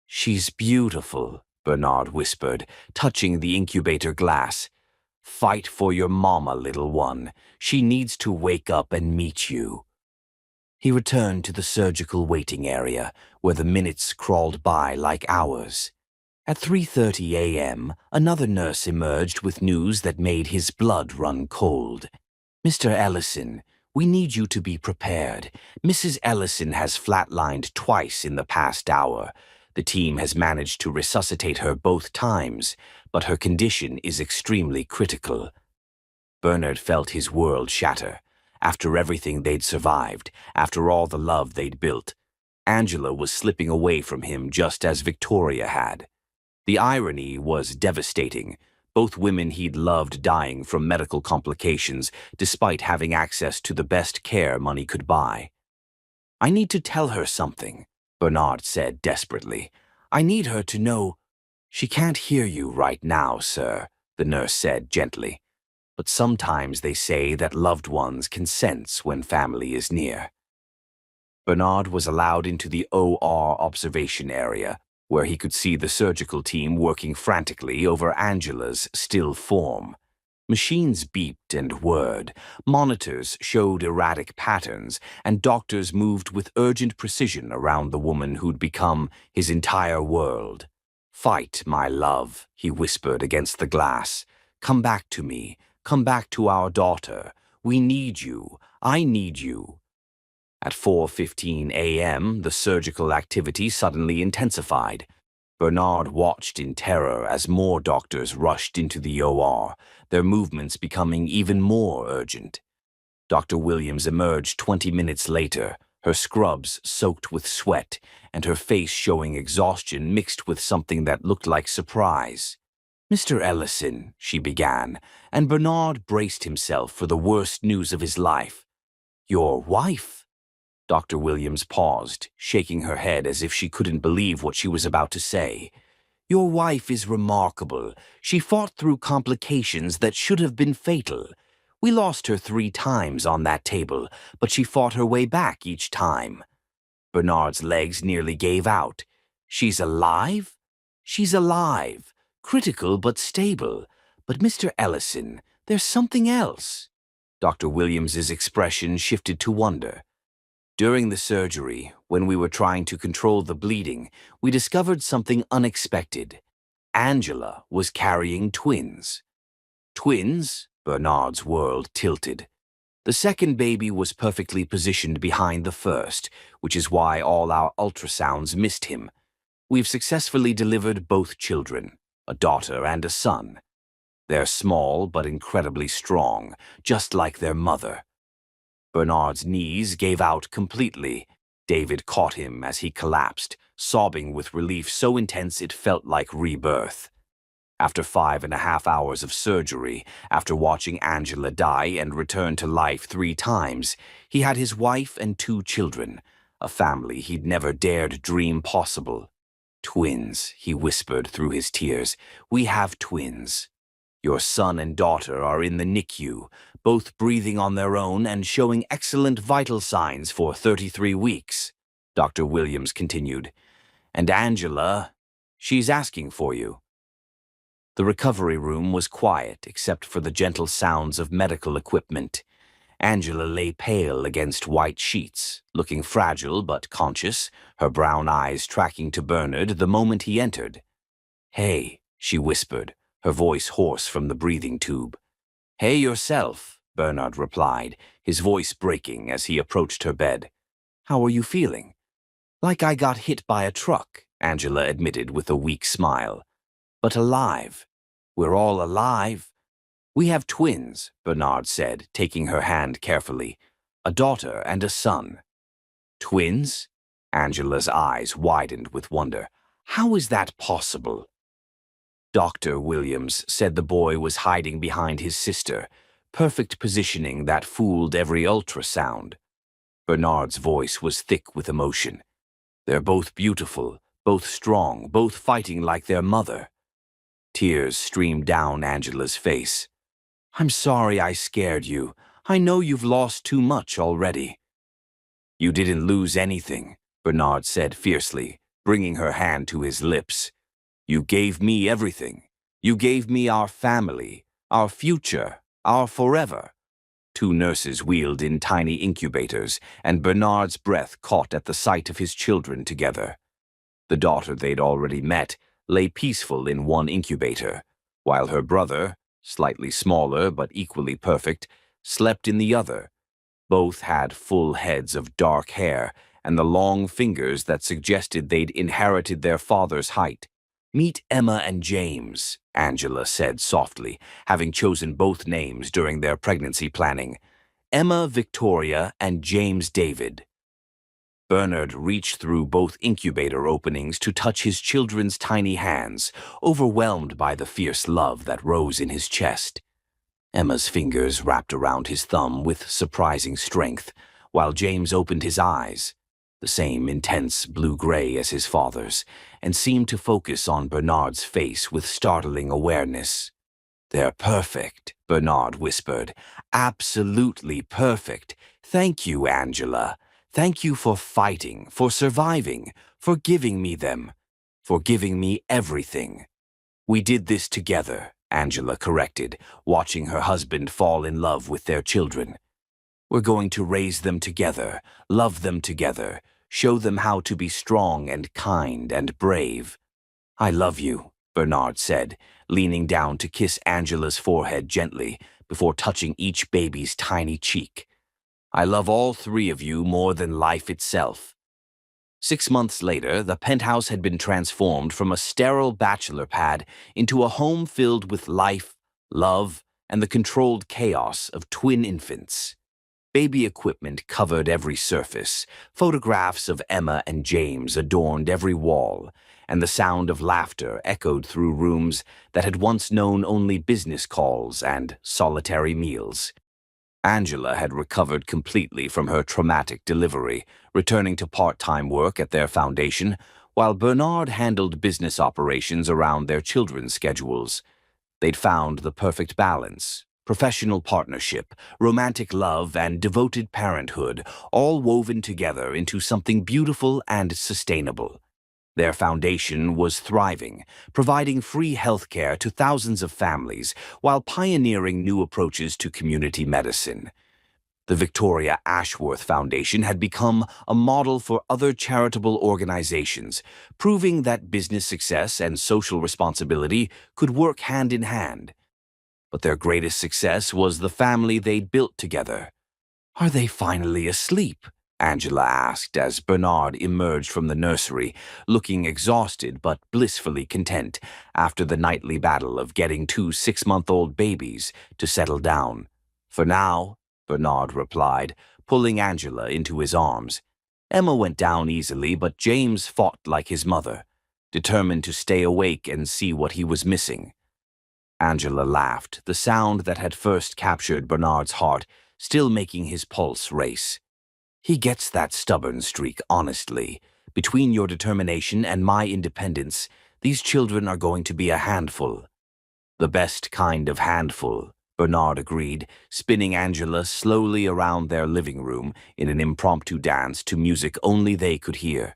"She's beautiful," Bernard whispered, touching the incubator glass. "Fight for your mama, little one. She needs to wake up and meet you." He returned to the surgical waiting area, where the minutes crawled by like hours. At 3:30 a.m., another nurse emerged with news that made his blood run cold. "Mr. Ellison, we need you to be prepared. Mrs. Ellison has flatlined twice in the past hour. The team has managed to resuscitate her both times, but her condition is extremely critical." Bernard felt his world shatter. After everything they'd survived, after all the love they'd built, Angela was slipping away from him just as Victoria had. The irony was devastating. Both women he'd loved dying from medical complications, despite having access to the best care money could buy. "I need to tell her something," Bernard said desperately. "I need her to know—" "She can't hear you right now, sir," the nurse said gently. "But sometimes they say that loved ones can sense when family is near." Bernard was allowed into the OR observation area, where he could see the surgical team working frantically over Angela's still form. Machines beeped and whirred, monitors showed erratic patterns, and doctors moved with urgent precision around the woman who'd become his entire world. "Fight, my love," he whispered against the glass. "Come back to me. Come back to our daughter. We need you. I need you." At 4:15 a.m., the surgical activity suddenly intensified. Bernard watched in terror as more doctors rushed into the OR, their movements becoming even more urgent. Dr. Williams emerged 20 minutes later, her scrubs soaked with sweat and her face showing exhaustion mixed with something that looked like surprise. "Mr. Ellison," she began, and Bernard braced himself for the worst news of his life. "Your wife?" Dr. Williams paused, shaking her head as if she couldn't believe what she was about to say. "Your wife is remarkable. She fought through complications that should have been fatal. We lost her 3 times on that table, but she fought her way back each time." Bernard's legs nearly gave out. "She's alive?" "She's alive. Critical but stable. But Mr. Ellison, there's something else." Dr. Williams's expression shifted to wonder. "During the surgery, when we were trying to control the bleeding, we discovered something unexpected. Angela was carrying twins." "Twins?" Bernard's world tilted. "The second baby was perfectly positioned behind the first, which is why all our ultrasounds missed him. We've successfully delivered both children, a daughter and a son. They're small but incredibly strong, just like their mother." Bernard's knees gave out completely. David caught him as he collapsed, sobbing with relief so intense it felt like rebirth. After 5.5 hours of surgery, after watching Angela die and return to life 3 times, he had his wife and 2 children, a family he'd never dared dream possible. "Twins," he whispered through his tears. "We have twins. Your son and daughter are in the NICU, both breathing on their own and showing excellent vital signs for 33 weeks. Dr. Williams continued. "And Angela, she's asking for you." The recovery room was quiet except for the gentle sounds of medical equipment. Angela lay pale against white sheets, looking fragile but conscious, her brown eyes tracking to Bernard the moment he entered. "Hey," she whispered, her voice hoarse from the breathing tube. "Hey yourself," Bernard replied, his voice breaking as he approached her bed. "How are you feeling?" "Like I got hit by a truck," Angela admitted with a weak smile. "But alive. We're all alive." "We have twins," Bernard said, taking her hand carefully. "A daughter and a son." "Twins?" Angela's eyes widened with wonder. "How is that possible?" Dr. Williams said the boy was hiding behind his sister, perfect positioning that fooled every ultrasound. Bernard's voice was thick with emotion. "They're both beautiful, both strong, both fighting like their mother." Tears streamed down Angela's face. "I'm sorry I scared you. I know you've lost too much already." "You didn't lose anything," Bernard said fiercely, bringing her hand to his lips. "You gave me everything. You gave me our family, our future, our forever." 2 nurses wheeled in tiny incubators, and Bernard's breath caught at the sight of his children together. The daughter they'd already met lay peaceful in one incubator, while her brother, slightly smaller but equally perfect, slept in the other. Both had full heads of dark hair and the long fingers that suggested they'd inherited their father's height. "Meet Emma and James," Angela said softly, having chosen both names during their pregnancy planning. "Emma Victoria and James David." Bernard reached through both incubator openings to touch his children's tiny hands, overwhelmed by the fierce love that rose in his chest. Emma's fingers wrapped around his thumb with surprising strength, while James opened his eyes, the same intense blue-gray as his father's, and seemed to focus on Bernard's face with startling awareness. "They're perfect," Bernard whispered. "Absolutely perfect. Thank you, Angela. Thank you for fighting, for surviving, for giving me them, for giving me everything." "We did this together," Angela corrected, watching her husband fall in love with their children. "We're going to raise them together, love them together, show them how to be strong and kind and brave." "I love you," Bernard said, leaning down to kiss Angela's forehead gently before touching each baby's tiny cheek. "I love all 3 of you more than life itself." 6 months later, the penthouse had been transformed from a sterile bachelor pad into a home filled with life, love, and the controlled chaos of twin infants. Baby equipment covered every surface. Photographs of Emma and James adorned every wall, and the sound of laughter echoed through rooms that had once known only business calls and solitary meals. Angela had recovered completely from her traumatic delivery, returning to part-time work at their foundation, while Bernard handled business operations around their children's schedules. They'd found the perfect balance: professional partnership, romantic love, and devoted parenthood, all woven together into something beautiful and sustainable. Their foundation was thriving, providing free healthcare to thousands of families while pioneering new approaches to community medicine. The Victoria Ashworth Foundation had become a model for other charitable organizations, proving that business success and social responsibility could work hand in hand. But their greatest success was the family they'd built together. "Are they finally asleep?" Angela asked as Bernard emerged from the nursery, looking exhausted but blissfully content after the nightly battle of getting two 6-month-old babies to settle down. "For now," Bernard replied, pulling Angela into his arms. Emma went down easily, but James fought like his mother, determined to stay awake and see what he was missing. Angela laughed, the sound that had first captured Bernard's heart still making his pulse race. "He gets that stubborn streak, honestly. Between your determination and my independence, these children are going to be a handful." "The best kind of handful," Bernard agreed, spinning Angela slowly around their living room in an impromptu dance to music only they could hear.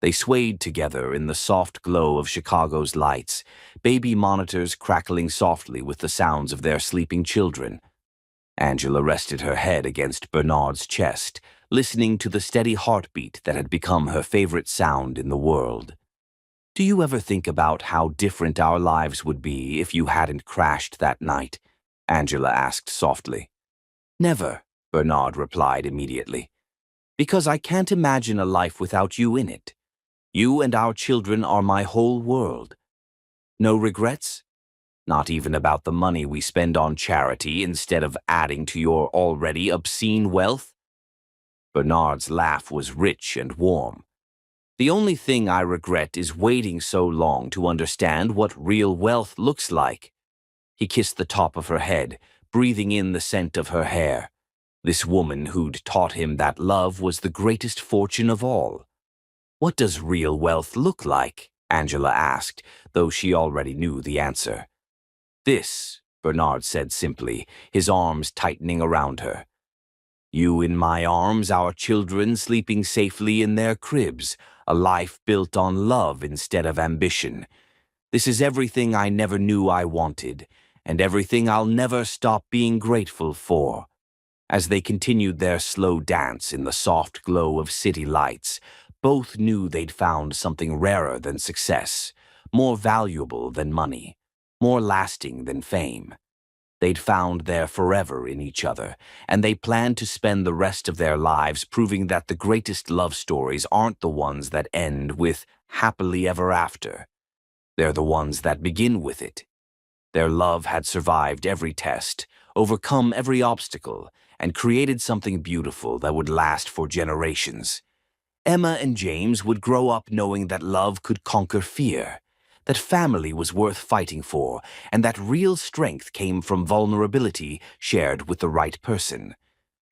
They swayed together in the soft glow of Chicago's lights, baby monitors crackling softly with the sounds of their sleeping children. Angela rested her head against Bernard's chest, listening to the steady heartbeat that had become her favorite sound in the world. "Do you ever think about how different our lives would be if you hadn't crashed that night?" Angela asked softly. "Never," Bernard replied immediately. "Because I can't imagine a life without you in it. You and our children are my whole world." "No regrets? Not even about the money we spend on charity instead of adding to your already obscene wealth?" Bernard's laugh was rich and warm. "The only thing I regret is waiting so long to understand what real wealth looks like." He kissed the top of her head, breathing in the scent of her hair. This woman who'd taught him that love was the greatest fortune of all. "What does real wealth look like?" Angela asked, though she already knew the answer. "This," Bernard said simply, his arms tightening around her. "You in my arms, our children sleeping safely in their cribs, a life built on love instead of ambition. This is everything I never knew I wanted, and everything I'll never stop being grateful for." As they continued their slow dance in the soft glow of city lights, both knew they'd found something rarer than success, more valuable than money, more lasting than fame. They'd found their forever in each other, and they planned to spend the rest of their lives proving that the greatest love stories aren't the ones that end with happily ever after. They're the ones that begin with it. Their love had survived every test, overcome every obstacle, and created something beautiful that would last for generations. Emma and James would grow up knowing that love could conquer fear, that family was worth fighting for, and that real strength came from vulnerability shared with the right person.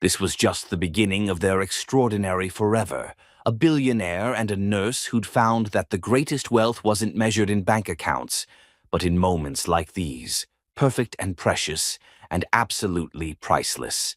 This was just the beginning of their extraordinary forever, a billionaire and a nurse who'd found that the greatest wealth wasn't measured in bank accounts, but in moments like these, perfect and precious, and absolutely priceless.